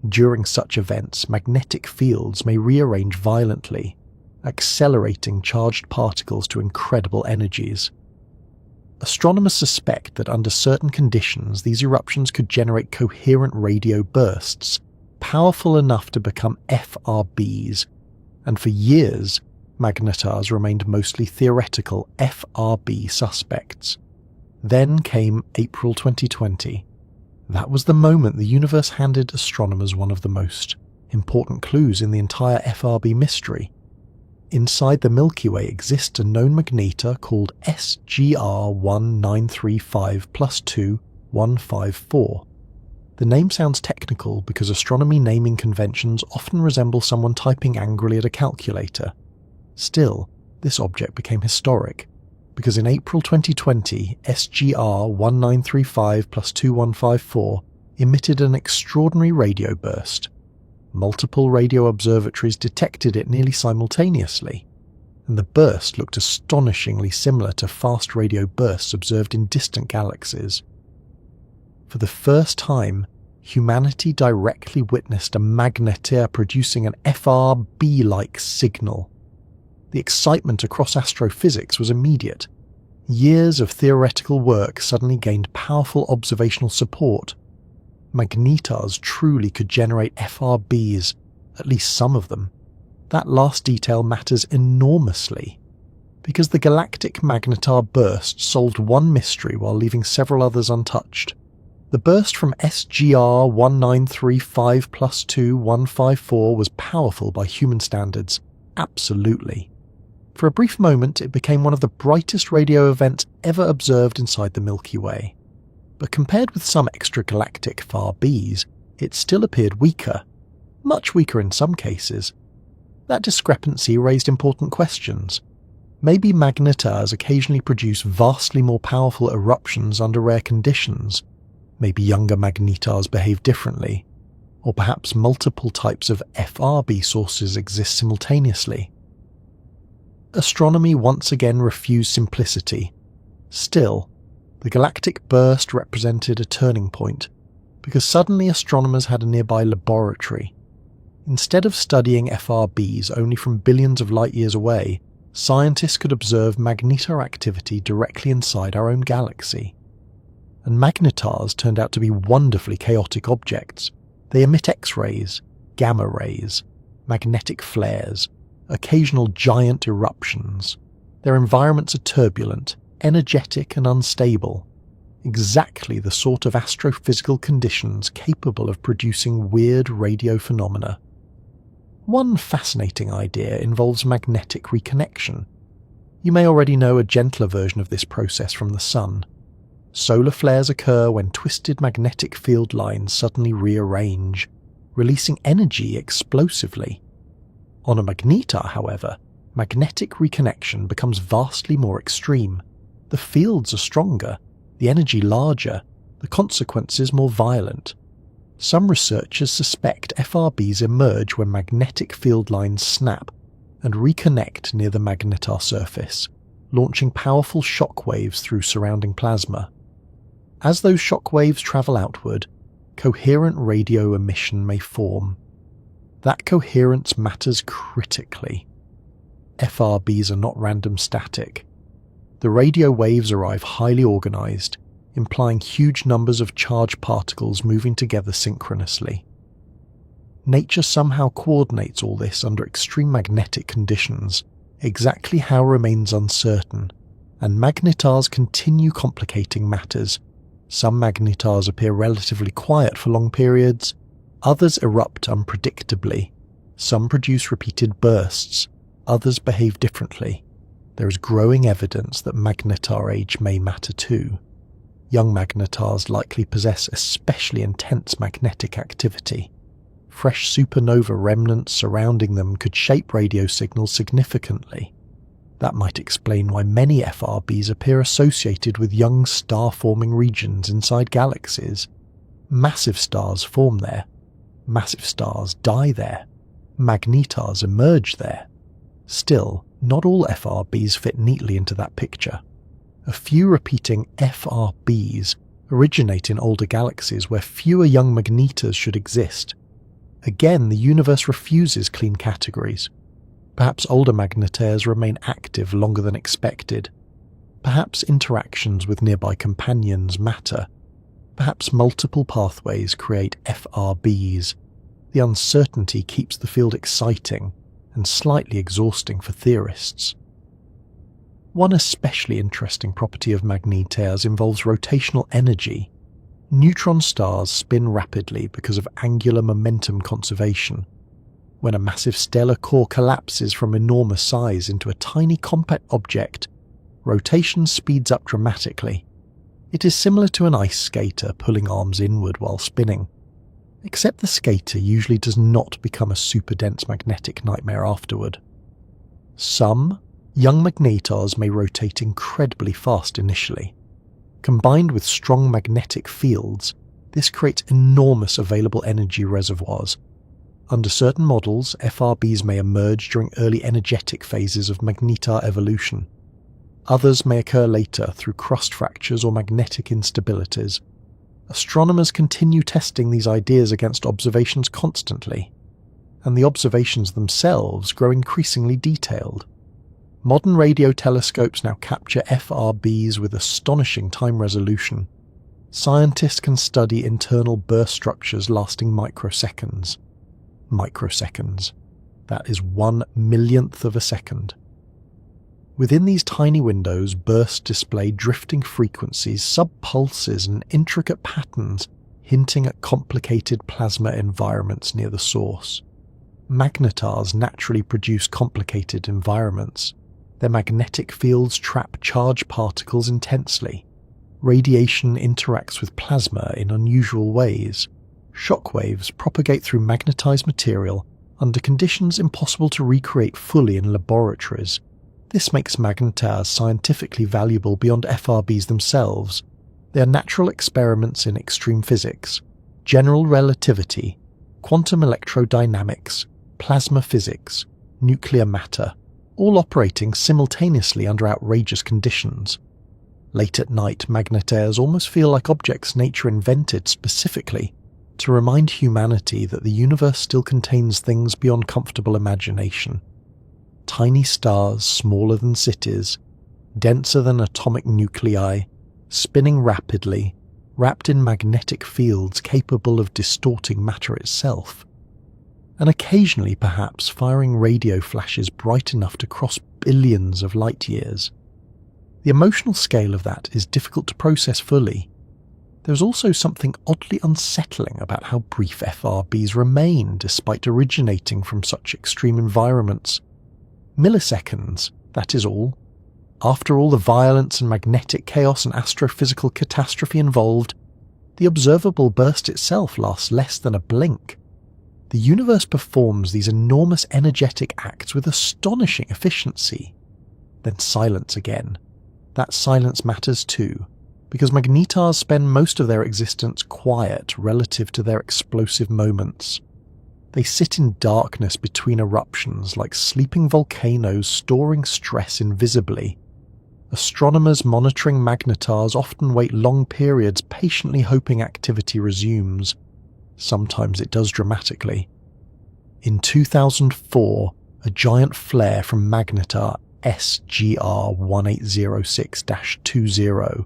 Speaker 1: During such events, magnetic fields may rearrange violently, accelerating charged particles to incredible energies. Astronomers suspect that under certain conditions these eruptions could generate coherent radio bursts, powerful enough to become FRBs, and for years, magnetars remained mostly theoretical FRB suspects. Then came April 2020. That was the moment the universe handed astronomers one of the most important clues in the entire FRB mystery. Inside the Milky Way exists a known magnetar called SGR1935+2-154. The name sounds technical because astronomy naming conventions often resemble someone typing angrily at a calculator. Still, this object became historic, because in April 2020, SGR1935+2154 emitted an extraordinary radio burst. Multiple radio observatories detected it nearly simultaneously, and the burst looked astonishingly similar to fast radio bursts observed in distant galaxies. For the first time, humanity directly witnessed a magnetar producing an FRB-like signal. The excitement across astrophysics was immediate. Years of theoretical work suddenly gained powerful observational support. Magnetars truly could generate FRBs, at least some of them. That last detail matters enormously, because the galactic magnetar burst solved one mystery while leaving several others untouched. The burst from SGR1935+2-154 was powerful by human standards, absolutely. For a brief moment, it became one of the brightest radio events ever observed inside the Milky Way. But compared with some extragalactic FRBs, it still appeared weaker, much weaker in some cases. That discrepancy raised important questions. Maybe magnetars occasionally produce vastly more powerful eruptions under rare conditions. Maybe younger magnetars behave differently. Or perhaps multiple types of FRB sources exist simultaneously. Astronomy once again refused simplicity. Still, the galactic burst represented a turning point, because suddenly astronomers had a nearby laboratory. Instead of studying FRBs only from billions of light years away, scientists could observe magnetar activity directly inside our own galaxy. And magnetars turned out to be wonderfully chaotic objects. They emit X-rays, gamma rays, magnetic flares, occasional giant eruptions. Their environments are turbulent, energetic and unstable, exactly the sort of astrophysical conditions capable of producing weird radio phenomena. One fascinating idea involves magnetic reconnection. You may already know a gentler version of this process from the Sun. Solar flares occur when twisted magnetic field lines suddenly rearrange. releasing energy explosively. On a magnetar, however, magnetic reconnection becomes vastly more extreme. The fields are stronger, the energy larger, the consequences more violent. Some researchers suspect FRBs emerge when magnetic field lines snap and reconnect near the magnetar surface, launching powerful shock waves through surrounding plasma. As those shock waves travel outward, coherent radio emission may form. That coherence matters critically. FRBs are not random static. The radio waves arrive highly organized, implying huge numbers of charged particles moving together synchronously. Nature somehow coordinates all this under extreme magnetic conditions. Exactly how remains uncertain, and magnetars continue complicating matters. Some magnetars appear relatively quiet for long periods, others erupt unpredictably, some produce repeated bursts, others behave differently. There is growing evidence that magnetar age may matter too. Young magnetars likely possess especially intense magnetic activity. Fresh supernova remnants surrounding them could shape radio signals significantly. That might explain why many FRBs appear associated with young star-forming regions inside galaxies. Massive stars form there. Massive stars die there. Magnetars emerge there. Still, not all FRBs fit neatly into that picture. A few repeating FRBs originate in older galaxies where fewer young magnetars should exist. Again, the universe refuses clean categories. Perhaps older magnetars remain active longer than expected. Perhaps interactions with nearby companions matter. Perhaps multiple pathways create FRBs. The uncertainty keeps the field exciting and slightly exhausting for theorists. One especially interesting property of magnetars involves rotational energy. Neutron stars spin rapidly because of angular momentum conservation. When a massive stellar core collapses from enormous size into a tiny compact object, rotation speeds up dramatically. It is similar to an ice skater pulling arms inward while spinning, except the skater usually does not become a super-dense magnetic nightmare afterward. Some young magnetars may rotate incredibly fast initially. Combined with strong magnetic fields, this creates enormous available energy reservoirs. Under certain models, FRBs may emerge during early energetic phases of magnetar evolution. Others may occur later through crust fractures or magnetic instabilities. Astronomers continue testing these ideas against observations constantly, and the observations themselves grow increasingly detailed. Modern radio telescopes now capture FRBs with astonishing time resolution. Scientists can study internal burst structures lasting microseconds. Microseconds. That is 1/1,000,000th of a second. Within these tiny windows, bursts display drifting frequencies, subpulses, and intricate patterns hinting at complicated plasma environments near the source. Magnetars naturally produce complicated environments. Their magnetic fields trap charged particles intensely. Radiation interacts with plasma in unusual ways. Shockwaves propagate through magnetized material under conditions impossible to recreate fully in laboratories. This makes magnetars scientifically valuable beyond FRBs themselves. They are natural experiments in extreme physics, general relativity, quantum electrodynamics, plasma physics, nuclear matter, all operating simultaneously under outrageous conditions. Late at night, magnetars almost feel like objects nature invented specifically to remind humanity that the universe still contains things beyond comfortable imagination. Tiny stars smaller than cities, denser than atomic nuclei, spinning rapidly, wrapped in magnetic fields capable of distorting matter itself. And occasionally perhaps firing radio flashes bright enough to cross billions of light years. The emotional scale of that is difficult to process fully. There is also something oddly unsettling about how brief FRBs remain despite originating from such extreme environments. Milliseconds, that is all. After all the violence and magnetic chaos and astrophysical catastrophe involved, the observable burst itself lasts less than a blink. The universe performs these enormous energetic acts with astonishing efficiency. Then silence again. That silence matters too, because magnetars spend most of their existence quiet relative to their explosive moments. They sit in darkness between eruptions like sleeping volcanoes storing stress invisibly. Astronomers monitoring magnetars often wait long periods patiently hoping activity resumes. Sometimes it does dramatically. In 2004, a giant flare from magnetar SGR 1806-20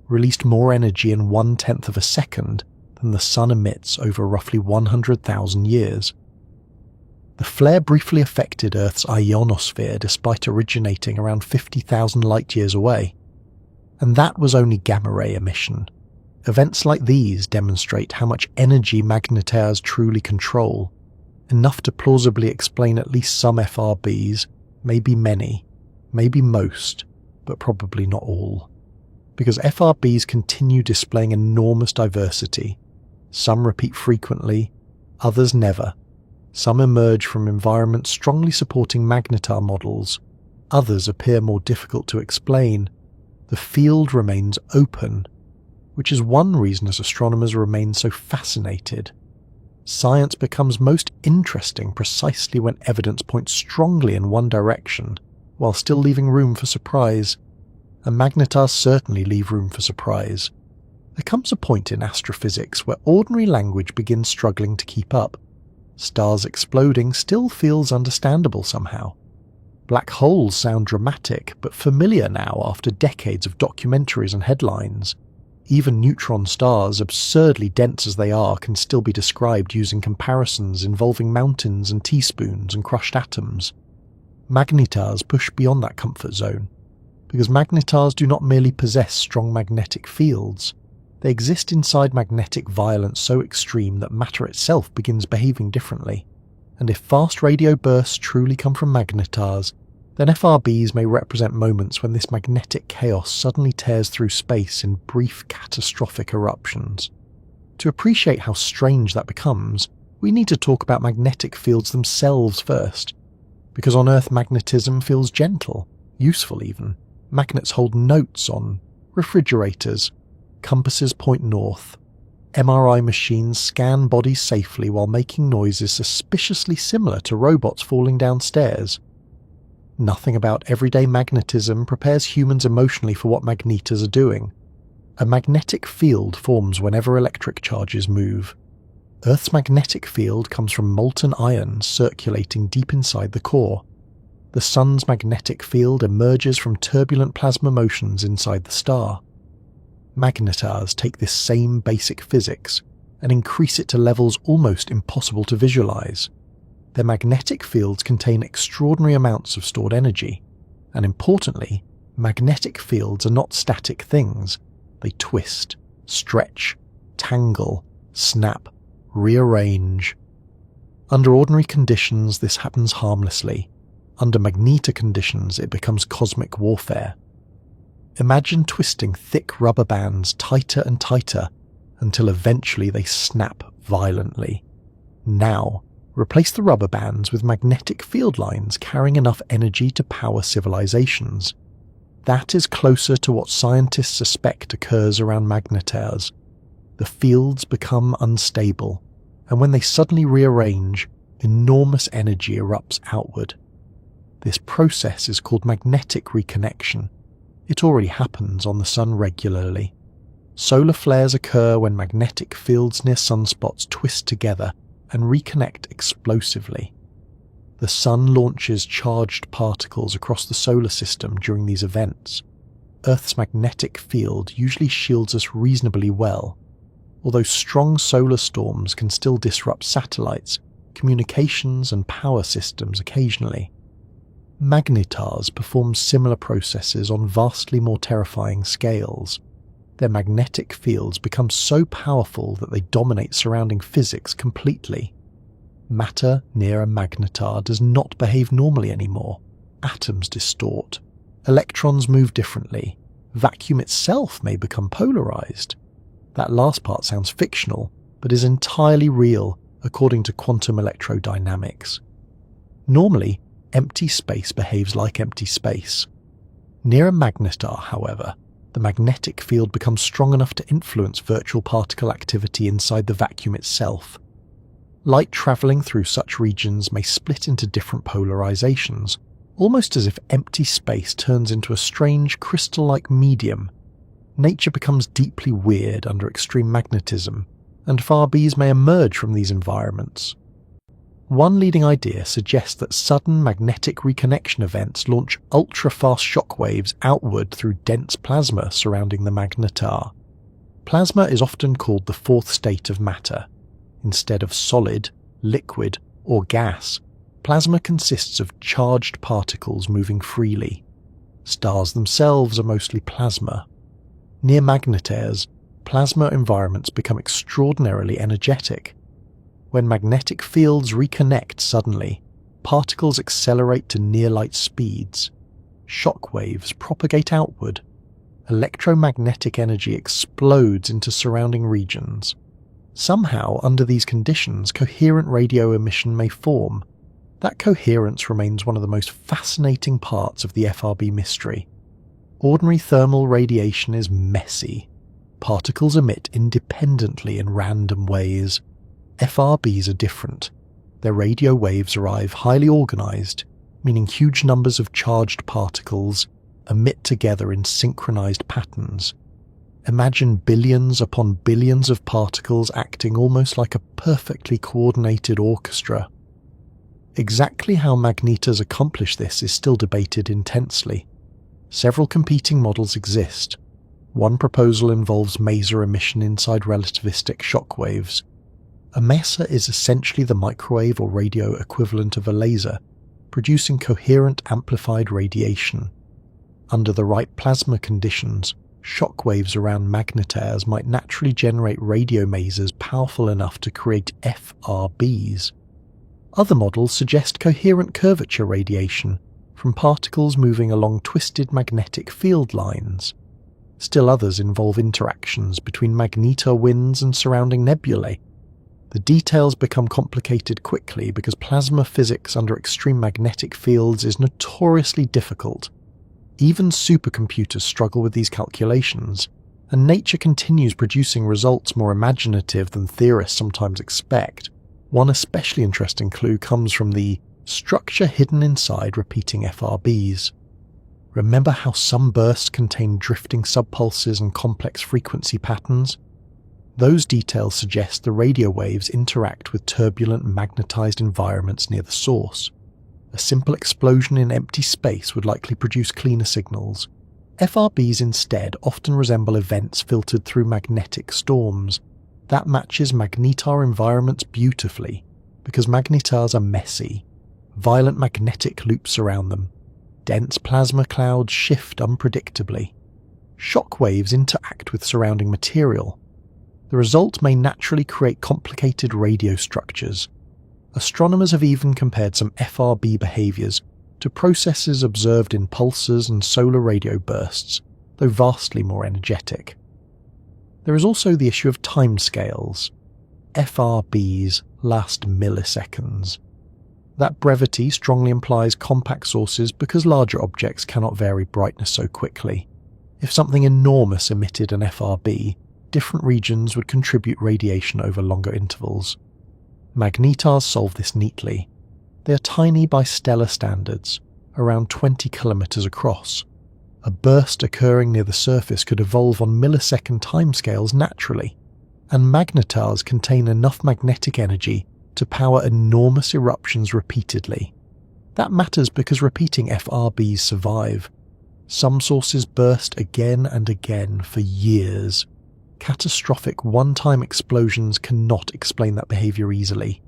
Speaker 1: released more energy in 1/10 of a second than the Sun emits over roughly 100,000 years. The flare briefly affected Earth's ionosphere despite originating around 50,000 light-years away. And that was only gamma-ray emission. Events like these demonstrate how much energy magnetars truly control, enough to plausibly explain at least some FRBs, maybe many, maybe most, but probably not all. Because FRBs continue displaying enormous diversity. Some repeat frequently, others never. Some emerge from environments strongly supporting magnetar models, others appear more difficult to explain. The field remains open, which is one reason as astronomers remain so fascinated. Science becomes most interesting precisely when evidence points strongly in one direction, while still leaving room for surprise. And magnetars certainly leave room for surprise. There comes a point in astrophysics where ordinary language begins struggling to keep up. Stars exploding still feels understandable somehow. Black holes sound dramatic, but familiar now after decades of documentaries and headlines. Even neutron stars, absurdly dense as they are, can still be described using comparisons involving mountains and teaspoons and crushed atoms. Magnetars push beyond that comfort zone, because magnetars do not merely possess strong magnetic fields. They exist inside magnetic violence so extreme that matter itself begins behaving differently. And if fast radio bursts truly come from magnetars, then FRBs may represent moments when this magnetic chaos suddenly tears through space in brief catastrophic eruptions. To appreciate how strange that becomes, we need to talk about magnetic fields themselves first. Because on Earth magnetism feels gentle, useful even. Magnets hold notes on refrigerators, compasses point north, MRI machines scan bodies safely while making noises suspiciously similar to robots falling downstairs. Nothing about everyday magnetism prepares humans emotionally for what magnetars are doing. A magnetic field forms whenever electric charges move. Earth's magnetic field comes from molten ions circulating deep inside the core. The Sun's magnetic field emerges from turbulent plasma motions inside the star. Magnetars take this same basic physics and increase it to levels almost impossible to visualize. Their magnetic fields contain extraordinary amounts of stored energy, and importantly, magnetic fields are not static things. They twist, stretch, tangle, snap, rearrange. Under ordinary conditions, this happens harmlessly. Under magnetar conditions, it becomes cosmic warfare. Imagine twisting thick rubber bands tighter and tighter until eventually they snap violently. Now, replace the rubber bands with magnetic field lines carrying enough energy to power civilizations. That is closer to what scientists suspect occurs around magnetars. The fields become unstable, and when they suddenly rearrange, enormous energy erupts outward. This process is called magnetic reconnection. It already happens on the Sun regularly. Solar flares occur when magnetic fields near sunspots twist together and reconnect explosively. The Sun launches charged particles across the solar system during these events. Earth's magnetic field usually shields us reasonably well, although strong solar storms can still disrupt satellites, communications and power systems occasionally. Magnetars perform similar processes on vastly more terrifying scales. Their magnetic fields become so powerful that they dominate surrounding physics completely. Matter near a magnetar does not behave normally anymore. Atoms distort. Electrons move differently. Vacuum itself may become polarized. That last part sounds fictional, but is entirely real according to quantum electrodynamics. Normally, empty space behaves like empty space. Near a magnetar, however, the magnetic field becomes strong enough to influence virtual particle activity inside the vacuum itself. Light travelling through such regions may split into different polarizations, almost as if empty space turns into a strange crystal-like medium. Nature becomes deeply weird under extreme magnetism, and FRBs may emerge from these environments. One leading idea suggests that sudden magnetic reconnection events launch ultra-fast shockwaves outward through dense plasma surrounding the magnetar. Plasma is often called the fourth state of matter. Instead of solid, liquid, or gas, plasma consists of charged particles moving freely. Stars themselves are mostly plasma. Near magnetars, plasma environments become extraordinarily energetic. When magnetic fields reconnect suddenly, particles accelerate to near-light speeds. Shock waves propagate outward. Electromagnetic energy explodes into surrounding regions. Somehow, under these conditions, coherent radio emission may form. That coherence remains one of the most fascinating parts of the FRB mystery. Ordinary thermal radiation is messy. Particles emit independently in random ways. FRBs are different. Their radio waves arrive highly organized, meaning huge numbers of charged particles emit together in synchronized patterns. Imagine billions upon billions of particles acting almost like a perfectly coordinated orchestra. Exactly how magnetars accomplish this is still debated intensely. Several competing models exist. One proposal involves maser emission inside relativistic shockwaves. A maser is essentially the microwave or radio equivalent of a laser, producing coherent amplified radiation. Under the right plasma conditions, shockwaves around magnetars might naturally generate radio masers powerful enough to create FRBs. Other models suggest coherent curvature radiation from particles moving along twisted magnetic field lines. Still others involve interactions between magnetar winds and surrounding nebulae. The details become complicated quickly because plasma physics under extreme magnetic fields is notoriously difficult. Even supercomputers struggle with these calculations, and nature continues producing results more imaginative than theorists sometimes expect. One especially interesting clue comes from the structure hidden inside repeating FRBs. Remember how some bursts contain drifting subpulses and complex frequency patterns? Those details suggest the radio waves interact with turbulent magnetized environments near the source. A simple explosion in empty space would likely produce cleaner signals. FRBs instead often resemble events filtered through magnetic storms. That matches magnetar environments beautifully, because magnetars are messy. Violent magnetic loops surround them. Dense plasma clouds shift unpredictably. Shock waves interact with surrounding material. The result may naturally create complicated radio structures. Astronomers have even compared some FRB behaviours to processes observed in pulsars and solar radio bursts, though vastly more energetic. There is also the issue of timescales. FRBs last milliseconds. That brevity strongly implies compact sources because larger objects cannot vary brightness so quickly. If something enormous emitted an FRB, different regions would contribute radiation over longer intervals. Magnetars solve this neatly. They are tiny by stellar standards, around 20 kilometers across. A burst occurring near the surface could evolve on millisecond timescales naturally, and magnetars contain enough magnetic energy to power enormous eruptions repeatedly. That matters because repeating FRBs survive. Some sources burst again and again for years. Catastrophic one-time explosions cannot explain that behaviour easily.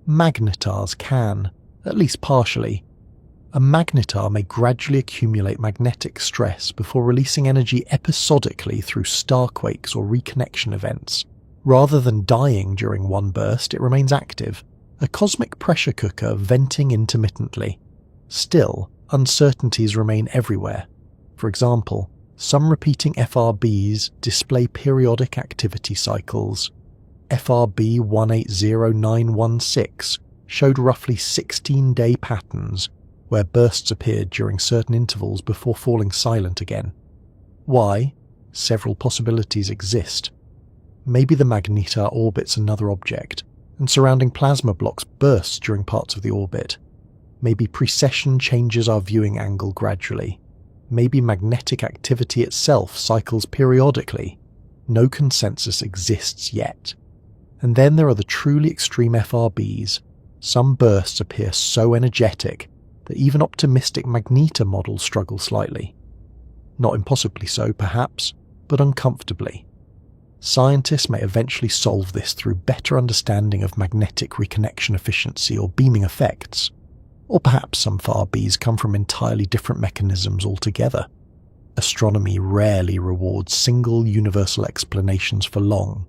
Speaker 1: Magnetars can, at least partially. A magnetar may gradually accumulate magnetic stress before releasing energy episodically through starquakes or reconnection events. Rather than dying during one burst, it remains active, a cosmic pressure cooker venting intermittently. Still, uncertainties remain everywhere. For example, some repeating FRBs display periodic activity cycles. FRB 180916 showed roughly 16-day patterns where bursts appeared during certain intervals before falling silent again. Why? Several possibilities exist. Maybe the magnetar orbits another object, and surrounding plasma blocks burst during parts of the orbit. Maybe precession changes our viewing angle gradually. Maybe magnetic activity itself cycles periodically. No consensus exists yet. And then there are the truly extreme FRBs. Some bursts appear so energetic that even optimistic magnetar models struggle slightly. Not impossibly so, perhaps, but uncomfortably. Scientists may eventually solve this through better understanding of magnetic reconnection efficiency or beaming effects. Or perhaps some FRBs come from entirely different mechanisms altogether. Astronomy rarely rewards single universal explanations for long.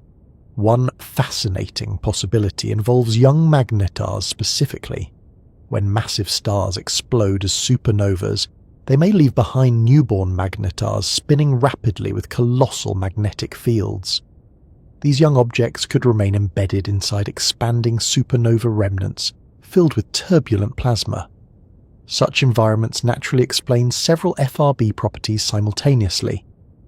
Speaker 1: One fascinating possibility involves young magnetars specifically. When massive stars explode as supernovas, they may leave behind newborn magnetars spinning rapidly with colossal magnetic fields. These young objects could remain embedded inside expanding supernova remnants filled with turbulent plasma. Such environments naturally explain several FRB properties simultaneously: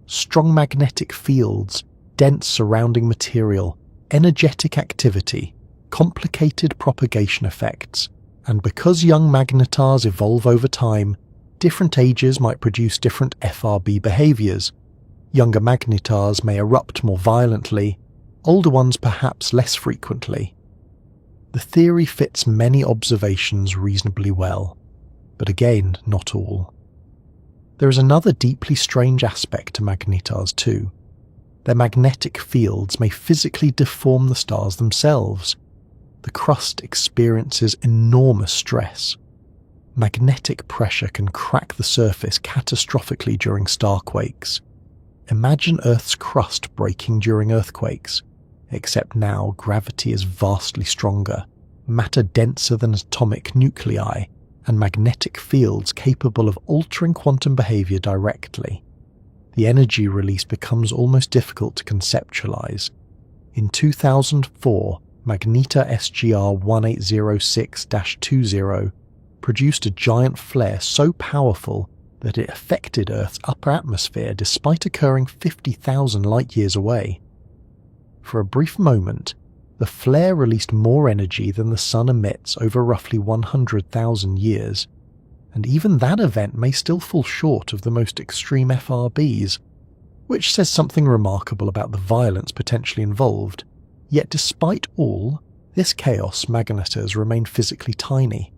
Speaker 1: strong magnetic fields, dense surrounding material, energetic activity, complicated propagation effects, and because young magnetars evolve over time, different ages might produce different FRB behaviors. Younger magnetars may erupt more violently, older ones perhaps less frequently. The theory fits many observations reasonably well, but again, not all. There is another deeply strange aspect to magnetars too. Their magnetic fields may physically deform the stars themselves. The crust experiences enormous stress. Magnetic pressure can crack the surface catastrophically during starquakes. Imagine Earth's crust breaking during earthquakes, except now gravity is vastly stronger, matter denser than atomic nuclei, and magnetic fields capable of altering quantum behavior directly. The energy release becomes almost difficult to conceptualize. In 2004, Magnetar SGR 1806-20 produced a giant flare so powerful that it affected Earth's upper atmosphere despite occurring 50,000 light-years away. For a brief moment, the flare released more energy than the Sun emits over roughly 100,000 years, and even that event may still fall short of the most extreme FRBs, which says something remarkable about the violence potentially involved. Yet despite all, this chaos magnetars remain physically tiny.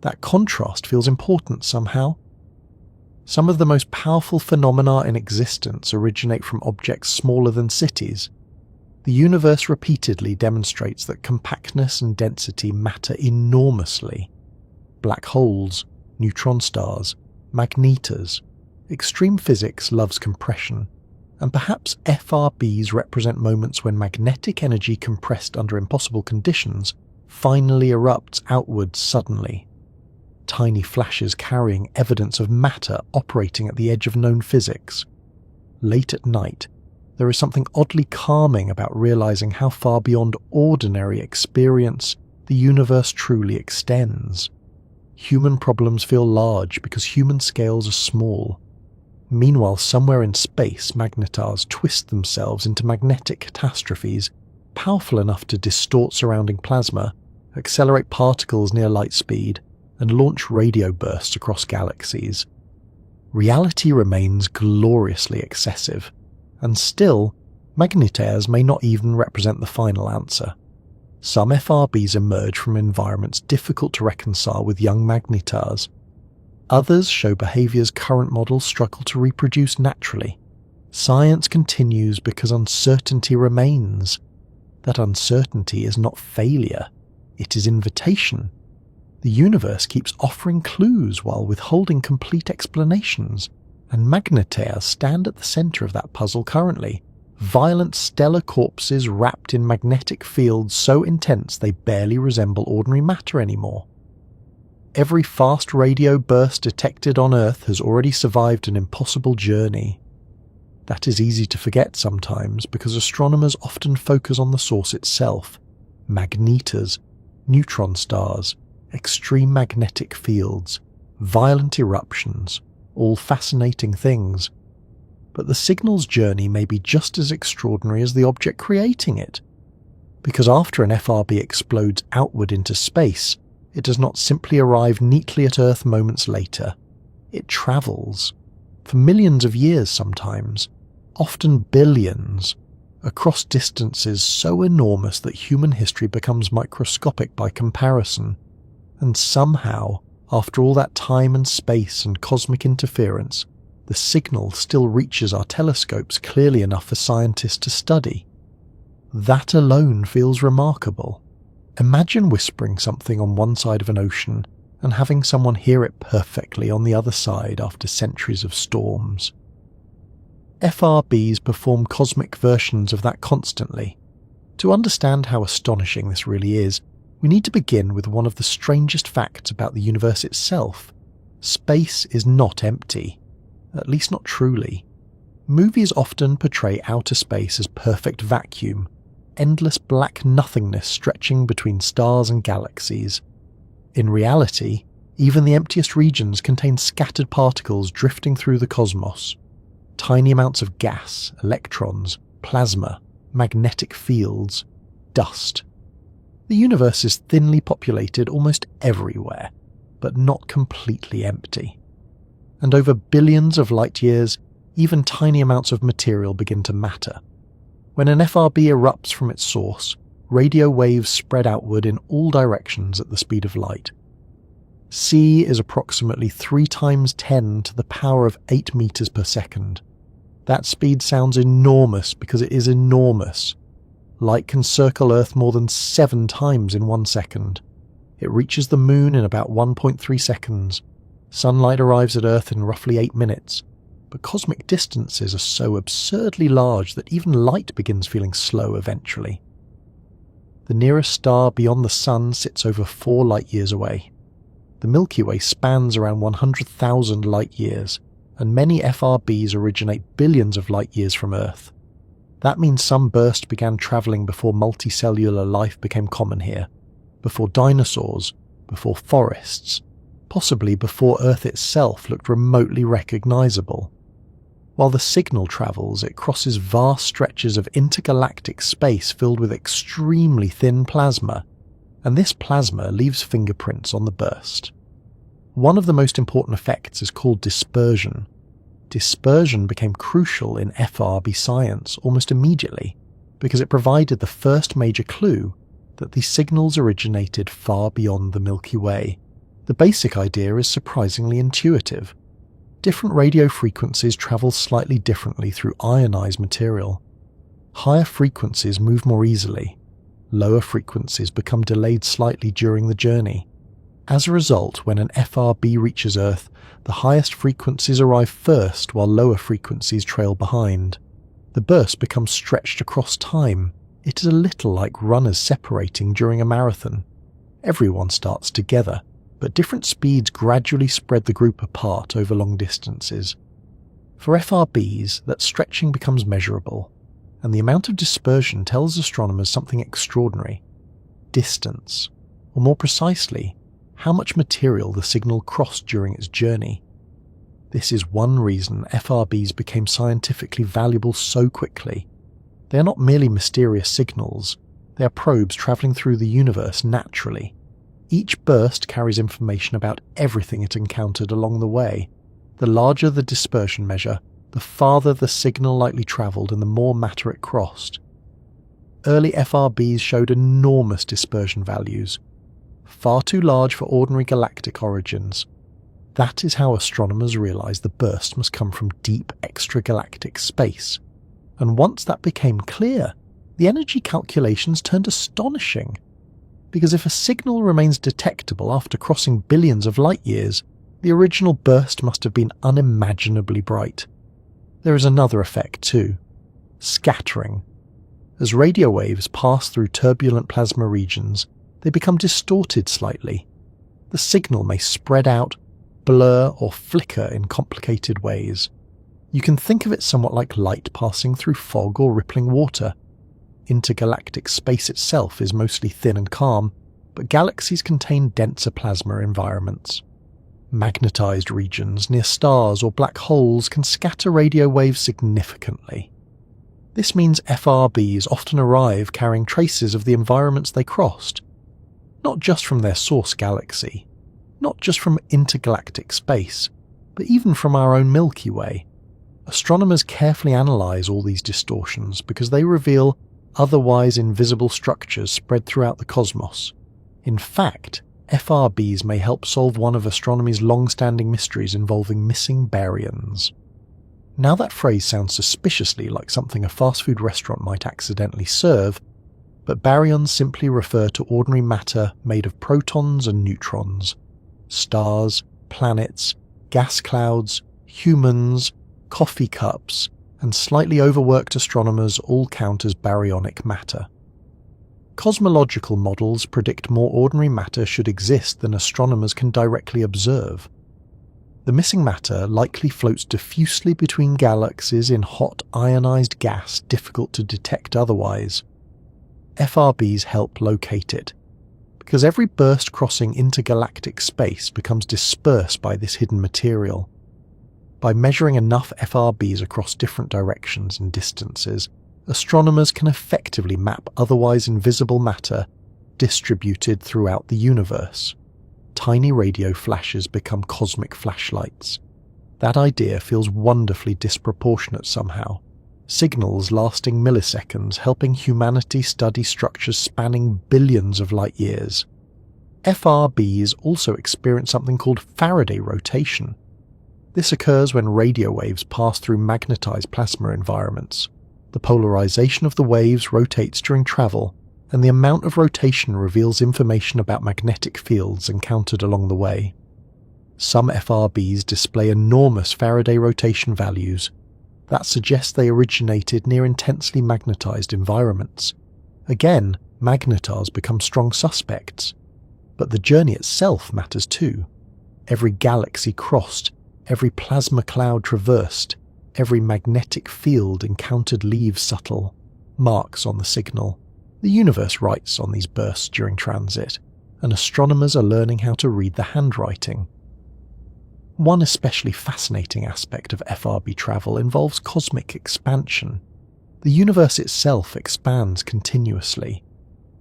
Speaker 1: That contrast feels important somehow. Some of the most powerful phenomena in existence originate from objects smaller than cities. The universe repeatedly demonstrates that compactness and density matter enormously. Black holes, neutron stars, magnetars. Extreme physics loves compression, and perhaps FRBs represent moments when magnetic energy compressed under impossible conditions finally erupts outwards suddenly. Tiny flashes carrying evidence of matter operating at the edge of known physics. Late at night, there is something oddly calming about realizing how far beyond ordinary experience the universe truly extends. Human problems feel large because human scales are small. Meanwhile, somewhere in space, magnetars twist themselves into magnetic catastrophes, powerful enough to distort surrounding plasma, accelerate particles near light speed, and launch radio bursts across galaxies. Reality remains gloriously excessive, and still, magnetars may not even represent the final answer. Some FRBs emerge from environments difficult to reconcile with young magnetars. Others show behaviors current models struggle to reproduce naturally. Science continues because uncertainty remains. That uncertainty is not failure, it is invitation. The universe keeps offering clues while withholding complete explanations, and magnetars stand at the center of that puzzle currently. Violent stellar corpses wrapped in magnetic fields so intense they barely resemble ordinary matter anymore. Every fast radio burst detected on Earth has already survived an impossible journey. That is easy to forget sometimes because astronomers often focus on the source itself: magnetas, neutron stars, extreme magnetic fields, violent eruptions, all fascinating things. But the signal's journey may be just as extraordinary as the object creating it. Because after an FRB explodes outward into space, it does not simply arrive neatly at Earth moments later. It travels, for millions of years sometimes, often billions, across distances so enormous that human history becomes microscopic by comparison. And somehow, after all that time and space and cosmic interference, the signal still reaches our telescopes clearly enough for scientists to study. That alone feels remarkable. Imagine whispering something on one side of an ocean and having someone hear it perfectly on the other side after centuries of storms. FRBs perform cosmic versions of that constantly. To understand how astonishing this really is, we need to begin with one of the strangest facts about the universe itself. Space is not empty. At least not truly. Movies often portray outer space as perfect vacuum, endless black nothingness stretching between stars and galaxies. In reality, even the emptiest regions contain scattered particles drifting through the cosmos. Tiny amounts of gas, electrons, plasma, magnetic fields, dust. The universe is thinly populated almost everywhere, but not completely empty. And over billions of light years, even tiny amounts of material begin to matter. When an FRB erupts from its source, radio waves spread outward in all directions at the speed of light. C is approximately 3 times 10 to the power of 8 meters per second. That speed sounds enormous because it is enormous. Light can circle Earth more than 7 times in 1 second. It reaches the moon in about 1.3 seconds. Sunlight arrives at Earth in roughly 8 minutes, but cosmic distances are so absurdly large that even light begins feeling slow eventually. The nearest star beyond the Sun sits over 4 light-years away. The Milky Way spans around 100,000 light-years, and many FRBs originate billions of light-years from Earth. That means some burst began travelling before multicellular life became common here, before dinosaurs, before forests, possibly before Earth itself looked remotely recognisable. While the signal travels, it crosses vast stretches of intergalactic space filled with extremely thin plasma, and this plasma leaves fingerprints on the burst. One of the most important effects is called dispersion. Dispersion became crucial in FRB science almost immediately, because it provided the first major clue that these signals originated far beyond the Milky Way. The basic idea is surprisingly intuitive. Different radio frequencies travel slightly differently through ionized material. Higher frequencies move more easily. Lower frequencies become delayed slightly during the journey. As a result, when an FRB reaches Earth, the highest frequencies arrive first while lower frequencies trail behind. The burst becomes stretched across time. It is a little like runners separating during a marathon. Everyone starts together, but different speeds gradually spread the group apart over long distances. For FRBs, that stretching becomes measurable, and the amount of dispersion tells astronomers something extraordinary. Distance, or more precisely, how much material the signal crossed during its journey. This is one reason FRBs became scientifically valuable so quickly. They are not merely mysterious signals, they are probes travelling through the universe naturally. Each burst carries information about everything it encountered along the way. The larger the dispersion measure, the farther the signal likely travelled and the more matter it crossed. Early FRBs showed enormous dispersion values, far too large for ordinary galactic origins. That is how astronomers realised the burst must come from deep extragalactic space. And once that became clear, the energy calculations turned astonishing. Because if a signal remains detectable after crossing billions of light-years, the original burst must have been unimaginably bright. There is another effect too: scattering. As radio waves pass through turbulent plasma regions, they become distorted slightly. The signal may spread out, blur, or flicker in complicated ways. You can think of it somewhat like light passing through fog or rippling water. Intergalactic space itself is mostly thin and calm, but galaxies contain denser plasma environments. Magnetized regions near stars or black holes can scatter radio waves significantly. This means FRBs often arrive carrying traces of the environments they crossed, not just from their source galaxy, not just from intergalactic space, but even from our own Milky Way. Astronomers carefully analyze all these distortions because they reveal otherwise invisible structures spread throughout the cosmos. In fact, FRBs may help solve one of astronomy's long-standing mysteries involving missing baryons. Now that phrase sounds suspiciously like something a fast food restaurant might accidentally serve, but baryons simply refer to ordinary matter made of protons and neutrons. Stars, planets, gas clouds, humans, coffee cups, and slightly overworked astronomers all count as baryonic matter. Cosmological models predict more ordinary matter should exist than astronomers can directly observe. The missing matter likely floats diffusely between galaxies in hot ionized gas difficult to detect otherwise. FRBs help locate it, because every burst crossing intergalactic space becomes dispersed by this hidden material. By measuring enough FRBs across different directions and distances, astronomers can effectively map otherwise invisible matter distributed throughout the universe. Tiny radio flashes become cosmic flashlights. That idea feels wonderfully disproportionate somehow. Signals lasting milliseconds helping humanity study structures spanning billions of light years. FRBs also experience something called Faraday rotation. This occurs when radio waves pass through magnetized plasma environments. The polarization of the waves rotates during travel, and the amount of rotation reveals information about magnetic fields encountered along the way. Some FRBs display enormous Faraday rotation values. That suggests they originated near intensely magnetized environments. Again, magnetars become strong suspects. But the journey itself matters too. Every galaxy crossed, every plasma cloud traversed, every magnetic field encountered leaves subtle marks on the signal. The universe writes on these bursts during transit, and astronomers are learning how to read the handwriting. One especially fascinating aspect of FRB travel involves cosmic expansion. The universe itself expands continuously.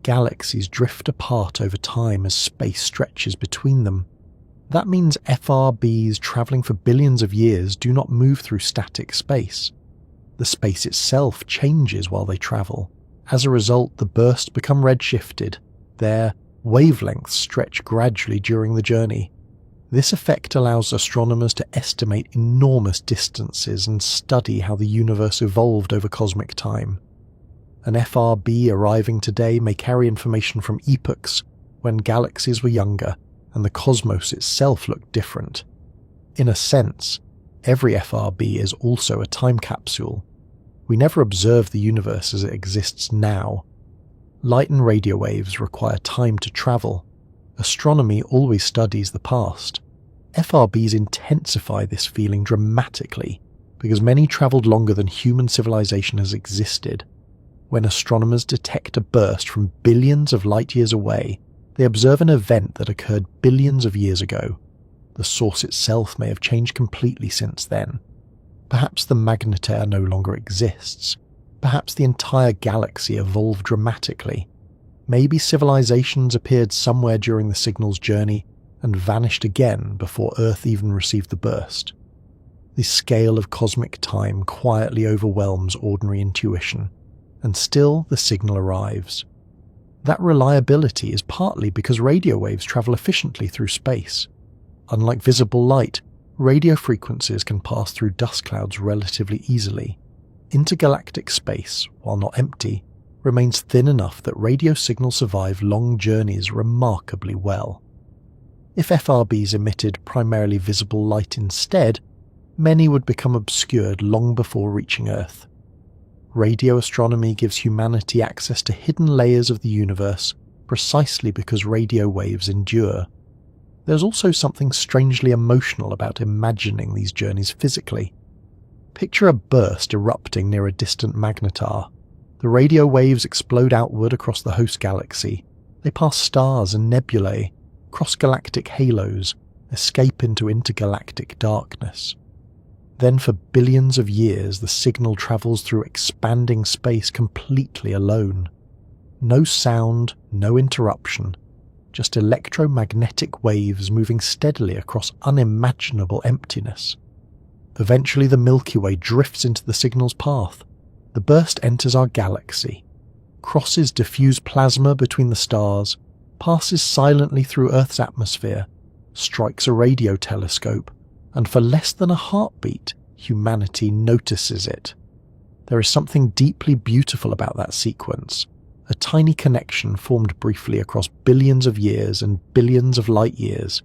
Speaker 1: Galaxies drift apart over time as space stretches between them. That means FRBs travelling for billions of years do not move through static space. The space itself changes while they travel. As a result, the bursts become redshifted. Their wavelengths stretch gradually during the journey. This effect allows astronomers to estimate enormous distances and study how the universe evolved over cosmic time. An FRB arriving today may carry information from epochs when galaxies were younger and the cosmos itself looked different. In a sense, every FRB is also a time capsule. We never observe the universe as it exists now. Light and radio waves require time to travel. Astronomy always studies the past. FRBs intensify this feeling dramatically because many travelled longer than human civilization has existed. When astronomers detect a burst from billions of light years away, they observe an event that occurred billions of years ago. The source itself may have changed completely since then. Perhaps the magnetaire no longer exists. Perhaps the entire galaxy evolved dramatically. Maybe civilizations appeared somewhere during the signal's journey and vanished again before Earth even received the burst. The scale of cosmic time quietly overwhelms ordinary intuition, and still the signal arrives. That reliability is partly because radio waves travel efficiently through space. Unlike visible light, radio frequencies can pass through dust clouds relatively easily. Intergalactic space, while not empty, remains thin enough that radio signals survive long journeys remarkably well. If FRBs emitted primarily visible light instead, many would become obscured long before reaching Earth. Radio astronomy gives humanity access to hidden layers of the universe precisely because radio waves endure. There's also something strangely emotional about imagining these journeys physically. Picture a burst erupting near a distant magnetar. The radio waves explode outward across the host galaxy. They pass stars and nebulae, cross galactic halos, escape into intergalactic darkness. Then for billions of years the signal travels through expanding space completely alone. No sound, no interruption, just electromagnetic waves moving steadily across unimaginable emptiness. Eventually the Milky Way drifts into the signal's path. The burst enters our galaxy, crosses diffuse plasma between the stars, passes silently through Earth's atmosphere, strikes a radio telescope, and for less than a heartbeat, humanity notices it. There is something deeply beautiful about that sequence, a tiny connection formed briefly across billions of years and billions of light years.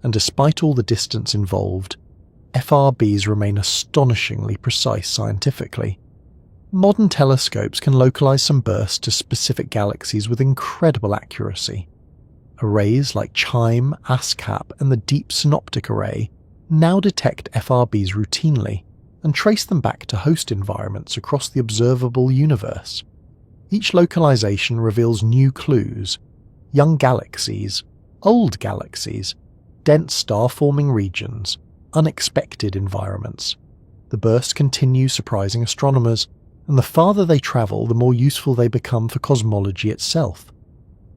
Speaker 1: And despite all the distance involved, FRBs remain astonishingly precise scientifically. Modern telescopes can localize some bursts to specific galaxies with incredible accuracy. Arrays like CHIME, ASCAP, and the Deep Synoptic Array now detect FRBs routinely and trace them back to host environments across the observable universe. Each localization reveals new clues: young galaxies, old galaxies, dense star-forming regions, unexpected environments. The burst continues surprising astronomers, and the farther they travel, the more useful they become for cosmology itself.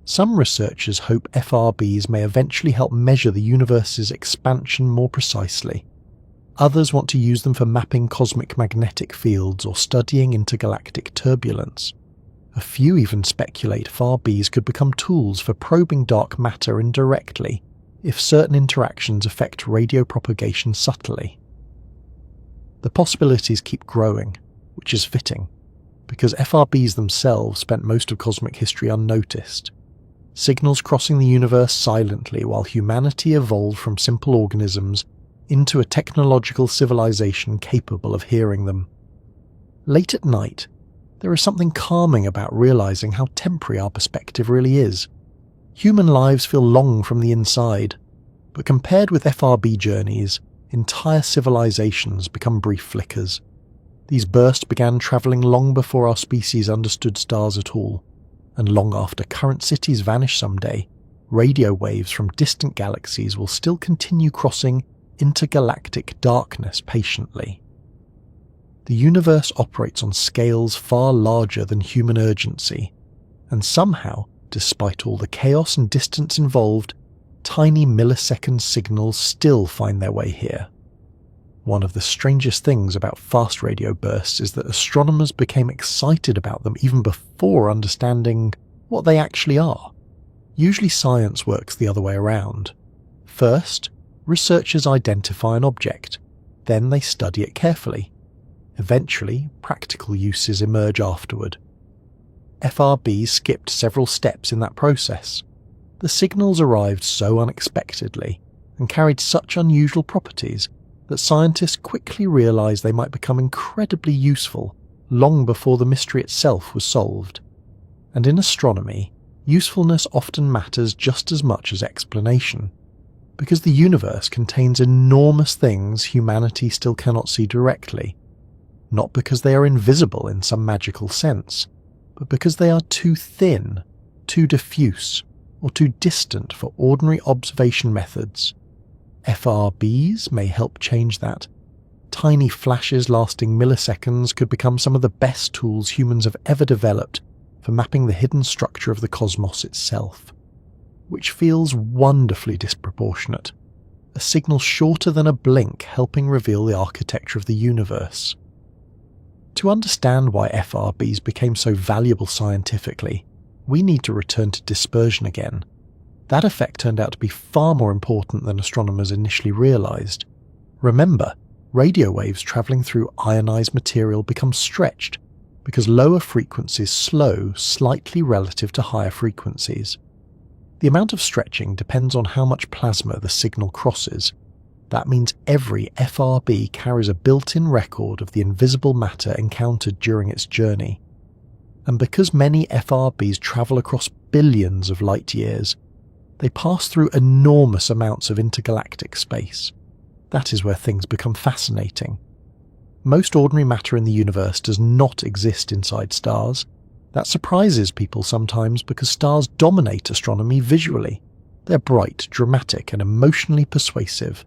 Speaker 1: Some researchers hope FRBs may eventually help measure the universe's expansion more precisely. Others want to use them for mapping cosmic magnetic fields or studying intergalactic turbulence. A few even speculate FRBs could become tools for probing dark matter indirectly, if certain interactions affect radio propagation subtly. The possibilities keep growing, which is fitting, because FRBs themselves spent most of cosmic history unnoticed. Signals crossing the universe silently while humanity evolved from simple organisms into a technological civilization capable of hearing them. Late at night, there is something calming about realizing how temporary our perspective really is. Human lives feel long from the inside, but compared with FRB journeys, entire civilizations become brief flickers. These bursts began travelling long before our species understood stars at all, and long after current cities vanish someday, radio waves from distant galaxies will still continue crossing intergalactic darkness patiently. The universe operates on scales far larger than human urgency, and somehow, despite all the chaos and distance involved, tiny millisecond signals still find their way here. One of the strangest things about fast radio bursts is that astronomers became excited about them even before understanding what they actually are. Usually science works the other way around. First, researchers identify an object, then they study it carefully. Eventually, practical uses emerge afterward. FRB skipped several steps in that process. The signals arrived so unexpectedly and carried such unusual properties that scientists quickly realized they might become incredibly useful long before the mystery itself was solved. And in astronomy, usefulness often matters just as much as explanation, because the universe contains enormous things humanity still cannot see directly, not because they are invisible in some magical sense, but because they are too thin, too diffuse, or too distant for ordinary observation methods. FRBs may help change that. Tiny flashes lasting milliseconds could become some of the best tools humans have ever developed for mapping the hidden structure of the cosmos itself, which feels wonderfully disproportionate, a signal shorter than a blink helping reveal the architecture of the universe. To understand why FRBs became so valuable scientifically, we need to return to dispersion again. That effect turned out to be far more important than astronomers initially realized. Remember, radio waves traveling through ionized material become stretched because lower frequencies slow slightly relative to higher frequencies. The amount of stretching depends on how much plasma the signal crosses. That means every FRB carries a built-in record of the invisible matter encountered during its journey. And because many FRBs travel across billions of light years, they pass through enormous amounts of intergalactic space. That is where things become fascinating. Most ordinary matter in the universe does not exist inside stars. That surprises people sometimes because stars dominate astronomy visually. They're bright, dramatic, and emotionally persuasive.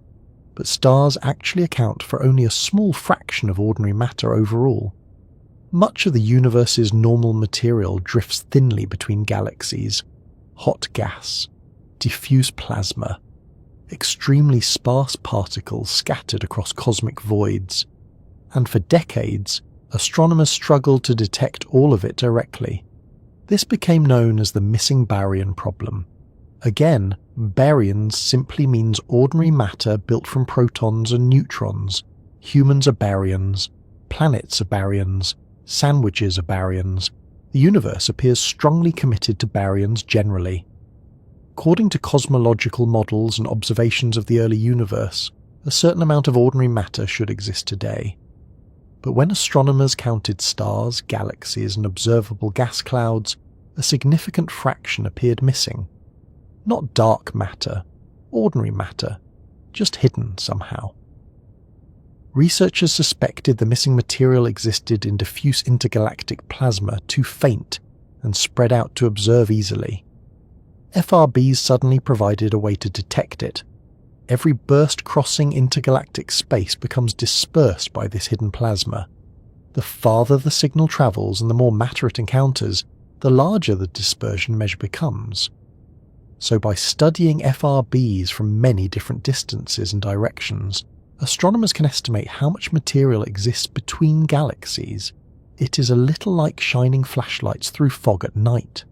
Speaker 1: But stars actually account for only a small fraction of ordinary matter overall. Much of the universe's normal material drifts thinly between galaxies. Hot gas, diffuse plasma, extremely sparse particles scattered across cosmic voids. And for decades, astronomers struggled to detect all of it directly. This became known as the missing baryon problem. Again, baryons simply means ordinary matter built from protons and neutrons. Humans are baryons, planets are baryons, sandwiches are baryons. The universe appears strongly committed to baryons generally. According to cosmological models and observations of the early universe, a certain amount of ordinary matter should exist today. But when astronomers counted stars, galaxies, and observable gas clouds, a significant fraction appeared missing. Not dark matter, ordinary matter, just hidden somehow. Researchers suspected the missing material existed in diffuse intergalactic plasma too faint and spread out to observe easily. FRBs suddenly provided a way to detect it. Every burst crossing intergalactic space becomes dispersed by this hidden plasma. The farther the signal travels and the more matter it encounters, the larger the dispersion measure becomes. So by studying FRBs from many different distances and directions, astronomers can estimate how much material exists between galaxies. It is a little like shining flashlights through fog at night.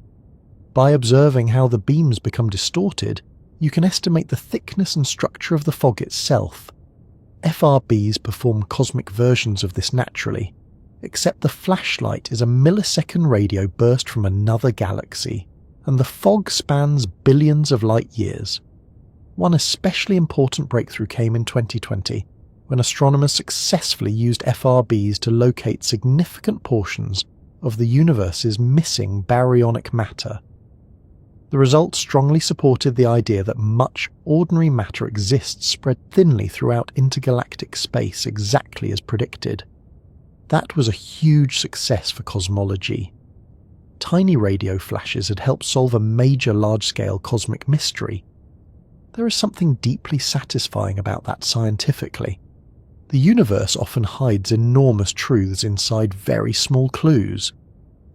Speaker 1: By observing how the beams become distorted, you can estimate the thickness and structure of the fog itself. FRBs perform cosmic versions of this naturally, except the flashlight is a millisecond radio burst from another galaxy, and the fog spans billions of light years. One especially important breakthrough came in 2020, when astronomers successfully used FRBs to locate significant portions of the universe's missing baryonic matter. The results strongly supported the idea that much ordinary matter exists spread thinly throughout intergalactic space exactly as predicted. That was a huge success for cosmology. Tiny radio flashes had helped solve a major large-scale cosmic mystery. There is something deeply satisfying about that scientifically. The universe often hides enormous truths inside very small clues,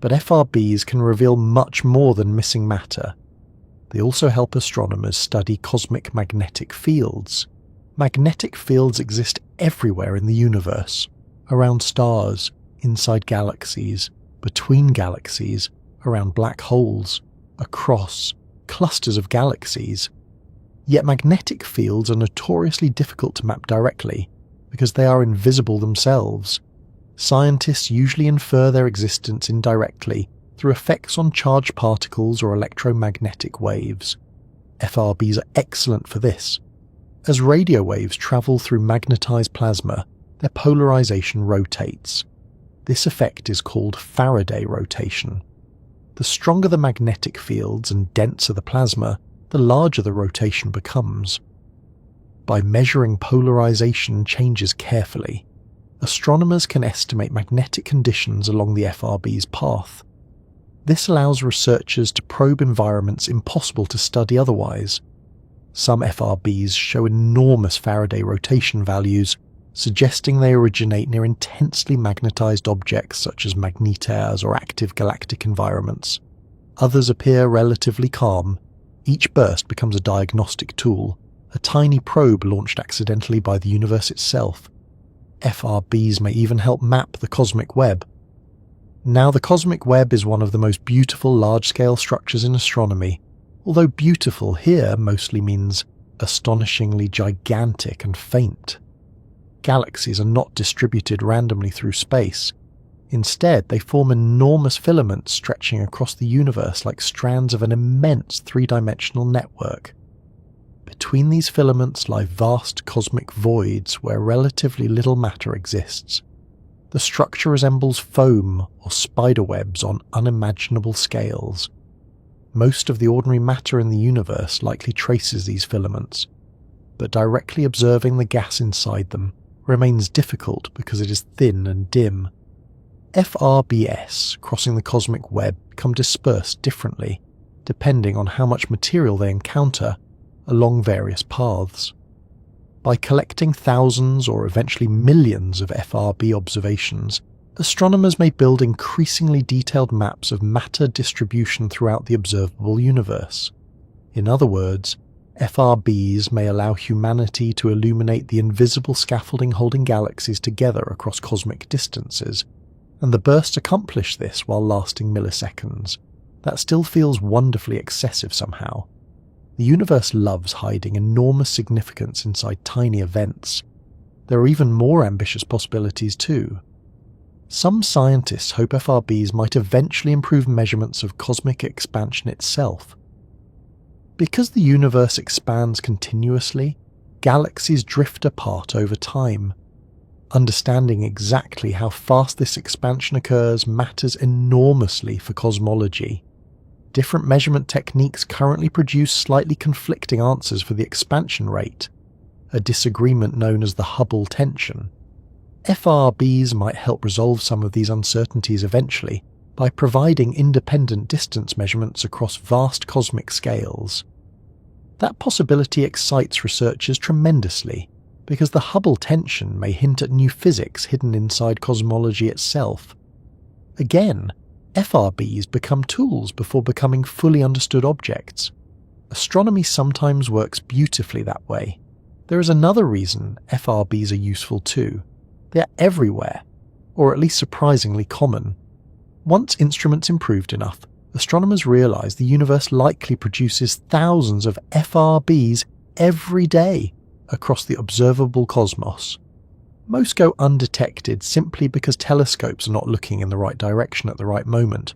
Speaker 1: but FRBs can reveal much more than missing matter. They also help astronomers study cosmic magnetic fields. Magnetic fields exist everywhere in the universe, around stars, inside galaxies, between galaxies, around black holes, across clusters of galaxies. Yet magnetic fields are notoriously difficult to map directly because they are invisible themselves. Scientists usually infer their existence indirectly through effects on charged particles or electromagnetic waves. FRBs are excellent for this. As radio waves travel through magnetized plasma, their polarization rotates. This effect is called Faraday rotation. The stronger the magnetic fields and denser the plasma, the larger the rotation becomes. By measuring polarization changes carefully, astronomers can estimate magnetic conditions along the FRB's path. This allows researchers to probe environments impossible to study otherwise. Some FRBs show enormous Faraday rotation values, suggesting they originate near intensely magnetized objects such as magnetars or active galactic environments. Others appear relatively calm. Each burst becomes a diagnostic tool, a tiny probe launched accidentally by the universe itself. FRBs may even help map the cosmic web. Now, the cosmic web is one of the most beautiful large-scale structures in astronomy, although beautiful here mostly means astonishingly gigantic and faint. Galaxies are not distributed randomly through space. Instead, they form enormous filaments stretching across the universe like strands of an immense three-dimensional network. Between these filaments lie vast cosmic voids where relatively little matter exists. The structure resembles foam or spiderwebs on unimaginable scales. Most of the ordinary matter in the universe likely traces these filaments, but directly observing the gas inside them remains difficult because it is thin and dim. FRBs crossing the cosmic web become dispersed differently, depending on how much material they encounter along various paths. By collecting thousands or eventually millions of FRB observations, astronomers may build increasingly detailed maps of matter distribution throughout the observable universe. In other words, FRBs may allow humanity to illuminate the invisible scaffolding holding galaxies together across cosmic distances, and the bursts accomplish this while lasting milliseconds. That still feels wonderfully excessive somehow. The universe loves hiding enormous significance inside tiny events. There are even more ambitious possibilities too. Some scientists hope FRBs might eventually improve measurements of cosmic expansion itself. Because the universe expands continuously, galaxies drift apart over time. Understanding exactly how fast this expansion occurs matters enormously for cosmology. Different measurement techniques currently produce slightly conflicting answers for the expansion rate, a disagreement known as the Hubble tension. FRBs might help resolve some of these uncertainties eventually by providing independent distance measurements across vast cosmic scales. That possibility excites researchers tremendously, because the Hubble tension may hint at new physics hidden inside cosmology itself. Again, FRBs become tools before becoming fully understood objects. Astronomy sometimes works beautifully that way. There is another reason FRBs are useful too. They are everywhere, or at least surprisingly common. Once instruments improved enough, astronomers realized the universe likely produces thousands of FRBs every day across the observable cosmos. Most go undetected simply because telescopes are not looking in the right direction at the right moment,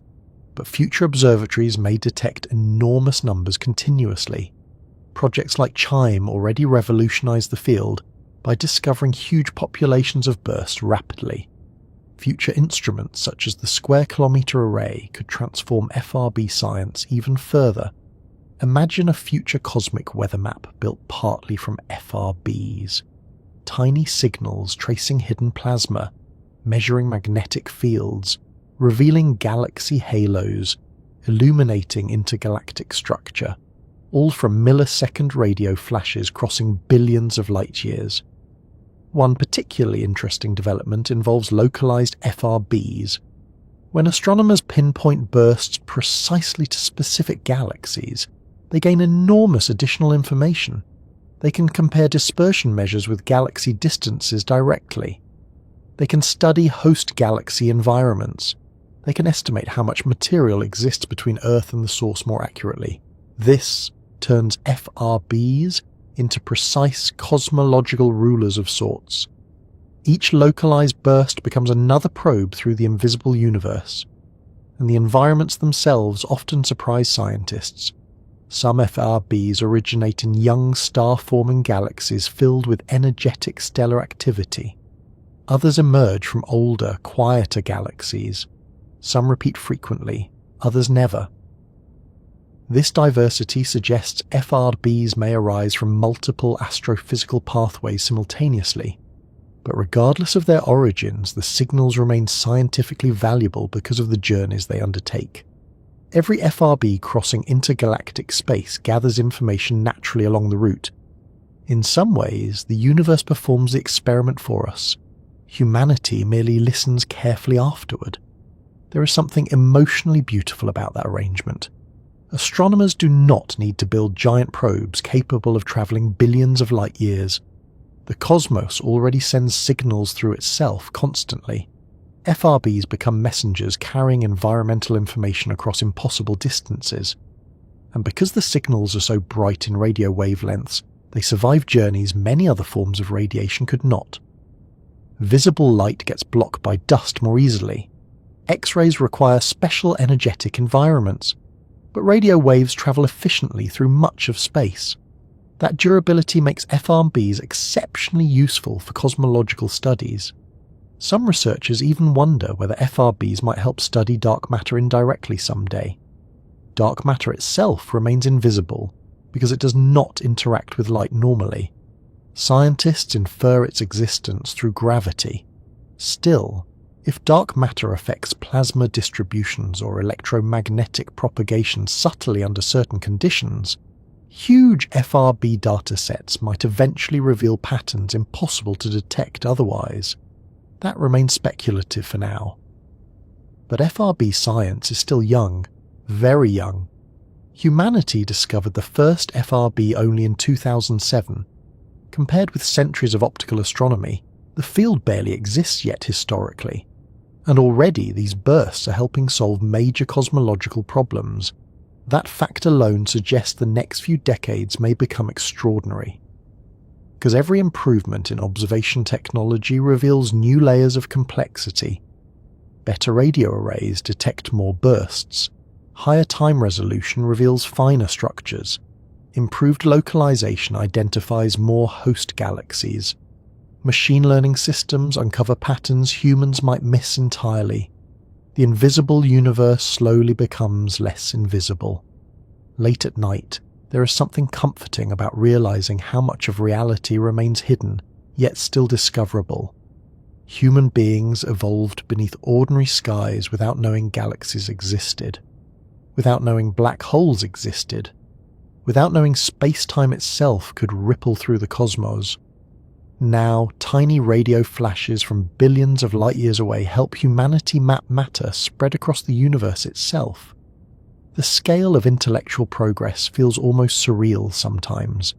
Speaker 1: but future observatories may detect enormous numbers continuously. Projects like CHIME already revolutionized the field by discovering huge populations of bursts rapidly. Future instruments such as the Square Kilometre Array could transform FRB science even further. Imagine a future cosmic weather map built partly from FRBs. Tiny signals tracing hidden plasma, measuring magnetic fields, revealing galaxy halos, illuminating intergalactic structure, all from millisecond radio flashes crossing billions of light years. One particularly interesting development involves localized FRBs. When astronomers pinpoint bursts precisely to specific galaxies, they gain enormous additional information. They can compare dispersion measures with galaxy distances directly. They can study host galaxy environments. They can estimate how much material exists between Earth and the source more accurately. This turns FRBs into precise cosmological rulers of sorts. Each localized burst becomes another probe through the invisible universe, and the environments themselves often surprise scientists. Some FRBs originate in young star-forming galaxies filled with energetic stellar activity. Others emerge from older, quieter galaxies. Some repeat frequently, others never. This diversity suggests FRBs may arise from multiple astrophysical pathways simultaneously, but regardless of their origins, the signals remain scientifically valuable because of the journeys they undertake. Every FRB crossing intergalactic space gathers information naturally along the route. In some ways, the universe performs the experiment for us. Humanity merely listens carefully afterward. There is something emotionally beautiful about that arrangement. Astronomers do not need to build giant probes capable of travelling billions of light years. The cosmos already sends signals through itself constantly. FRBs become messengers carrying environmental information across impossible distances. And because the signals are so bright in radio wavelengths, they survive journeys many other forms of radiation could not. Visible light gets blocked by dust more easily. X-rays require special energetic environments, but radio waves travel efficiently through much of space. That durability makes FRBs exceptionally useful for cosmological studies. Some researchers even wonder whether FRBs might help study dark matter indirectly someday. Dark matter itself remains invisible because it does not interact with light normally. Scientists infer its existence through gravity. Still, if dark matter affects plasma distributions or electromagnetic propagation subtly under certain conditions, huge FRB datasets might eventually reveal patterns impossible to detect otherwise. That remains speculative for now. But FRB science is still young, very young. Humanity discovered the first FRB only in 2007. Compared with centuries of optical astronomy, the field barely exists yet historically. And already these bursts are helping solve major cosmological problems. That fact alone suggests the next few decades may become extraordinary. Because every improvement in observation technology reveals new layers of complexity. Better radio arrays detect more bursts. Higher time resolution reveals finer structures. Improved localization identifies more host galaxies. Machine learning systems uncover patterns humans might miss entirely. The invisible universe slowly becomes less invisible. Late at night, there is something comforting about realizing how much of reality remains hidden, yet still discoverable. Human beings evolved beneath ordinary skies without knowing galaxies existed, without knowing black holes existed, without knowing space-time itself could ripple through the cosmos. Now, tiny radio flashes from billions of light years away help humanity map matter spread across the universe itself. The scale of intellectual progress feels almost surreal sometimes,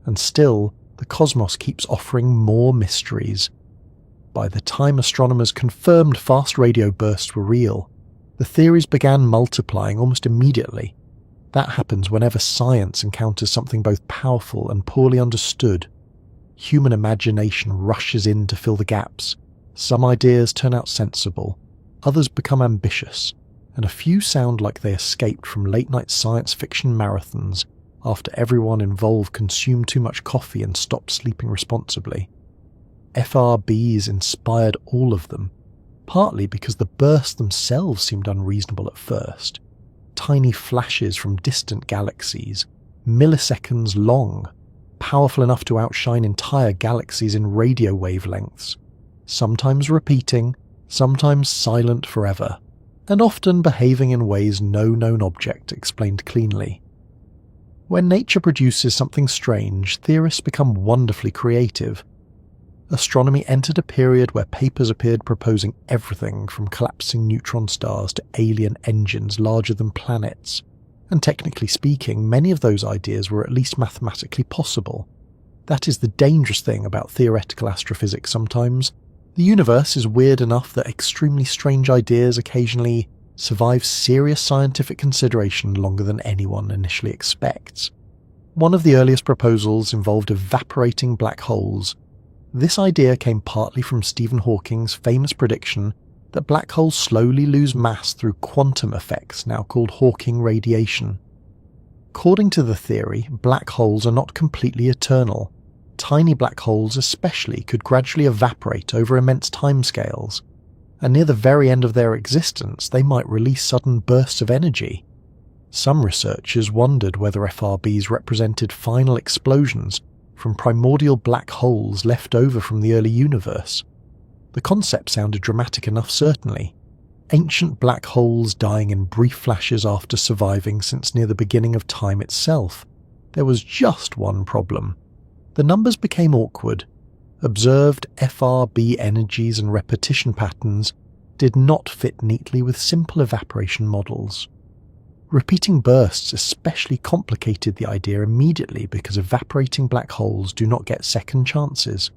Speaker 1: and still, the cosmos keeps offering more mysteries. By the time astronomers confirmed fast radio bursts were real, the theories began multiplying almost immediately. That happens whenever science encounters something both powerful and poorly understood. Human imagination rushes in to fill the gaps. Some ideas turn out sensible, others become ambitious, and a few sound like they escaped from late-night science fiction marathons after everyone involved consumed too much coffee and stopped sleeping responsibly. FRBs inspired all of them, partly because the bursts themselves seemed unreasonable at first. Tiny flashes from distant galaxies, milliseconds long, powerful enough to outshine entire galaxies in radio wavelengths, sometimes repeating, sometimes silent forever, and often behaving in ways no known object explained cleanly. When nature produces something strange, theorists become wonderfully creative. Astronomy entered a period where papers appeared proposing everything from collapsing neutron stars to alien engines larger than planets. And technically speaking, many of those ideas were at least mathematically possible. That is the dangerous thing about theoretical astrophysics sometimes. The universe is weird enough that extremely strange ideas occasionally survive serious scientific consideration longer than anyone initially expects. One of the earliest proposals involved evaporating black holes. This idea came partly from Stephen Hawking's famous prediction that black holes slowly lose mass through quantum effects now called Hawking radiation. According to the theory, black holes are not completely eternal. Tiny black holes especially could gradually evaporate over immense timescales, and near the very end of their existence they might release sudden bursts of energy. Some researchers wondered whether FRBs represented final explosions from primordial black holes left over from the early universe. The concept sounded dramatic enough, certainly. Ancient black holes dying in brief flashes after surviving since near the beginning of time itself. There was just one problem. The numbers became awkward. Observed FRB energies and repetition patterns did not fit neatly with simple evaporation models. Repeating bursts especially complicated the idea immediately because evaporating black holes do not get second chances.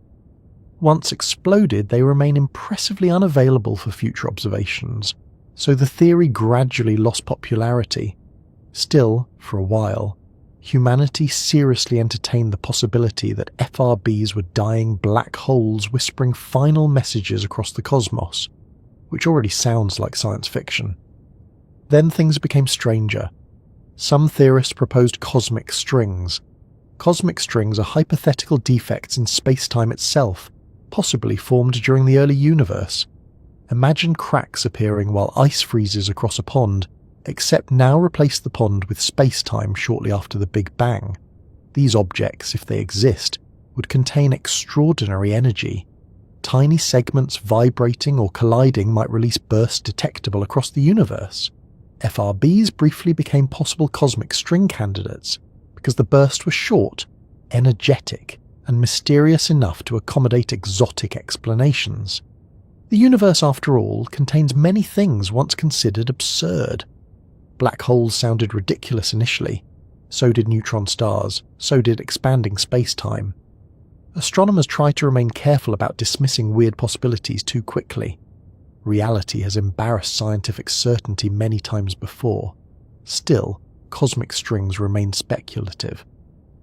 Speaker 1: Once exploded, they remain impressively unavailable for future observations, so the theory gradually lost popularity. Still, for a while, humanity seriously entertained the possibility that FRBs were dying black holes whispering final messages across the cosmos, which already sounds like science fiction. Then things became stranger. Some theorists proposed cosmic strings. Cosmic strings are hypothetical defects in space-time itself, possibly formed during the early universe. Imagine cracks appearing while ice freezes across a pond, except now replace the pond with space-time shortly after the Big Bang. These objects, if they exist, would contain extraordinary energy. Tiny segments vibrating or colliding might release bursts detectable across the universe. FRBs briefly became possible cosmic string candidates because the bursts were short, energetic, and mysterious enough to accommodate exotic explanations. The universe, after all, contains many things once considered absurd. Black holes sounded ridiculous initially. So did neutron stars. So did expanding space-time. Astronomers try to remain careful about dismissing weird possibilities too quickly. Reality has embarrassed scientific certainty many times before. Still, cosmic strings remain speculative.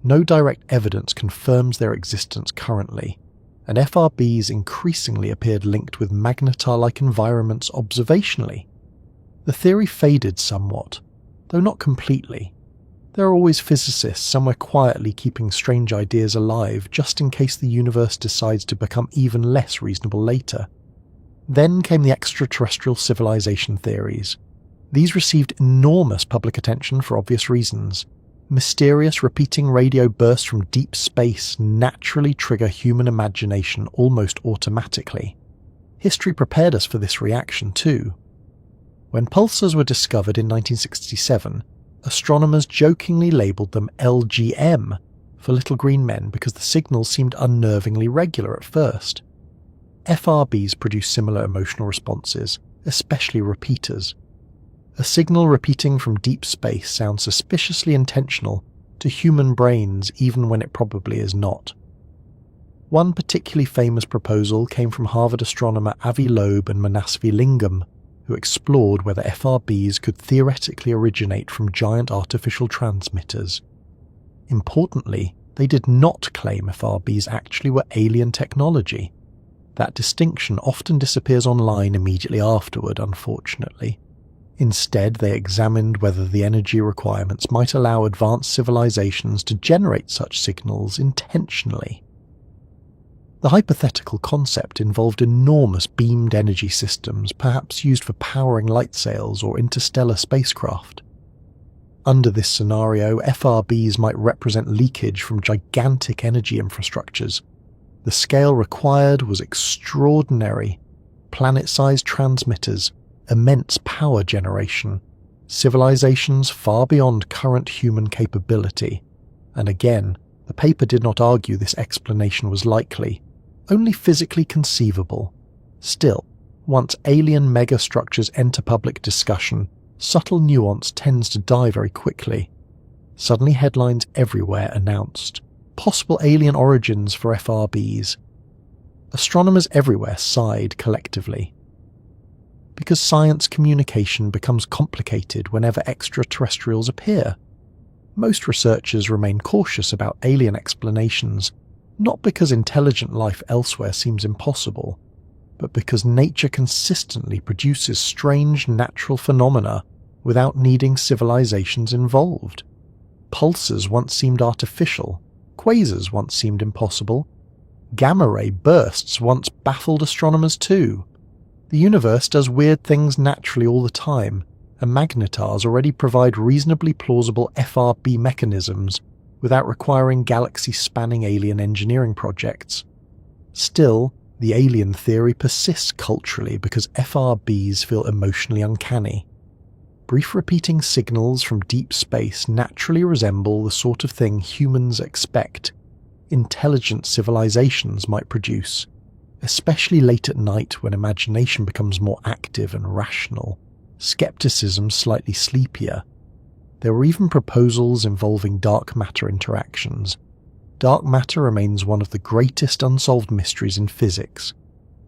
Speaker 1: No direct evidence confirms their existence currently, and FRBs increasingly appeared linked with magnetar-like environments observationally. The theory faded somewhat, though not completely. There are always physicists somewhere quietly keeping strange ideas alive just in case the universe decides to become even less reasonable later. Then came the extraterrestrial civilization theories. These received enormous public attention for obvious reasons. Mysterious repeating radio bursts from deep space naturally trigger human imagination almost automatically. History prepared us for this reaction too. When pulsars were discovered in 1967, astronomers jokingly labelled them LGM for little green men because the signals seemed unnervingly regular at first. FRBs produce similar emotional responses, especially repeaters. A signal repeating from deep space sounds suspiciously intentional to human brains even when it probably is not. One particularly famous proposal came from Harvard astronomer Avi Loeb and Manasvi Lingam, who explored whether FRBs could theoretically originate from giant artificial transmitters. Importantly, they did not claim FRBs actually were alien technology. That distinction often disappears online immediately afterward, unfortunately. Instead, they examined whether the energy requirements might allow advanced civilizations to generate such signals intentionally. The hypothetical concept involved enormous beamed energy systems, perhaps used for powering light sails or interstellar spacecraft. Under this scenario, FRBs might represent leakage from gigantic energy infrastructures. The scale required was extraordinary. Planet-sized transmitters, immense power generation, civilizations far beyond current human capability. And again, the paper did not argue this explanation was likely, only physically conceivable. Still, once alien megastructures enter public discussion, subtle nuance tends to die very quickly. Suddenly headlines everywhere announced possible alien origins for FRBs. Astronomers everywhere sighed collectively. Because science communication becomes complicated whenever extraterrestrials appear. Most researchers remain cautious about alien explanations, not because intelligent life elsewhere seems impossible, but because nature consistently produces strange natural phenomena without needing civilizations involved. Pulsars once seemed artificial, quasars once seemed impossible, gamma-ray bursts once baffled astronomers too. The universe does weird things naturally all the time, and magnetars already provide reasonably plausible FRB mechanisms without requiring galaxy-spanning alien engineering projects. Still, the alien theory persists culturally because FRBs feel emotionally uncanny. Brief repeating signals from deep space naturally resemble the sort of thing humans expect intelligent civilizations might produce, especially late at night when imagination becomes more active and rational, skepticism slightly sleepier. There were even proposals involving dark matter interactions. Dark matter remains one of the greatest unsolved mysteries in physics.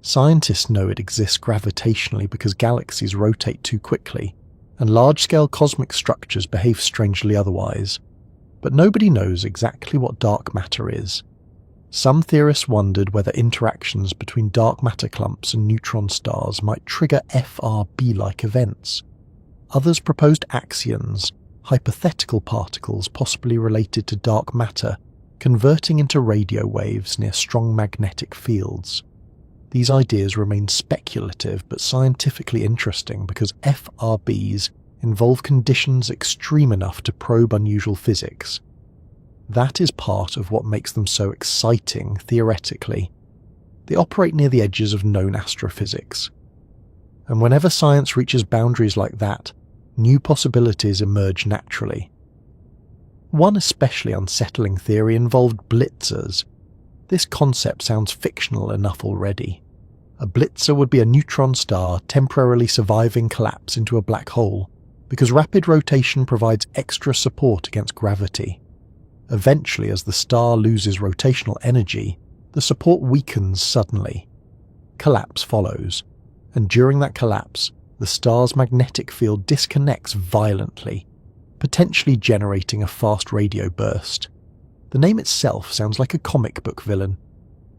Speaker 1: Scientists know it exists gravitationally because galaxies rotate too quickly, and large-scale cosmic structures behave strangely otherwise. But nobody knows exactly what dark matter is. Some theorists wondered whether interactions between dark matter clumps and neutron stars might trigger FRB-like events. Others proposed axions, hypothetical particles possibly related to dark matter, converting into radio waves near strong magnetic fields. These ideas remain speculative but scientifically interesting because FRBs involve conditions extreme enough to probe unusual physics. That is part of what makes them so exciting theoretically. They operate near the edges of known astrophysics. And whenever science reaches boundaries like that, new possibilities emerge naturally. One especially unsettling theory involved blitzers. This concept sounds fictional enough already. A blitzer would be a neutron star temporarily surviving collapse into a black hole, because rapid rotation provides extra support against gravity. Eventually, as the star loses rotational energy, the support weakens suddenly. Collapse follows, and during that collapse, the star's magnetic field disconnects violently, potentially generating a fast radio burst. The name itself sounds like a comic book villain,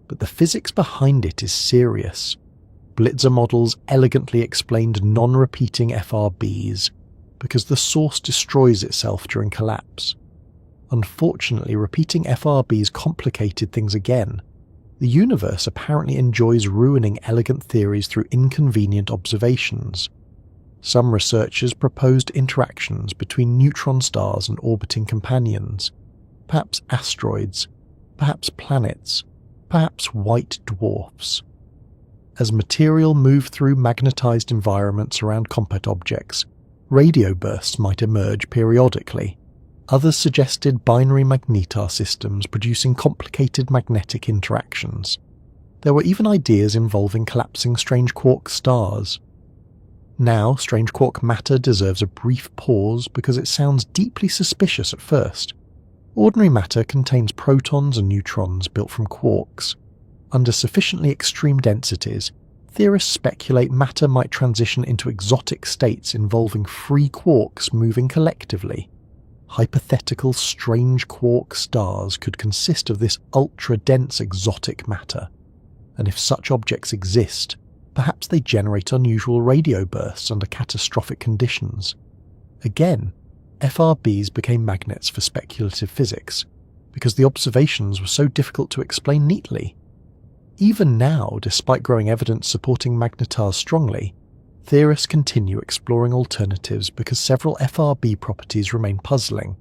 Speaker 1: but the physics behind it is serious. Blitzer models elegantly explained non-repeating FRBs, because the source destroys itself during collapse. Unfortunately, repeating FRBs complicated things again. The universe apparently enjoys ruining elegant theories through inconvenient observations. Some researchers proposed interactions between neutron stars and orbiting companions, perhaps asteroids, perhaps planets, perhaps white dwarfs. As material moved through magnetized environments around compact objects, radio bursts might emerge periodically. Others suggested binary magnetar systems producing complicated magnetic interactions. There were even ideas involving collapsing strange quark stars. Now, strange quark matter deserves a brief pause because it sounds deeply suspicious at first. Ordinary matter contains protons and neutrons built from quarks. Under sufficiently extreme densities, theorists speculate matter might transition into exotic states involving free quarks moving collectively. Hypothetical strange quark stars could consist of this ultra-dense exotic matter, and if such objects exist, perhaps they generate unusual radio bursts under catastrophic conditions. Again, FRBs became magnets for speculative physics, because the observations were so difficult to explain neatly. Even now, despite growing evidence supporting magnetars strongly, theorists continue exploring alternatives because several FRB properties remain puzzling.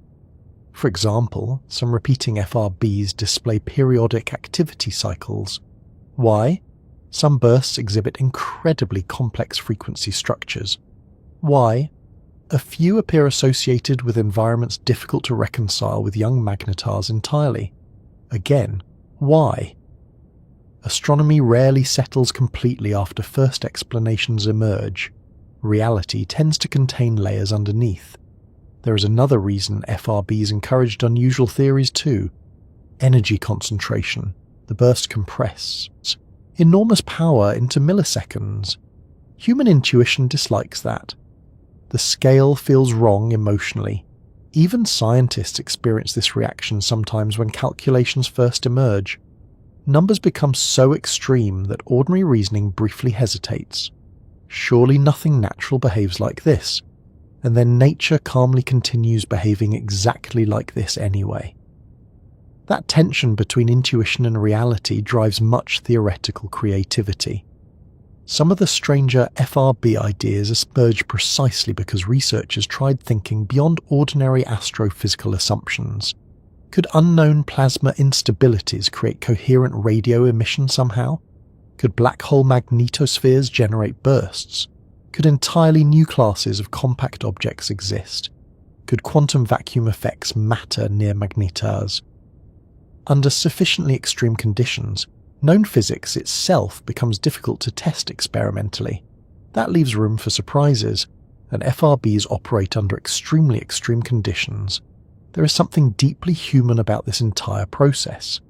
Speaker 1: For example, some repeating FRBs display periodic activity cycles. Why? Some bursts exhibit incredibly complex frequency structures. Why? A few appear associated with environments difficult to reconcile with young magnetars entirely. Again, why? Astronomy rarely settles completely after first explanations emerge. Reality tends to contain layers underneath. There is another reason FRBs encouraged unusual theories too. Energy concentration. The burst compresses enormous power into milliseconds. Human intuition dislikes that. The scale feels wrong emotionally. Even scientists experience this reaction sometimes when calculations first emerge. Numbers become so extreme that ordinary reasoning briefly hesitates. Surely nothing natural behaves like this, and then nature calmly continues behaving exactly like this anyway. That tension between intuition and reality drives much theoretical creativity. Some of the stranger FRB ideas emerged precisely because researchers tried thinking beyond ordinary astrophysical assumptions. Could unknown plasma instabilities create coherent radio emission somehow? Could black hole magnetospheres generate bursts? Could entirely new classes of compact objects exist? Could quantum vacuum effects matter near magnetars? Under sufficiently extreme conditions, known physics itself becomes difficult to test experimentally. That leaves room for surprises, and FRBs operate under extremely extreme conditions. There is something deeply human about this entire process.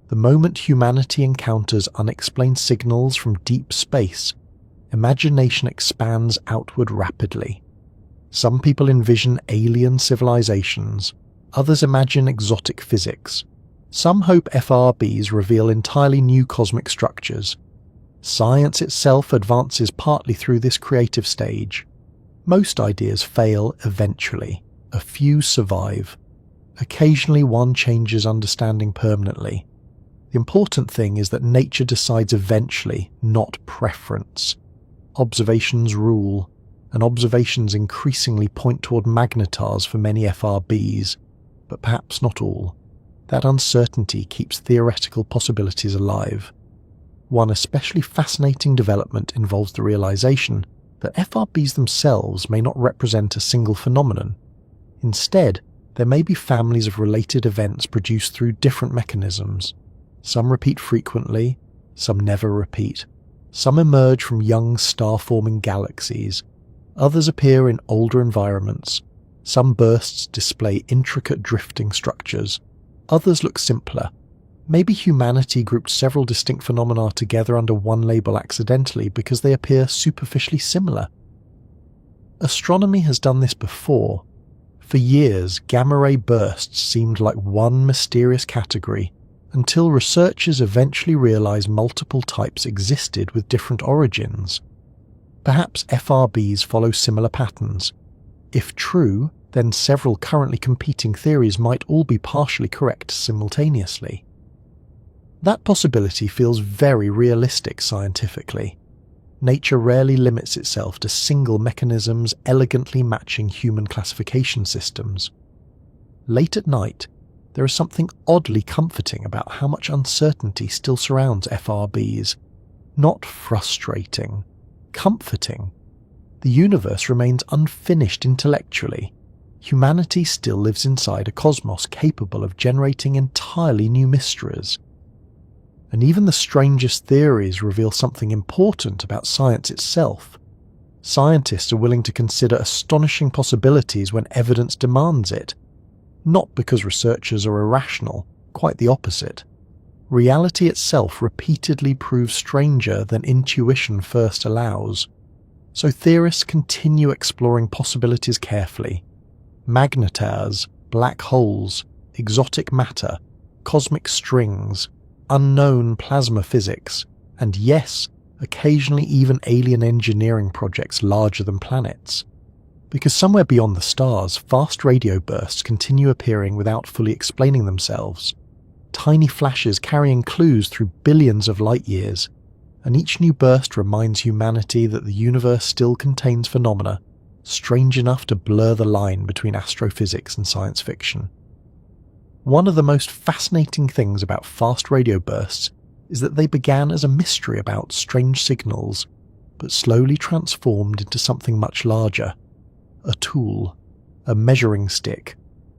Speaker 1: The moment humanity encounters unexplained signals from deep space, imagination expands outward rapidly. Some people envision alien civilizations, others imagine exotic physics. Some hope FRBs reveal entirely new cosmic structures. Science itself advances partly through this creative stage. Most ideas fail eventually. A few survive. Occasionally one changes understanding permanently. The important thing is that nature decides eventually, not preference. Observations rule, and observations increasingly point toward magnetars for many FRBs, but perhaps not all. that uncertainty keeps theoretical possibilities alive. One especially fascinating development involves the realization that FRBs themselves may not represent a single phenomenon. Instead, there may be families of related events produced through different mechanisms. Some repeat frequently, some never repeat. Some emerge from young star-forming galaxies. Others appear in older environments. Some bursts display intricate drifting structures. Others look simpler. Maybe humanity grouped several distinct phenomena together under one label accidentally because they appear superficially similar. Astronomy has done this before. For years, gamma-ray bursts seemed like one mysterious category, until researchers eventually realized multiple types existed with different origins. Perhaps FRBs follow similar patterns. If true, then several currently competing theories might all be partially correct simultaneously. That possibility feels very realistic scientifically. Nature rarely limits itself to single mechanisms elegantly matching human classification systems. Late at night, there is something oddly comforting about how much uncertainty still surrounds FRBs. Not frustrating, comforting. The universe remains unfinished intellectually. Humanity still lives inside a cosmos capable of generating entirely new mysteries. And even the strangest theories reveal something important about science itself. Scientists are willing to consider astonishing possibilities when evidence demands it. Not because researchers are irrational, quite the opposite. Reality itself repeatedly proves stranger than intuition first allows. So theorists continue exploring possibilities carefully. Magnetars, black holes, exotic matter, cosmic strings, unknown plasma physics, and yes, occasionally even alien engineering projects larger than planets. Because somewhere beyond the stars, fast radio bursts continue appearing without fully explaining themselves. Tiny flashes carrying clues through billions of light years, and each new burst reminds humanity that the universe still contains phenomena strange enough to blur the line between astrophysics and science fiction. One of the most fascinating things about fast radio bursts is that they began as a mystery about strange signals, but slowly transformed into something much larger. A tool, a measuring stick,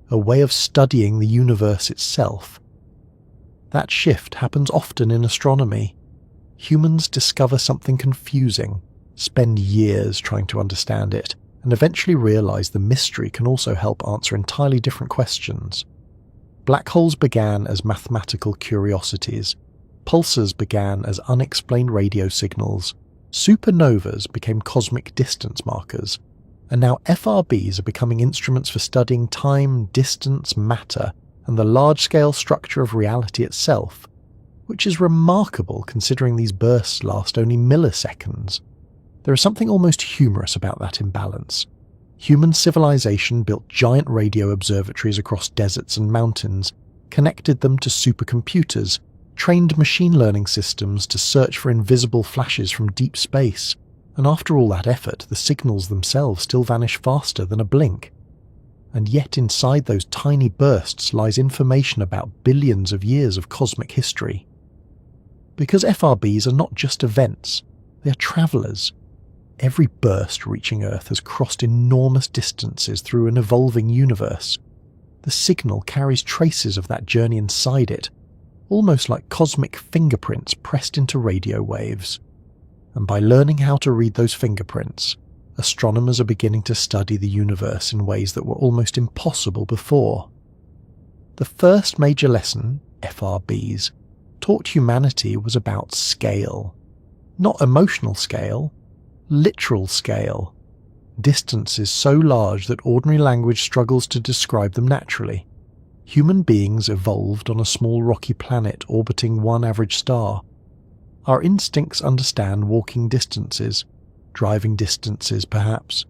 Speaker 1: a way of studying the universe itself. That shift happens often in astronomy. Humans discover something confusing, spend years trying to understand it, and eventually realize the mystery can also help answer entirely different questions. Black holes began as mathematical curiosities. Pulsars began as unexplained radio signals. Supernovas became cosmic distance markers. And now FRBs are becoming instruments for studying time, distance, matter, and the large-scale structure of reality itself, which is remarkable considering these bursts last only milliseconds. There is something almost humorous about that imbalance. Human civilization built giant radio observatories across deserts and mountains, connected them to supercomputers, trained machine learning systems to search for invisible flashes from deep space, and after all that effort, the signals themselves still vanish faster than a blink. And yet inside those tiny bursts lies information about billions of years of cosmic history. Because FRBs are not just events, they are travellers. Every burst reaching Earth has crossed enormous distances through an evolving universe. The signal carries traces of that journey inside it, almost like cosmic fingerprints pressed into radio waves. And by learning how to read those fingerprints, astronomers are beginning to study the universe in ways that were almost impossible before. The first major lesson, FRBs, taught humanity was about scale. Not emotional scale, literal scale. Distances so large that ordinary language struggles to describe them naturally. Human beings evolved on a small rocky planet orbiting one average star. Our instincts understand walking distances, driving distances perhaps,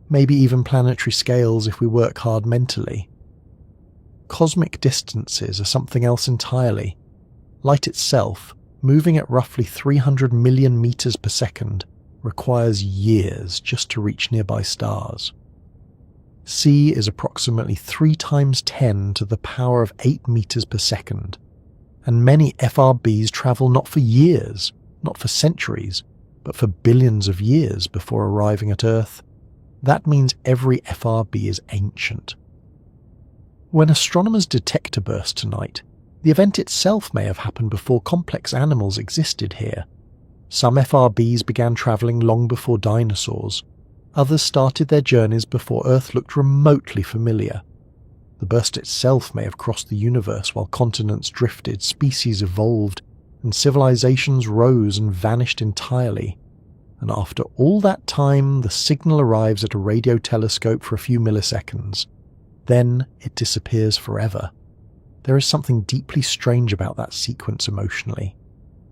Speaker 1: maybe even planetary scales if we work hard mentally. Cosmic distances are something else entirely. Light itself, moving at roughly 300 million meters per second, requires years just to reach nearby stars. c is approximately 3 times 10 to the power of 8 meters per second, and many FRBs travel not for years, not for centuries, but for billions of years before arriving at Earth. That means every FRB is ancient. When astronomers detect a burst tonight, the event itself may have happened before complex animals existed here. Some FRBs began travelling long before dinosaurs. Others started their journeys before Earth looked remotely familiar. The burst itself may have crossed the universe while continents drifted, species evolved, and civilizations rose and vanished entirely. And after all that time, the signal arrives at a radio telescope for a few milliseconds. Then it disappears forever. There is something deeply strange about that sequence emotionally.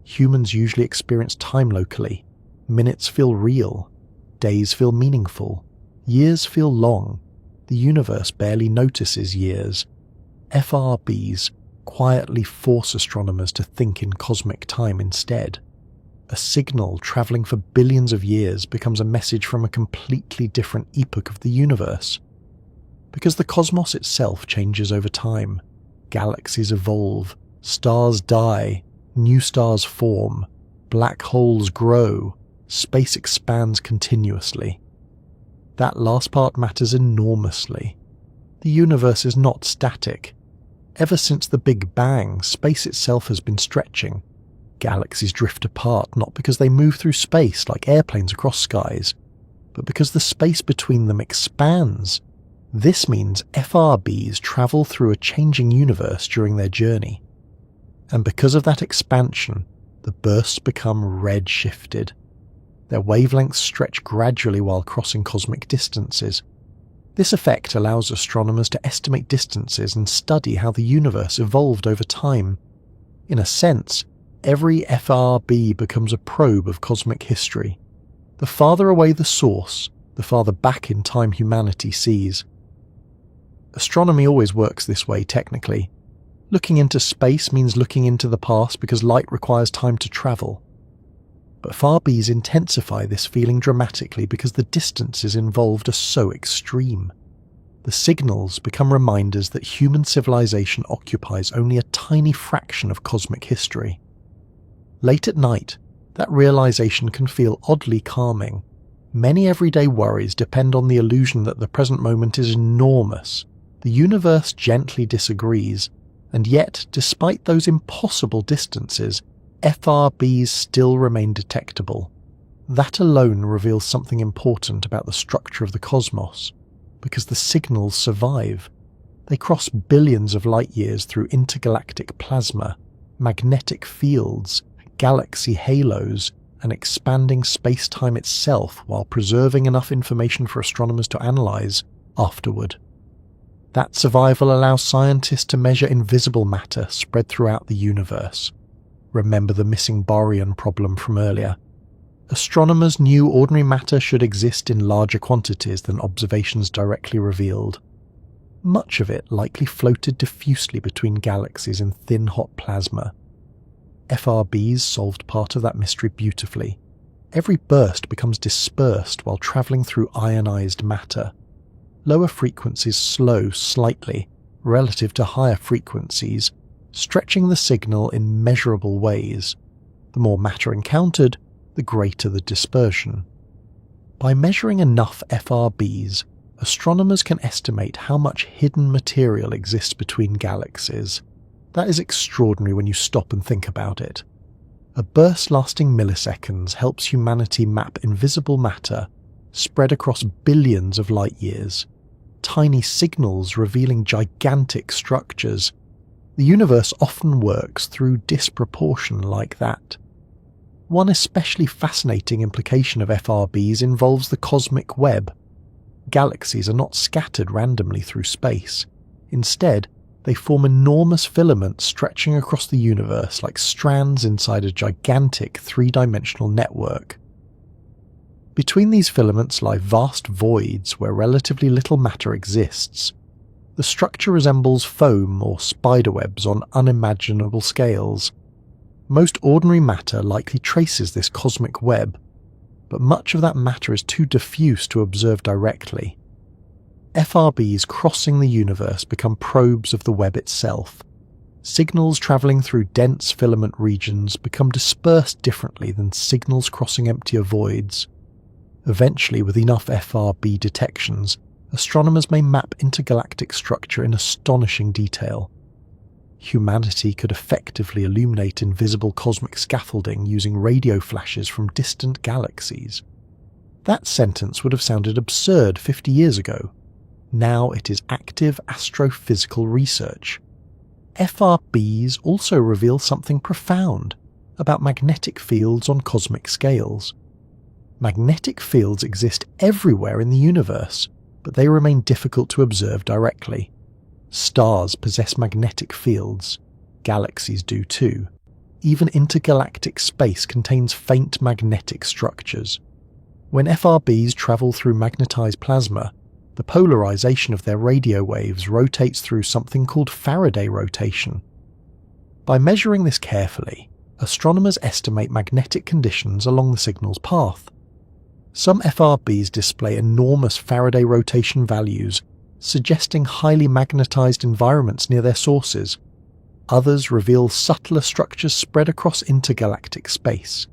Speaker 1: Humans usually experience time locally. Minutes feel real. Days feel meaningful. Years feel long. The universe barely notices years. FRBs quietly force astronomers to think in cosmic time instead. A signal travelling for billions of years becomes a message from a completely different epoch of the universe. Because the cosmos itself changes over time. Galaxies evolve, stars die, new stars form, black holes grow, space expands continuously. That last part matters enormously. The universe is not static. Ever since the Big Bang, space itself has been stretching. Galaxies drift apart not because they move through space like airplanes across skies, but because the space between them expands. This means FRBs travel through a changing universe during their journey. And because of that expansion, the bursts become red-shifted. Their wavelengths stretch gradually while crossing cosmic distances. This effect allows astronomers to estimate distances and study how the universe evolved over time. In a sense, every FRB becomes a probe of cosmic history. The farther away the source, the farther back in time humanity sees. Astronomy always works this way technically. Looking into space means looking into the past because light requires time to travel. But FRBs intensify this feeling dramatically because the distances involved are so extreme. The signals become reminders that human civilization occupies only a tiny fraction of cosmic history. Late at night, that realization can feel oddly calming. Many everyday worries depend on the illusion that the present moment is enormous. The universe gently disagrees, and yet, despite those impossible distances, FRBs still remain detectable. That alone reveals something important about the structure of the cosmos, because the signals survive. They cross billions of light years through intergalactic plasma, magnetic fields, galaxy halos, and expanding space-time itself while preserving enough information for astronomers to analyze afterward. That survival allows scientists to measure invisible matter spread throughout the universe. Remember the missing baryon problem from earlier. Astronomers knew ordinary matter should exist in larger quantities than observations directly revealed. Much of it likely floated diffusely between galaxies in thin hot plasma. FRBs solved part of that mystery beautifully. Every burst becomes dispersed while travelling through ionized matter. Lower frequencies slow slightly relative to higher frequencies, stretching the signal in measurable ways. The more matter encountered, the greater the dispersion. By measuring enough FRBs, astronomers can estimate how much hidden material exists between galaxies. That is extraordinary when you stop and think about it. A burst lasting milliseconds helps humanity map invisible matter spread across billions of light years. Tiny signals revealing gigantic structures. The universe often works through disproportion like that. One especially fascinating implication of FRBs involves the cosmic web. Galaxies are not scattered randomly through space. Instead, they form enormous filaments stretching across the universe like strands inside a gigantic three-dimensional network. Between these filaments lie vast voids where relatively little matter exists. The structure resembles foam or spiderwebs on unimaginable scales. Most ordinary matter likely traces this cosmic web, but much of that matter is too diffuse to observe directly. FRBs crossing the universe become probes of the web itself. Signals travelling through dense filament regions become dispersed differently than signals crossing emptier voids. Eventually, with enough FRB detections, astronomers may map intergalactic structure in astonishing detail. Humanity could effectively illuminate invisible cosmic scaffolding using radio flashes from distant galaxies. That sentence would have sounded absurd 50 years ago. Now it is active astrophysical research. FRBs also reveal something profound about magnetic fields on cosmic scales. Magnetic fields exist everywhere in the universe, but they remain difficult to observe directly. Stars possess magnetic fields. Galaxies do too. Even intergalactic space contains faint magnetic structures. When FRBs travel through magnetized plasma, the polarization of their radio waves rotates through something called Faraday rotation. By measuring this carefully, astronomers estimate magnetic conditions along the signal's path. Some FRBs display enormous Faraday rotation values, suggesting highly magnetized environments near their sources. Others reveal subtler structures spread across intergalactic space.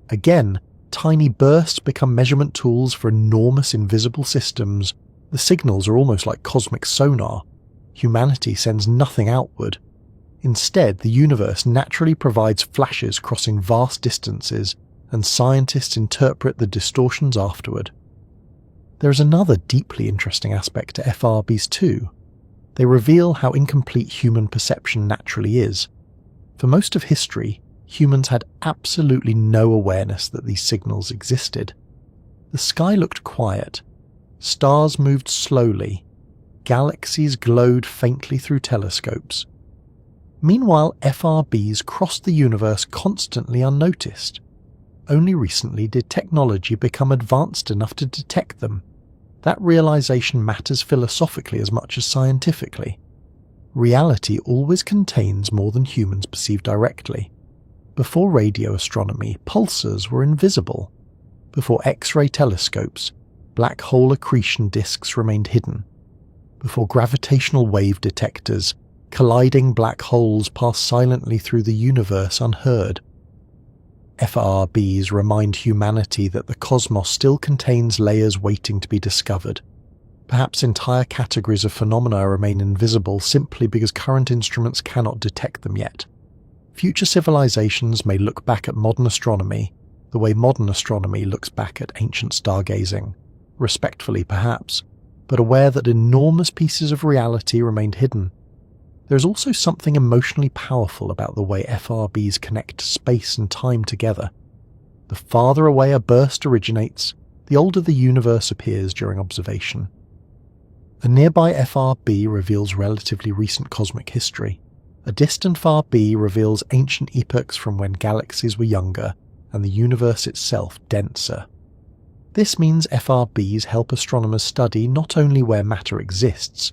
Speaker 1: Again, tiny bursts become measurement tools for enormous invisible systems. The signals are almost like cosmic sonar. Humanity sends nothing outward. Instead, the universe naturally provides flashes crossing vast distances, and scientists interpret the distortions afterward. There is another deeply interesting aspect to FRBs too. They reveal how incomplete human perception naturally is. For most of history, humans had absolutely no awareness that these signals existed. The sky looked quiet. Stars moved slowly. Galaxies glowed faintly through telescopes. Meanwhile, FRBs crossed the universe constantly unnoticed. Only recently did technology become advanced enough to detect them. That realization matters philosophically as much as scientifically. Reality always contains more than humans perceive directly. Before radio astronomy, pulsars were invisible. Before X-ray telescopes, black hole accretion disks remained hidden. Before gravitational wave detectors, colliding black holes passed silently through the universe unheard. FRBs remind humanity that the cosmos still contains layers waiting to be discovered. Perhaps entire categories of phenomena remain invisible simply because current instruments cannot detect them yet. Future civilizations may look back at modern astronomy the way modern astronomy looks back at ancient stargazing, respectfully perhaps, but aware that enormous pieces of reality remained hidden. There is also something emotionally powerful about the way FRBs connect space and time together. The farther away a burst originates, the older the universe appears during observation. A nearby FRB reveals relatively recent cosmic history. A distant FRB reveals ancient epochs from when galaxies were younger and the universe itself denser. This means FRBs help astronomers study not only where matter exists,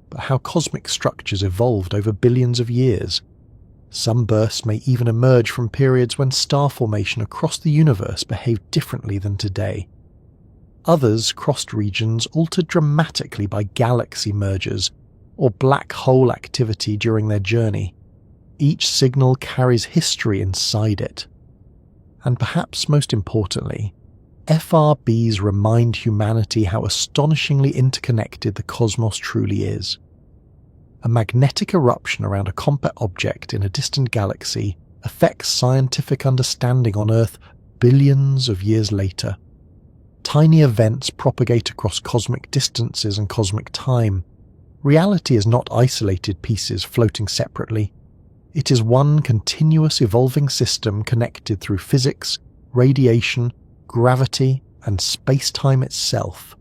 Speaker 1: but how cosmic structures evolved over billions of years. Some bursts may even emerge from periods when star formation across the universe behaved differently than today. Others crossed regions altered dramatically by galaxy mergers or black hole activity during their journey. Each signal carries history inside it. And perhaps most importantly, FRBs remind humanity how astonishingly interconnected the cosmos truly is. A magnetic eruption around a compact object in a distant galaxy affects scientific understanding on Earth billions of years later. Tiny events propagate across cosmic distances and cosmic time. Reality is not isolated pieces floating separately. It is one continuous evolving system connected through physics, radiation, gravity, and space-time itself.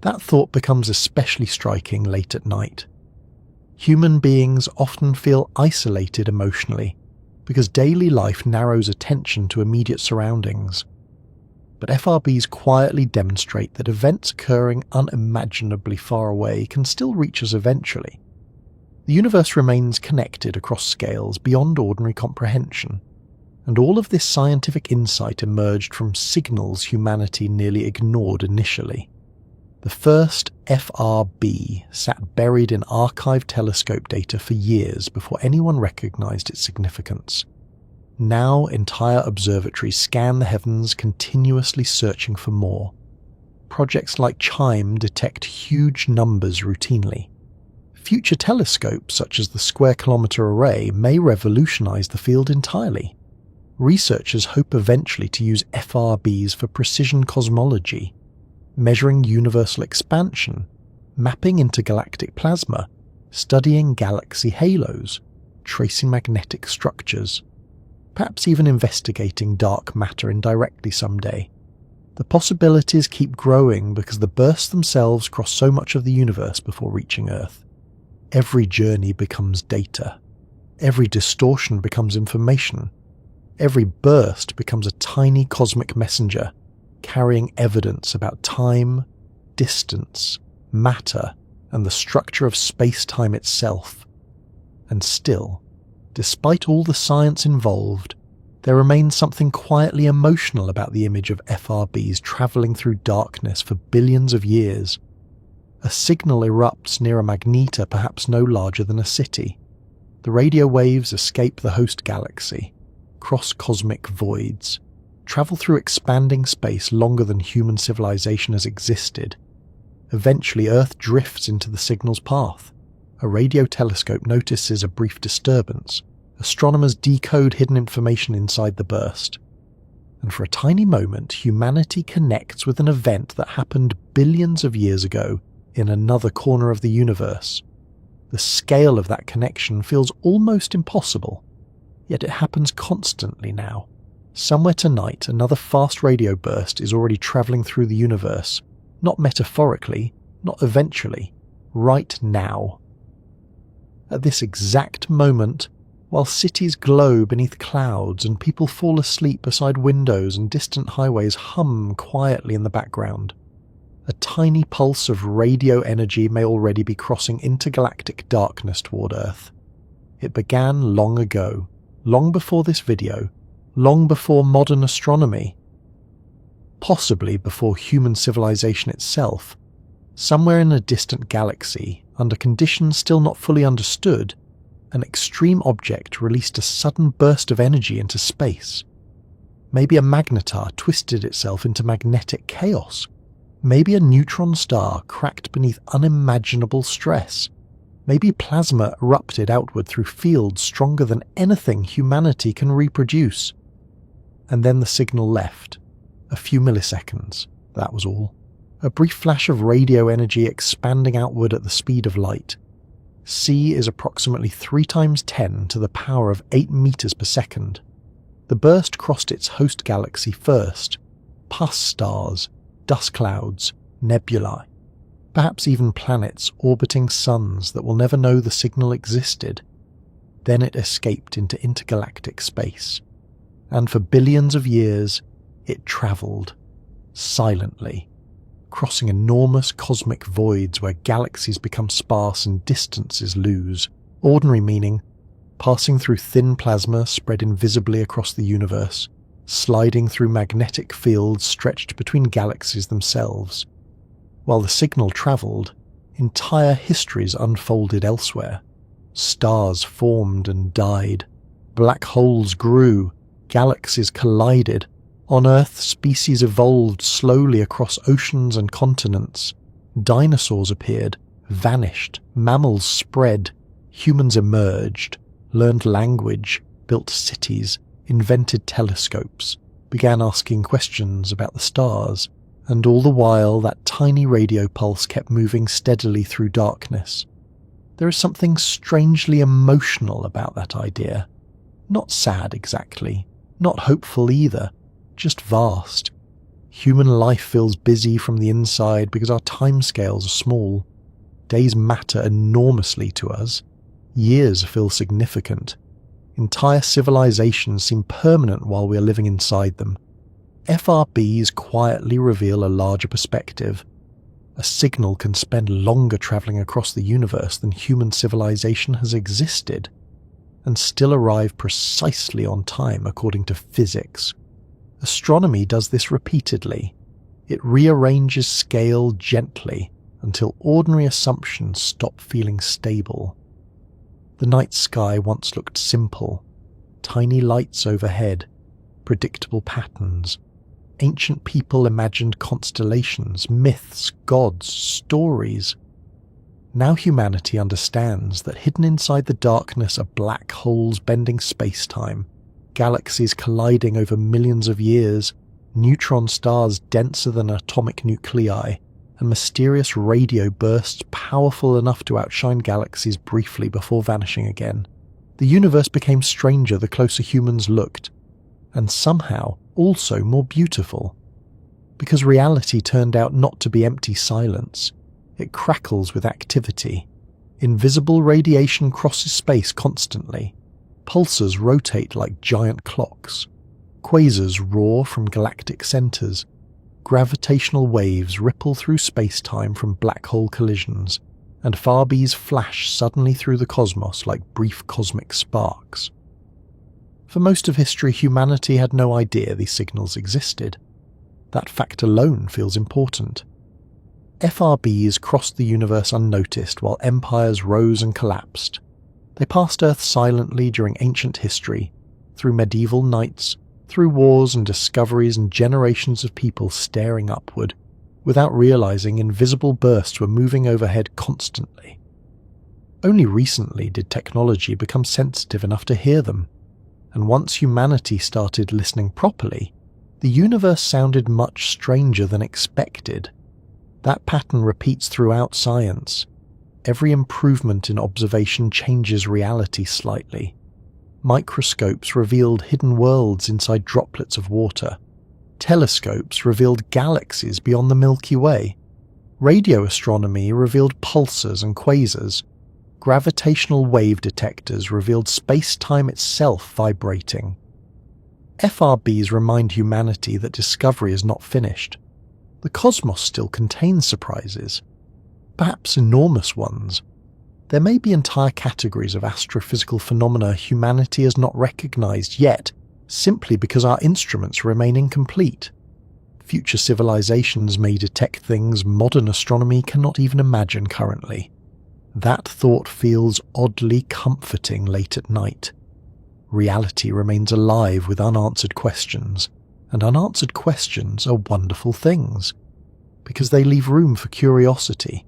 Speaker 1: That thought becomes especially striking late at night. Human beings often feel isolated emotionally because daily life narrows attention to immediate surroundings. But FRBs quietly demonstrate that events occurring unimaginably far away can still reach us eventually. The universe remains connected across scales beyond ordinary comprehension, and all of this scientific insight emerged from signals humanity nearly ignored initially. The first FRB sat buried in archived telescope data for years before anyone recognized its significance. Now entire observatories scan the heavens, continuously searching for more. Projects like CHIME detect huge numbers routinely. Future telescopes, such as the Square Kilometre Array, may revolutionize the field entirely. Researchers hope eventually to use FRBs for precision cosmology, measuring universal expansion, mapping intergalactic plasma, studying galaxy halos, tracing magnetic structures, perhaps even investigating dark matter indirectly someday. The possibilities keep growing because the bursts themselves cross so much of the universe before reaching Earth. Every journey becomes data. Every distortion becomes information. Every burst becomes a tiny cosmic messenger, carrying evidence about time, distance, matter, and the structure of space-time itself. And still, despite all the science involved, there remains something quietly emotional about the image of FRBs travelling through darkness for billions of years. A signal erupts near a magneta perhaps no larger than a city. The radio waves escape the host galaxy, cross cosmic voids, travel through expanding space longer than human civilization has existed. Eventually, Earth drifts into the signal's path. A radio telescope notices a brief disturbance. Astronomers decode hidden information inside the burst. And for a tiny moment, humanity connects with an event that happened billions of years ago in another corner of the universe. The scale of that connection feels almost impossible, yet it happens constantly now. Somewhere tonight, another fast radio burst is already travelling through the universe, not metaphorically, not eventually, right now. At this exact moment, while cities glow beneath clouds and people fall asleep beside windows and distant highways hum quietly in the background, a tiny pulse of radio energy may already be crossing intergalactic darkness toward Earth. It began long ago, long before this video, long before modern astronomy, possibly before human civilization itself. Somewhere in a distant galaxy, under conditions still not fully understood, an extreme object released a sudden burst of energy into space. Maybe a magnetar twisted itself into magnetic chaos. Maybe a neutron star cracked beneath unimaginable stress. Maybe plasma erupted outward through fields stronger than anything humanity can reproduce. And then the signal left. A few milliseconds, that was all. A brief flash of radio energy expanding outward at the speed of light. C is approximately 3 times 10 to the power of 8 meters per second. The burst crossed its host galaxy first, past stars, dust clouds, nebulae, perhaps even planets orbiting suns that will never know the signal existed. Then it escaped into intergalactic space, and for billions of years it travelled, silently, crossing enormous cosmic voids where galaxies become sparse and distances lose, ordinary meaning, passing through thin plasma spread invisibly across the universe, sliding through magnetic fields stretched between galaxies themselves. While the signal travelled, entire histories unfolded elsewhere. Stars formed and died. Black holes grew. Galaxies collided. On Earth, species evolved slowly across oceans and continents. Dinosaurs appeared, vanished, mammals spread, humans emerged, learned language, built cities, invented telescopes, began asking questions about the stars, and all the while that tiny radio pulse kept moving steadily through darkness. There is something strangely emotional about that idea. Not sad exactly, not hopeful either, just vast. Human life feels busy from the inside because our timescales are small. Days matter enormously to us. Years feel significant. Entire civilizations seem permanent while we are living inside them. FRBs quietly reveal a larger perspective. A signal can spend longer travelling across the universe than human civilization has existed, and still arrive precisely on time according to physics. Astronomy does this repeatedly. It rearranges scale gently until ordinary assumptions stop feeling stable. The night sky once looked simple, tiny lights overhead, predictable patterns. Ancient people imagined constellations, myths, gods, stories. Now humanity understands that hidden inside the darkness are black holes bending space-time, galaxies colliding over millions of years, neutron stars denser than atomic nuclei, and mysterious radio bursts powerful enough to outshine galaxies briefly before vanishing again. The universe became stranger the closer humans looked, and somehow also more beautiful. Because reality turned out not to be empty silence. It crackles with activity. Invisible radiation crosses space constantly. Pulsars rotate like giant clocks. Quasars roar from galactic centers. Gravitational waves ripple through space-time from black hole collisions, and FRBs flash suddenly through the cosmos like brief cosmic sparks. For most of history, humanity had no idea these signals existed. That fact alone feels important. FRBs crossed the universe unnoticed while empires rose and collapsed. They passed Earth silently during ancient history, through medieval nights, through wars and discoveries and generations of people staring upward, without realizing invisible bursts were moving overhead constantly. Only recently did technology become sensitive enough to hear them, and once humanity started listening properly, the universe sounded much stranger than expected. That pattern repeats throughout science. Every improvement in observation changes reality slightly. Microscopes revealed hidden worlds inside droplets of water. Telescopes revealed galaxies beyond the Milky Way. Radio astronomy revealed pulsars and quasars. Gravitational wave detectors revealed space-time itself vibrating. FRBs remind humanity that discovery is not finished. The cosmos still contains surprises, perhaps enormous ones. There may be entire categories of astrophysical phenomena humanity has not recognized yet, simply because our instruments remain incomplete. Future civilizations may detect things modern astronomy cannot even imagine currently. That thought feels oddly comforting late at night. Reality remains alive with unanswered questions, and unanswered questions are wonderful things, because they leave room for curiosity.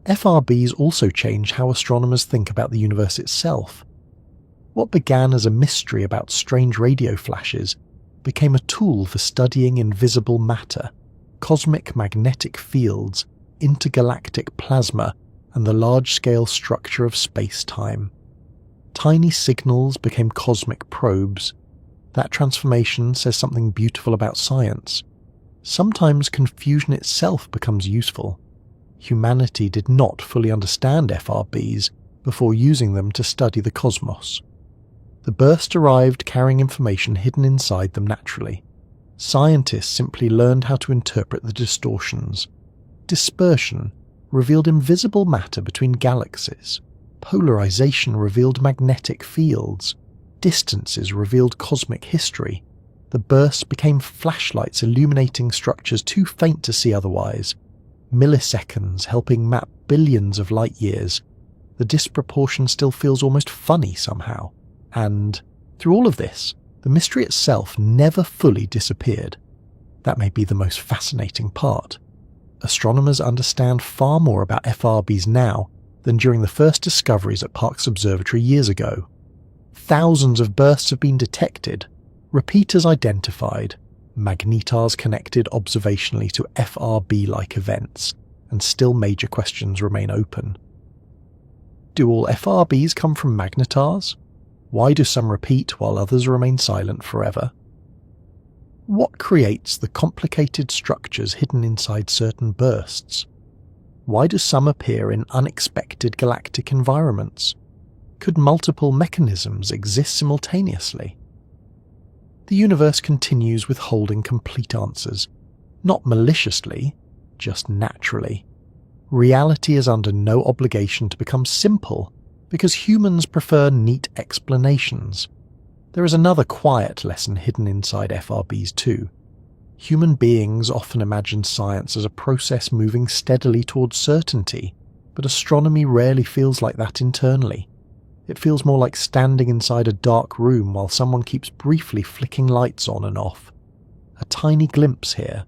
Speaker 1: FRBs also change how astronomers think about the universe itself. What began as a mystery about strange radio flashes became a tool for studying invisible matter, cosmic magnetic fields, intergalactic plasma, and the large-scale structure of space-time. Tiny signals became cosmic probes. That transformation says something beautiful about science. Sometimes confusion itself becomes useful. Humanity did not fully understand FRBs before using them to study the cosmos. The burst arrived carrying information hidden inside them naturally. Scientists simply learned how to interpret the distortions. Dispersion revealed invisible matter between galaxies. Polarization revealed magnetic fields. Distances revealed cosmic history. The bursts became flashlights illuminating structures too faint to see otherwise. Milliseconds helping map billions of light years. The disproportion still feels almost funny somehow. And, through all of this, the mystery itself never fully disappeared. That may be the most fascinating part. Astronomers understand far more about FRBs now than during the first discoveries at Parkes Observatory years ago. Thousands of bursts have been detected, repeaters identified, magnetars connected observationally to FRB-like events, and still major questions remain open. Do all FRBs come from magnetars? Why do some repeat while others remain silent forever? What creates the complicated structures hidden inside certain bursts? Why do some appear in unexpected galactic environments? Could multiple mechanisms exist simultaneously? The universe continues withholding complete answers, not maliciously, just naturally. Reality is under no obligation to become simple, because humans prefer neat explanations. There is another quiet lesson hidden inside FRBs too. Human beings often imagine science as a process moving steadily towards certainty, but astronomy rarely feels like that internally. It feels more like standing inside a dark room while someone keeps briefly flicking lights on and off. A tiny glimpse here,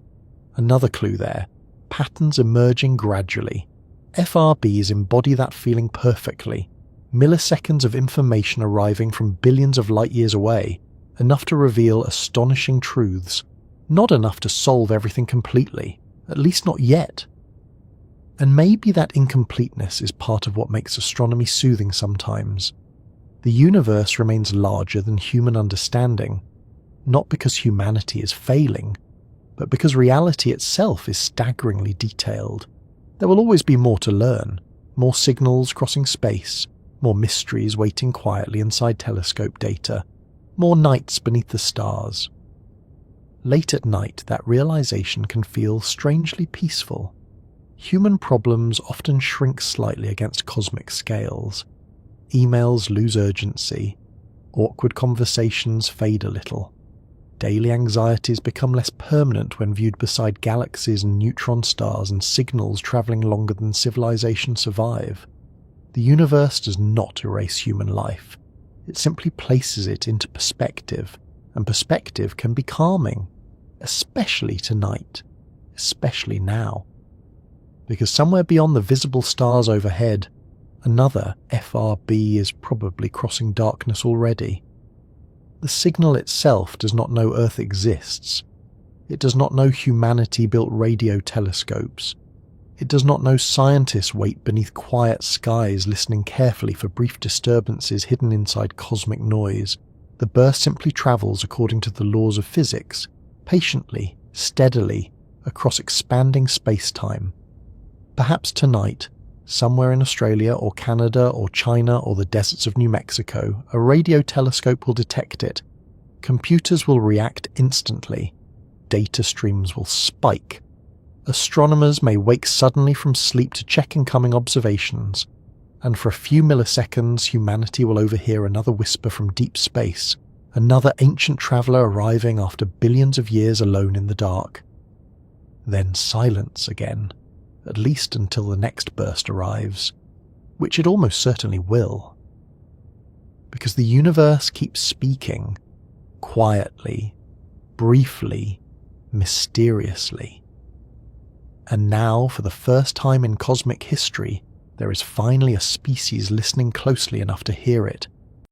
Speaker 1: another clue there, patterns emerging gradually. FRBs embody that feeling perfectly. Milliseconds of information arriving from billions of light years away, enough to reveal astonishing truths, not enough to solve everything completely, at least not yet. And maybe that incompleteness is part of what makes astronomy soothing sometimes. The universe remains larger than human understanding, not because humanity is failing, but because reality itself is staggeringly detailed. There will always be more to learn, more signals crossing space, more mysteries waiting quietly inside telescope data, more nights beneath the stars. Late at night, that realization can feel strangely peaceful. Human problems often shrink slightly against cosmic scales. Emails lose urgency. Awkward conversations fade a little. Daily anxieties become less permanent when viewed beside galaxies and neutron stars and signals travelling longer than civilization survive. The universe does not erase human life. It simply places it into perspective, and perspective can be calming, especially tonight, especially now. Because somewhere beyond the visible stars overhead, another FRB is probably crossing darkness already. The signal itself does not know Earth exists. It does not know humanity built radio telescopes. It does not know scientists wait beneath quiet skies listening carefully for brief disturbances hidden inside cosmic noise. The burst simply travels according to the laws of physics, patiently, steadily, across expanding space-time. Perhaps tonight, somewhere in Australia or Canada or China or the deserts of New Mexico, a radio telescope will detect it. Computers will react instantly. Data streams will spike. Astronomers may wake suddenly from sleep to check incoming observations, and for a few milliseconds humanity will overhear another whisper from deep space, another ancient traveller arriving after billions of years alone in the dark. Then silence again. At least until the next burst arrives, which it almost certainly will. Because the universe keeps speaking, quietly, briefly, mysteriously. And now, for the first time in cosmic history, there is finally a species listening closely enough to hear it.